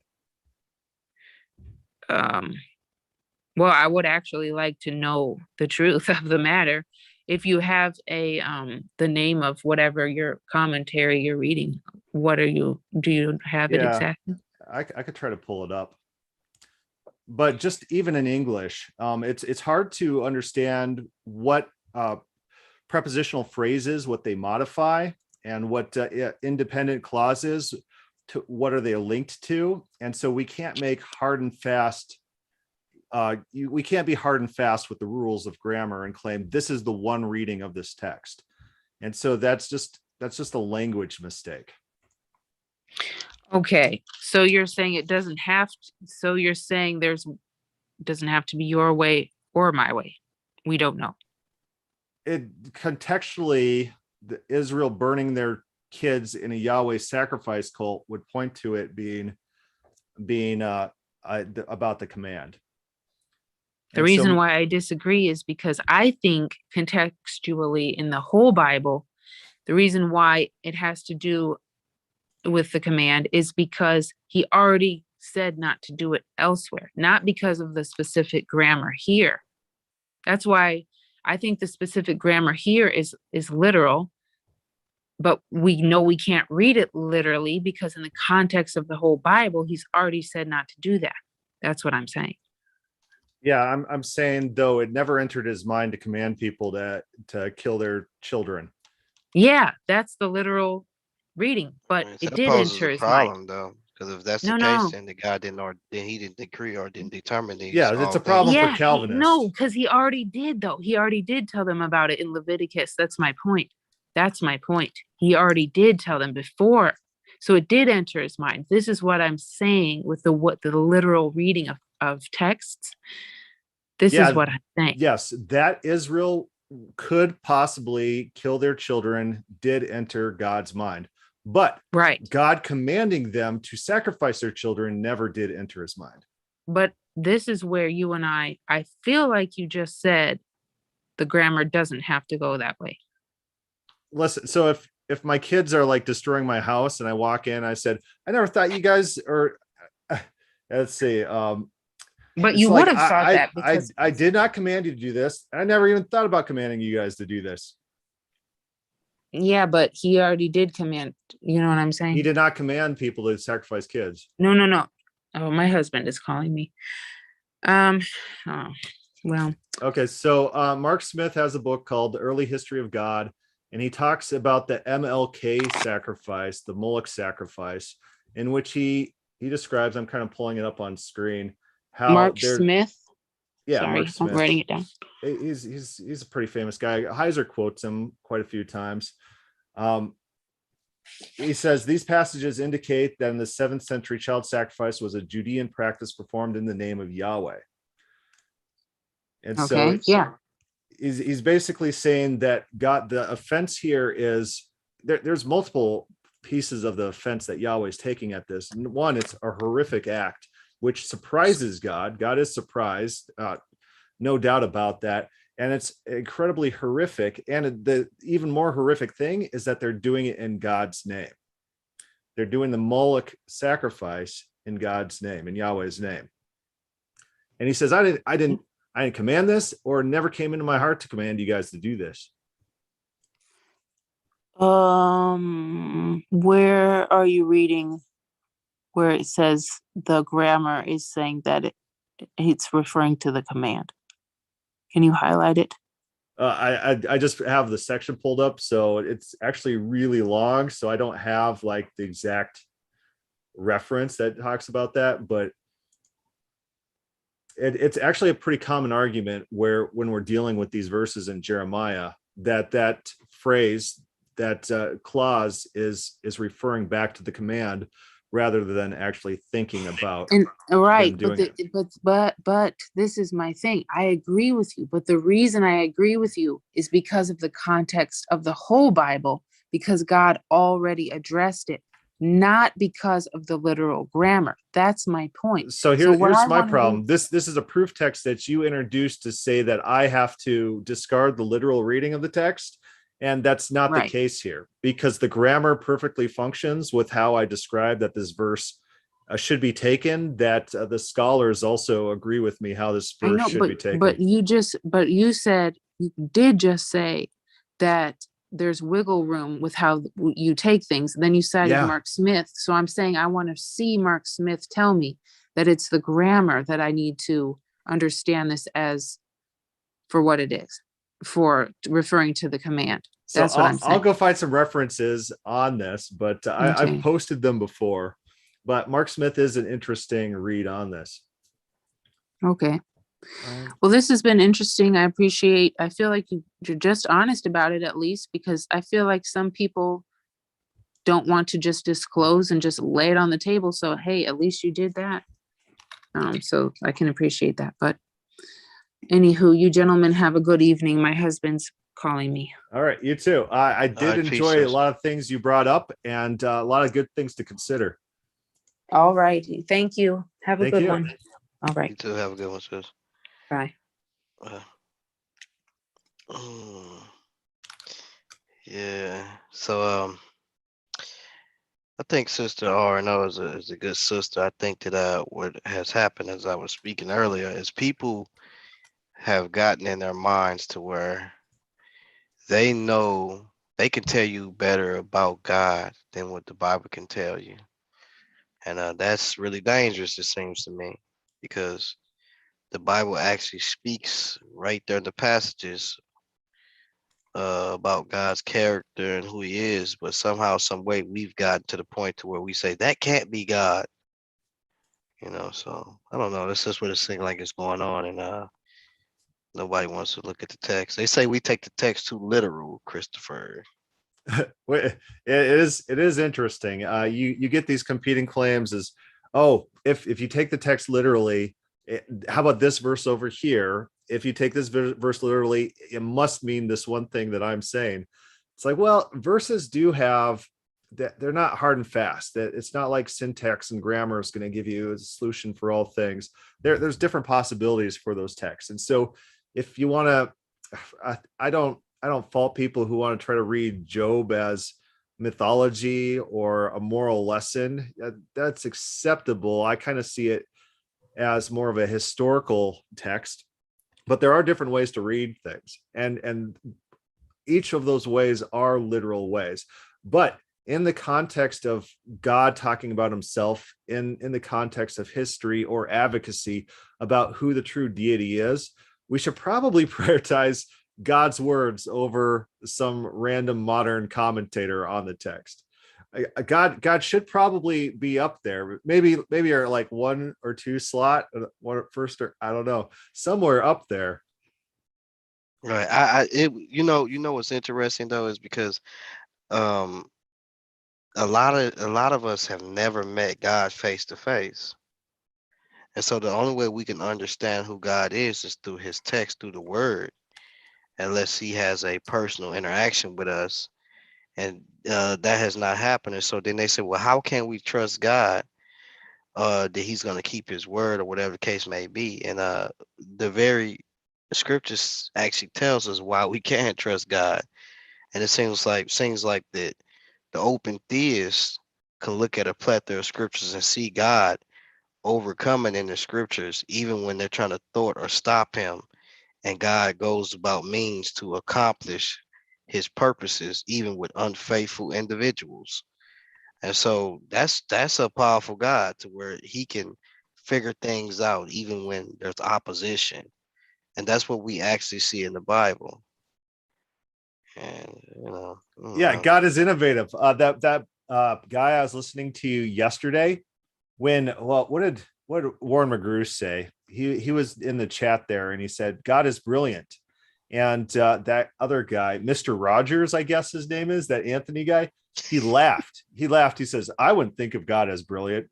Well, I would actually like to know the truth of the matter. If you have the name of whatever your commentary you're reading, do you have it exactly? I could try to pull it up. But just even in English, it's hard to understand what prepositional phrases, what they modify, and what independent clauses, what are they linked to. And so we can't make hard and fast. We can't be hard and fast with the rules of grammar and claim this is the one reading of this text. And so that's just a language mistake. Okay, so you're saying it doesn't have to, so you're saying doesn't have to be your way or my way. We don't know. It contextually, the Israel burning their kids in a Yahweh sacrifice cult would point to it being about the command. The reason why I disagree is because I think contextually in the whole Bible, the reason why it has to do with the command is because he already said not to do it elsewhere, not because of the specific grammar here. That's why I think the specific grammar here is literal, but we know we can't read it literally because in the context of the whole Bible, he's already said not to do that. That's what I'm saying. Yeah, I'm saying, though, it never entered his mind to command people to kill their children. Yeah, that's the literal reading, but it did enter his mind. Though, because if that's the case, then the God then he didn't decree or didn't determine these. Yeah, it's a problem for Calvinists. No, because he already did, though. He already did tell them about it in Leviticus. That's my point. He already did tell them before. So it did enter his mind. This is what I'm saying with the literal reading of texts. This is what I'm saying. Yes, that Israel could possibly kill their children did enter God's mind. But God commanding them to sacrifice their children never did enter his mind. But this is where you and I feel like you just said the grammar doesn't have to go that way. Listen, so if my kids are like destroying my house and I walk in, I said, I never thought you guys are, let's see. But you would have thought that because I did not command you to do this. And I never even thought about commanding you guys to do this. Yeah, but he already did command. You know what I'm saying? He did not command people to sacrifice kids. No. Oh, my husband is calling me. Oh, well. Okay, so Mark Smith has a book called The Early History of God, and he talks about the MLK sacrifice, the Moloch sacrifice, in which he describes, I'm kind of pulling it up on screen, how Mark Smith. Yeah, sorry, Mark Smith. I'm writing it down. He's a pretty famous guy. Heiser quotes him quite a few times. he says these passages indicate that in the 7th century, child sacrifice was a Judean practice performed in the name of Yahweh. And so Okay. Yeah. he's basically saying that God, the offense here is there's multiple pieces of the offense that Yahweh is taking at this. One, it's a horrific act which surprises God. God is surprised, no doubt about that. And it's incredibly horrific. And the even more horrific thing is that they're doing it in God's name. They're doing the Moloch sacrifice in God's name, in Yahweh's name. And he says, I didn't command this, or never came into my heart to command you guys to do this. Where are you reading where it says the grammar is saying that it's referring to the command? Can you highlight it? I just have the section pulled up, so it's actually really long, so I don't have like the exact reference that talks about that, but it's actually a pretty common argument where when we're dealing with these verses in Jeremiah, that phrase, that clause is referring back to the command rather than actually thinking about. And right, them doing but this is my thing. I agree with you, but the reason I agree with you is because of the context of the whole Bible, because God already addressed it, not because of the literal grammar. That's my point. So what here's I my wanna problem. do- This is a proof text that you introduced to say that I have to discard the literal reading of the text. And that's not the Right. case here, because the grammar perfectly functions with how I described that this verse should be taken, that the scholars also agree with me how this I verse know, should be taken. but you did just say that there's wiggle room with how you take things. Then you cited Yeah. Mark Smith. So I'm saying I want to see Mark Smith tell me that it's the grammar that I need to understand this as for what it is, for referring to the command. So That's what I'm I'll saying. go find some references on this, but I've Okay. posted them before. But Mark Smith is an interesting read on this. Okay. Well, this has been interesting. I feel like you're just honest about it, at least, because I feel like some people don't want to just disclose and just lay it on the table. So, hey, at least you did that. So I can appreciate that. But anywho, you gentlemen have a good evening. My husband's calling me. All right, you too. I All did right, enjoy peace, a lot of things you brought up, and a lot of good things to consider. All right. Thank you. Have a Thank good you. one. All You right. too. Have a good one, sis. Bye. Uh, mm, yeah. So I think Sister RNO is a good sister. I think that what has happened, as I was speaking earlier, is people have gotten in their minds to where they know they can tell you better about God than what the Bible can tell you. And that's really dangerous, it seems to me, because the Bible actually speaks right there in the passages about God's character and who he is, but somehow, some way we've gotten to the point to where we say that can't be God. So I don't know. That's just what it seems like is going on, and nobody wants to look at the text. They say we take the text too literal, Christopher. It is interesting. You get these competing claims as, oh, if you take the text literally, how about this verse over here? If you take this verse literally, it must mean this one thing that I'm saying. It's like, well, verses do have that, they're not hard and fast. That it's not like syntax and grammar is going to give you a solution for all things. There's different possibilities for those texts, and so if you want to, I don't fault people who want to try to read Job as mythology or a moral lesson. That's acceptable. I kind of see it as more of a historical text, but there are different ways to read things, and each of those ways are literal ways. But in the context of God talking about himself, in the context of history or advocacy about who the true deity is, we should probably prioritize God's words over some random modern commentator on the text. God should probably be up there. Maybe are like 1 or 2 slot, one first, or I don't know, somewhere up there. Right. What's interesting though is because um a lot of us have never met God face to face. And so the only way we can understand who God is through his text, through the word, unless he has a personal interaction with us. And that has not happened. And so then they say, well, how can we trust God that he's going to keep his word or whatever the case may be? And the very scriptures actually tells us why we can't trust God. And it seems like that the open theist can look at a plethora of scriptures and see God overcoming in the scriptures, even when they're trying to thwart or stop him. And God goes about means to accomplish his purposes, even with unfaithful individuals. And so that's a powerful God to where he can figure things out even when there's opposition. And that's what we actually see in the Bible. And Yeah, God is innovative. That guy I was listening to yesterday, what did Warren McGrew say? He was in the chat there, and he said God is brilliant. And that other guy, Mr. Rogers, I guess his name is, that Anthony guy, he laughed. He says, I wouldn't think of God as brilliant.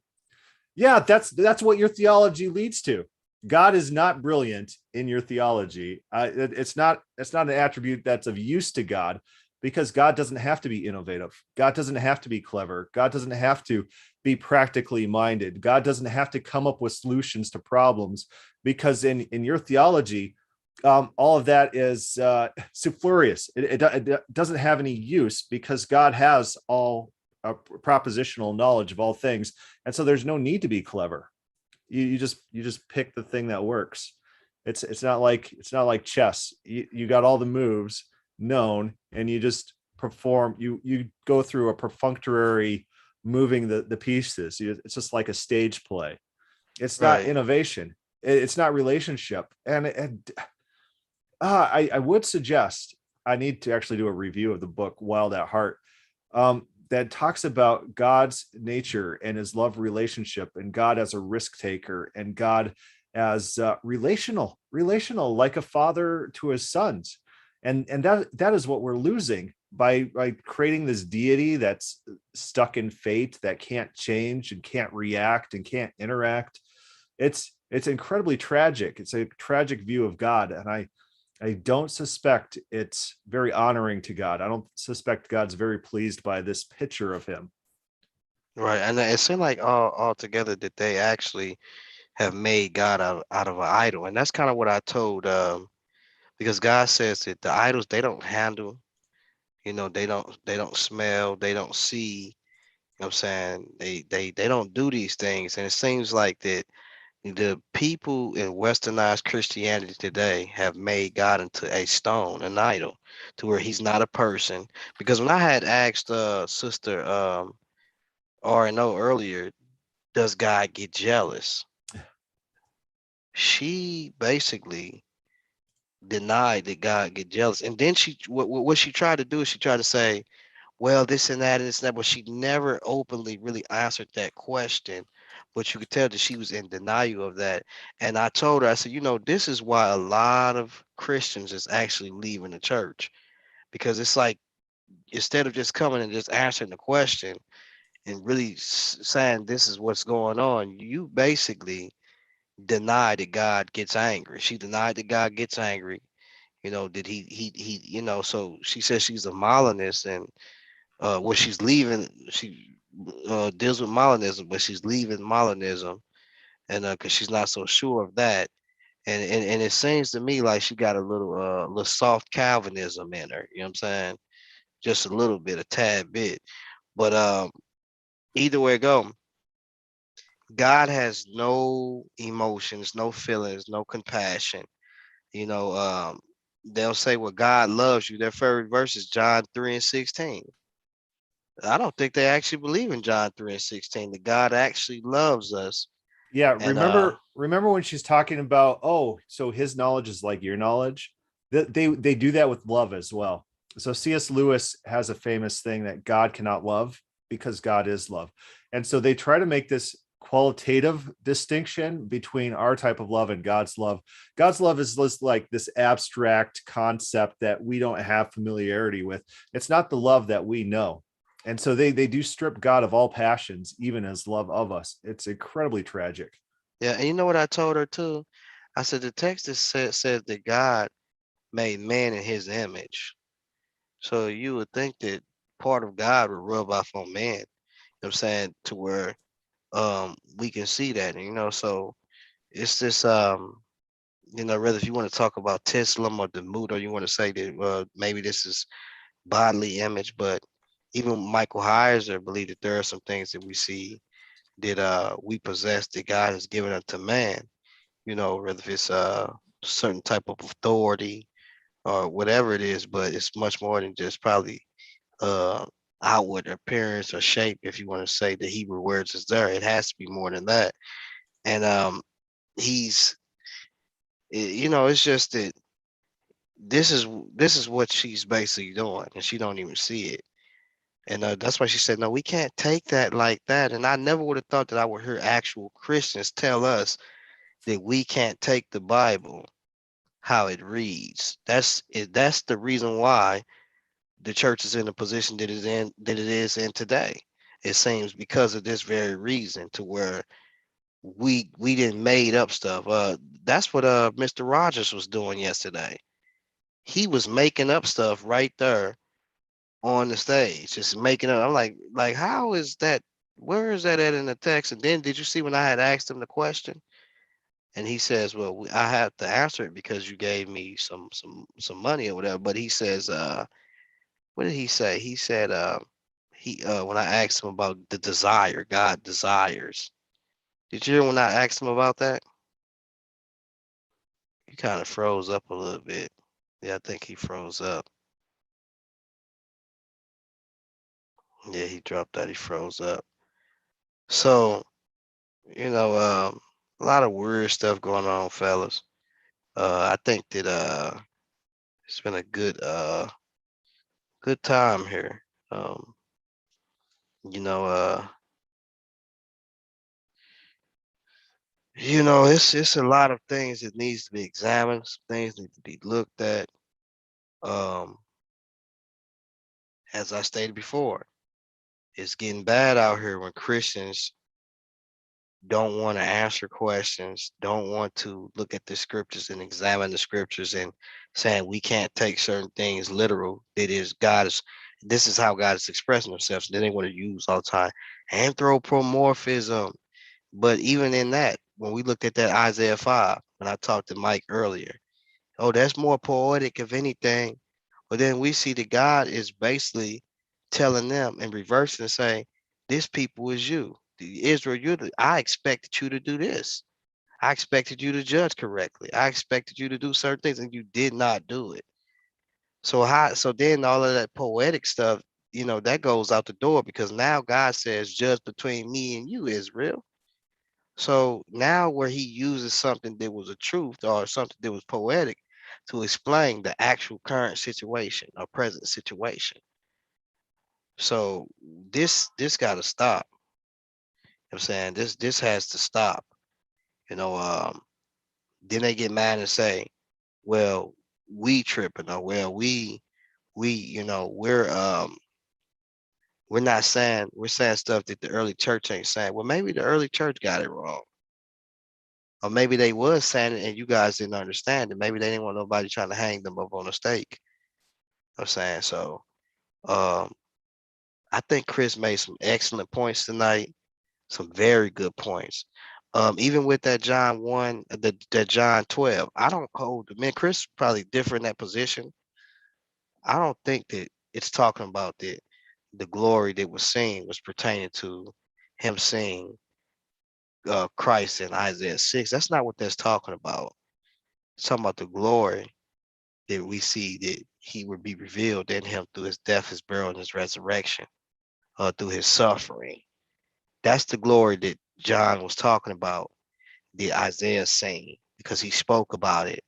Yeah, that's what your theology leads to. God is not brilliant in your theology. It's not an attribute that's of use to God, because God doesn't have to be innovative. God doesn't have to be clever. God doesn't have to be practically minded. God doesn't have to come up with solutions to problems, because in your theology, all of that is superfluous. It doesn't have any use, because God has all propositional knowledge of all things, and so there's no need to be clever. You just pick the thing that works. It's not like chess. You got all the moves known, and you just perform. You go through a perfunctory moving the pieces. It's just like a stage play. It's not right. innovation. It's not relationship. And I would suggest I need to actually do a review of the book Wild at Heart, that talks about God's nature and his love relationship, and God as a risk taker, and God as relational, like a father to his sons. And that is what we're losing by creating this deity that's stuck in fate, that can't change and can't react and can't interact. It's incredibly tragic. It's a tragic view of God. And I don't suspect it's very honoring to God. I don't suspect God's very pleased by this picture of him. Right. And it seemed like all together that they actually have made God out of an idol. And that's kind of what I told because God says that the idols, they don't handle, they don't smell, they don't see, what I'm saying, they don't do these things. And it seems like that the people in westernized Christianity today have made God into a stone, an idol, to where he's not a person. Because when I had asked sister R&O earlier, does God get jealous? She basically denied that God get jealous. And then what she tried to do is she tried to say, well, this and that and this and that, but she never openly really answered that question. But you could tell that she was in denial of that. And I told her, I said, this is why a lot of Christians is actually leaving the church. Because it's like, instead of just coming and just answering the question and really saying this is what's going on, you basically deny that God gets angry. She denied that God gets angry. That so she says she's a Molinist, and she's leaving, she deals with Molinism, but she's leaving Molinism, and because she's not so sure of that, and it seems to me like she got a little soft Calvinism in her. You know what I'm saying? Just a little bit, a tad bit, but either way it go, God has no emotions, no feelings, no compassion. You know, they'll say, well, God loves you. Their favorite verse is John 3:16. I don't think they actually believe in John 3:16, that God actually loves us. Yeah, And remember when she's talking about, oh, so his knowledge is like your knowledge? They do that with love as well. So C.S. Lewis has a famous thing that God cannot love because God is love. And so they try to make this qualitative distinction between our type of love and God's love. God's love is just like this abstract concept that we don't have familiarity with. It's not the love that we know. And so they do strip God of all passions, even as love of us. It's incredibly tragic. Yeah, and you know what I told her too? I said the text says that God made man in his image. So you would think that part of God would rub off on man. You know what I'm saying? To where we can see that, so it's this whether if you want to talk about Tesla or the mood, or you want to say that maybe this is bodily image, but even Michael Heiser believed that there are some things that we see that we possess that God has given unto man, whether if it's certain type of authority or whatever it is, but it's much more than just probably uh outward appearance or shape. If you want to say the Hebrew words is there, it has to be more than that. And he's it's just that this is what she's basically doing, and she don't even see it. And that's why she said, no, we can't take that like that. And I never would have thought that I would hear actual Christians tell us that we can't take the Bible how it reads. That's the reason why the church is in the position that it is in today. It seems because of this very reason, to where we didn't made up stuff. That's what Mr. Rogers was doing yesterday. He was making up stuff right there on the stage, just making up. I'm like, how is that? Where is that at in the text? And then did you see when I had asked him the question? And he says, well, I have to answer it because you gave me some money or whatever. But he says, what did he say? He said, he when I asked him about the desire, God desires. Did you hear when I asked him about that? He kind of froze up a little bit. Yeah, I think he froze up. Yeah, he dropped out. He froze up. So, a lot of weird stuff going on, fellas. I think that it's been a good time here. Um, you know, uh, it's a lot of things that needs to be examined. Some things need to be looked at. Um, as I stated before, it's getting bad out here when Christians don't want to answer questions, don't want to look at the scriptures and examine the scriptures, and saying we can't take certain things literal. It is God is this is how God is expressing himself. So then they want to use all the time anthropomorphism. But even in that, when we looked at that Isaiah 5, when I talked to Mike earlier, oh, that's more poetic if anything. But then we see that God is basically telling them and reversing and saying, this people is you. Israel, I expected you to do this. I expected you to judge correctly. I expected you to do certain things, and you did not do it. So then all of that poetic stuff, that goes out the door, because now God says, judge between me and you, Israel. So now where he uses something that was a truth or something that was poetic to explain the actual current situation or present situation. So this got to stop. I'm saying this has to stop. You know, um, then they get mad and say, well, we tripping, or well, we're not saying, we're saying stuff that the early church ain't saying. Well, maybe the early church got it wrong. Or maybe they was saying it and you guys didn't understand it. Maybe they didn't want nobody trying to hang them up on a stake. I'm saying so. Um, I think Chris made some excellent points tonight. Some very good points. Even with that John 1, that John 12, I don't hold. Man, Chris probably different in that position. I don't think that it's talking about the glory that was seen was pertaining to him seeing Christ in Isaiah 6. That's not what that's talking about. It's talking about the glory that we see that he would be revealed in him through his death, his burial, and his resurrection, through his suffering. That's the glory that John was talking about, the Isaiah saying, because he spoke about it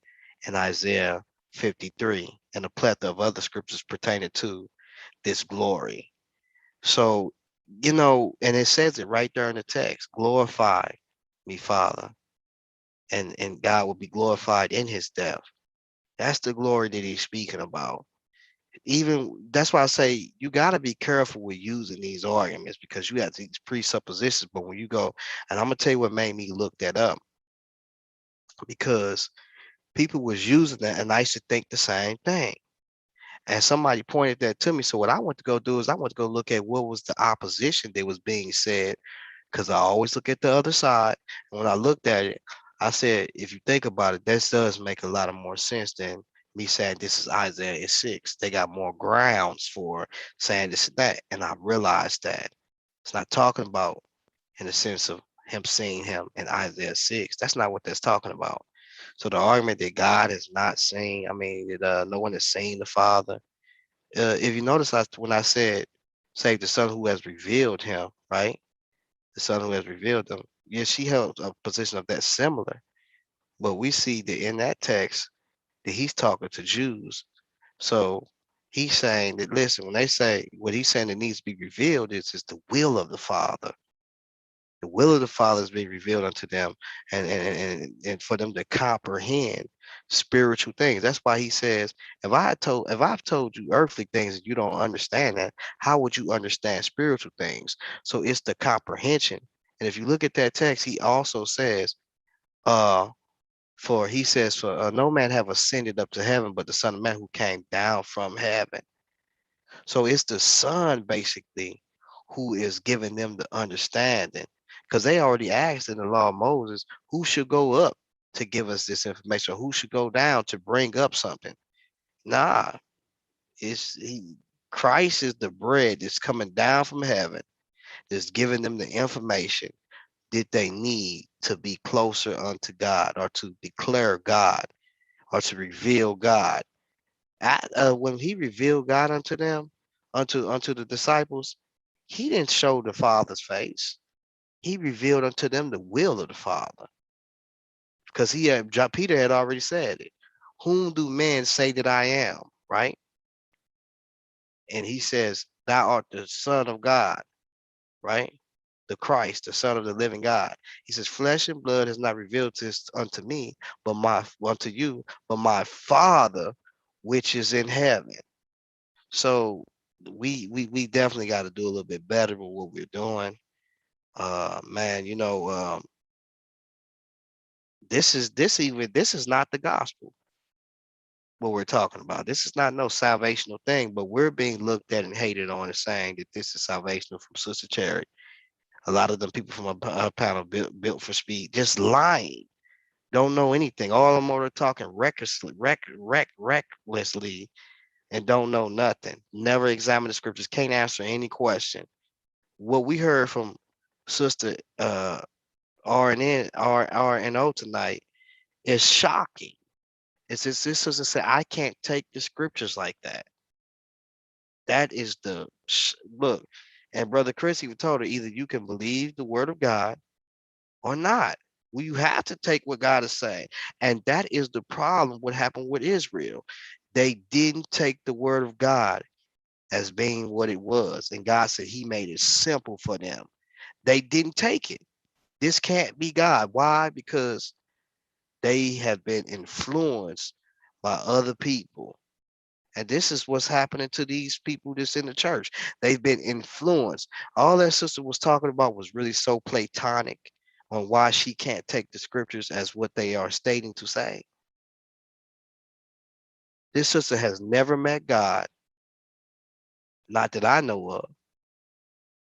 in Isaiah 53 and a plethora of other scriptures pertaining to this glory. So, and it says it right there in the text, glorify me, Father, and God will be glorified in his death. That's the glory that he's speaking about. Even that's why I say you got to be careful with using these arguments because you have these presuppositions. But when you go, and I'm gonna tell you what made me look that up because people was using that, and I used to think the same thing. And somebody pointed that to me. So what I went to go do is I went to go look at what was the opposition that was being said because I always look at the other side. And when I looked at it, I said, if you think about it, this does make a lot of more sense than me saying this is Isaiah 6. They got more grounds for saying this and that. And I realized that it's not talking about in the sense of him seeing him in Isaiah 6. That's not what that's talking about. So the argument that God is not seen, I mean, that no one has seen the Father. If you notice, when I said, save the Son who has revealed him, right? The Son who has revealed them. Yes, she held a position of that similar, but we see that in that text that he's talking to Jews. So he's saying that listen, when they say what he's saying that needs to be revealed is the will of the Father. The will of the Father is being revealed unto them, and for them to comprehend spiritual things. That's why he says, if I've told you earthly things and you don't understand that, how would you understand spiritual things? So it's the comprehension. And if you look at that text, he also says, uh, for he says, for no man have ascended up to heaven, but the Son of Man who came down from heaven. So it's the Son basically who is giving them the understanding. Because they already asked in the law of Moses, who should go up to give us this information, or who should go down to bring up something? Nah, Christ is the bread that's coming down from heaven, that's giving them the information that they need to be closer unto God, or to declare God, or to reveal God. When he revealed God unto them, unto the disciples, he didn't show the Father's face. He revealed unto them the will of the Father, because Peter had already said it. Whom do men say that I am? Right, and he says, "Thou art the Son of God." Right, the Christ, the Son of the living God. He says, "Flesh and blood has not revealed this unto me, but unto you, but my Father which is in heaven." So we definitely got to do a little bit better with what we're doing. Man, this is not the gospel. What we're talking about. This is not no salvational thing, but we're being looked at and hated on and saying that this is salvational from Sister Cherry. A lot of them people from a panel built for speed, just lying, don't know anything. All of them are talking recklessly, and don't know nothing. Never examine the scriptures, can't answer any question. What we heard from Sister RNO tonight is shocking. It's just this sister said, I can't take the scriptures like that. That is look. And Brother Chris even told her, either you can believe the word of God or not. Well, you have to take what God is saying. And that is the problem. What happened with Israel? They didn't take the word of God as being what it was. And God said he made it simple for them. They didn't take it. This can't be God. Why? Because they have been influenced by other people. And this is what's happening to these people that's in the church. They've been influenced. All that sister was talking about was really so platonic on why she can't take the scriptures as what they are stating to say. This sister has never met God, not that I know of,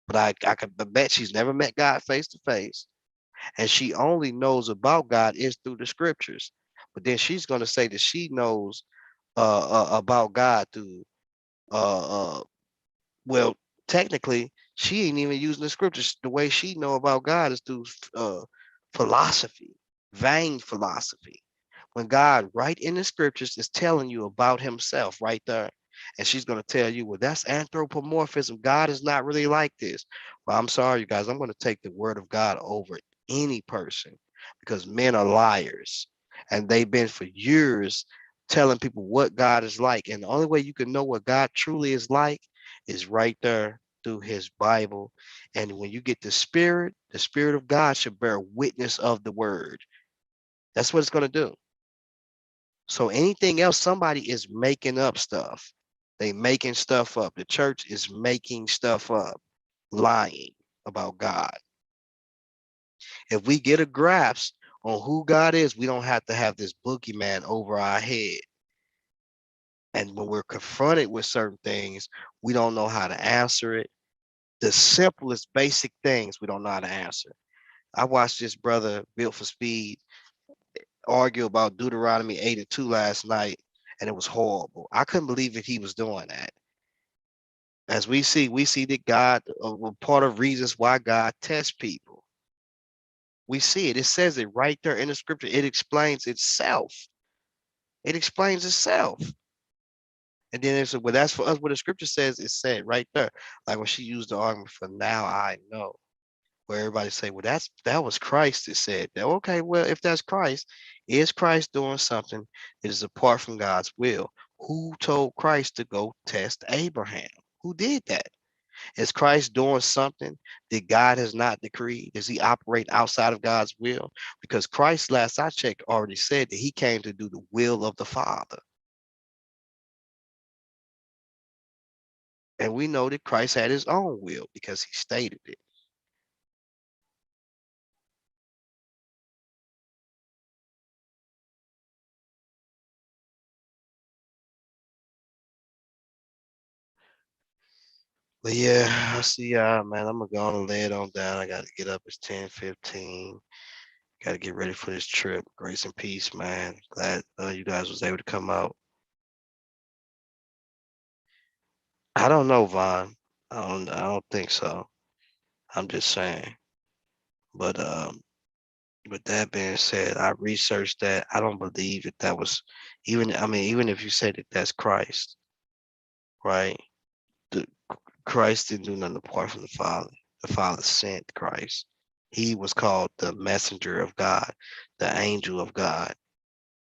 but I could bet she's never met God face to face. And she only knows about God is through the scriptures. But then she's going to say that she knows about God through well, technically, she ain't even using the scriptures. The way she know about God is through philosophy, vain philosophy. When God, right in the scriptures, is telling you about himself right there. And she's going to tell you, well, that's anthropomorphism. God is not really like this. Well, I'm sorry, you guys. I'm going to take the word of God over any person because men are liars. And they've been for years telling people what God is like. And the only way you can know what God truly is like is right there through his Bible. And when you get the Spirit of God should bear witness of the word. That's what it's going to do. So anything else, somebody is making up stuff. They making stuff up. The church is making stuff up, lying about God. If we get a grasp on who God is, we don't have to have this boogeyman over our head. And when we're confronted with certain things, we don't know how to answer it. The simplest basic things we don't know how to answer. I watched this brother Built for Speed argue about Deuteronomy 8:2 last night, and it was horrible. I couldn't believe that he was doing that. As we see that God, part of reasons why God tests people. We see it. It says it right there in the scripture. It explains itself. It explains itself. And then it's well, that's for us. What the scripture says is said right there. Like when she used the argument for now I know. Where everybody say, well, that was Christ that said that. Okay, well, if that's Christ, is Christ doing something that is apart from God's will? Who told Christ to go test Abraham? Who did that? Is Christ doing something that God has not decreed? Does he operate outside of God's will? Because Christ, last I checked, already said that he came to do the will of the Father. And we know that Christ had his own will because he stated it. But yeah, I see y'all, man. I'm gonna go on and lay it on down. I gotta get up. It's 10:15. Gotta get ready for this trip. Grace and peace, man. Glad you guys was able to come out. I don't know, Vaughn. I don't think so. I'm just saying. But with that being said, I researched that. I don't believe that was even. I mean, even if you say that that's Christ, right? The Christ didn't do nothing apart from the Father. The Father sent Christ. He was called the messenger of God, the angel of God.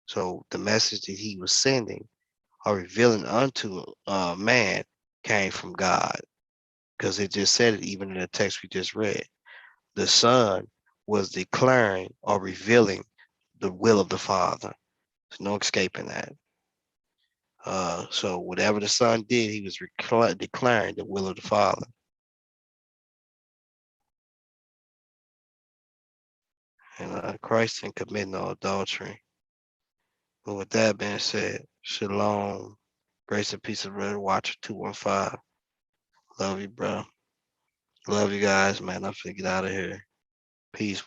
So the message that he was sending or revealing unto man came from God, because it just said it even in the text we just read. The Son was declaring or revealing the will of the Father. There's no escaping that. So whatever the Son did, he was declaring the will of the Father. And Christ didn't commit no adultery. But with that being said, shalom. Grace and peace of Red Watcher 215. Love you, bro. Love you guys, man. I'm finna get out of here. Peace.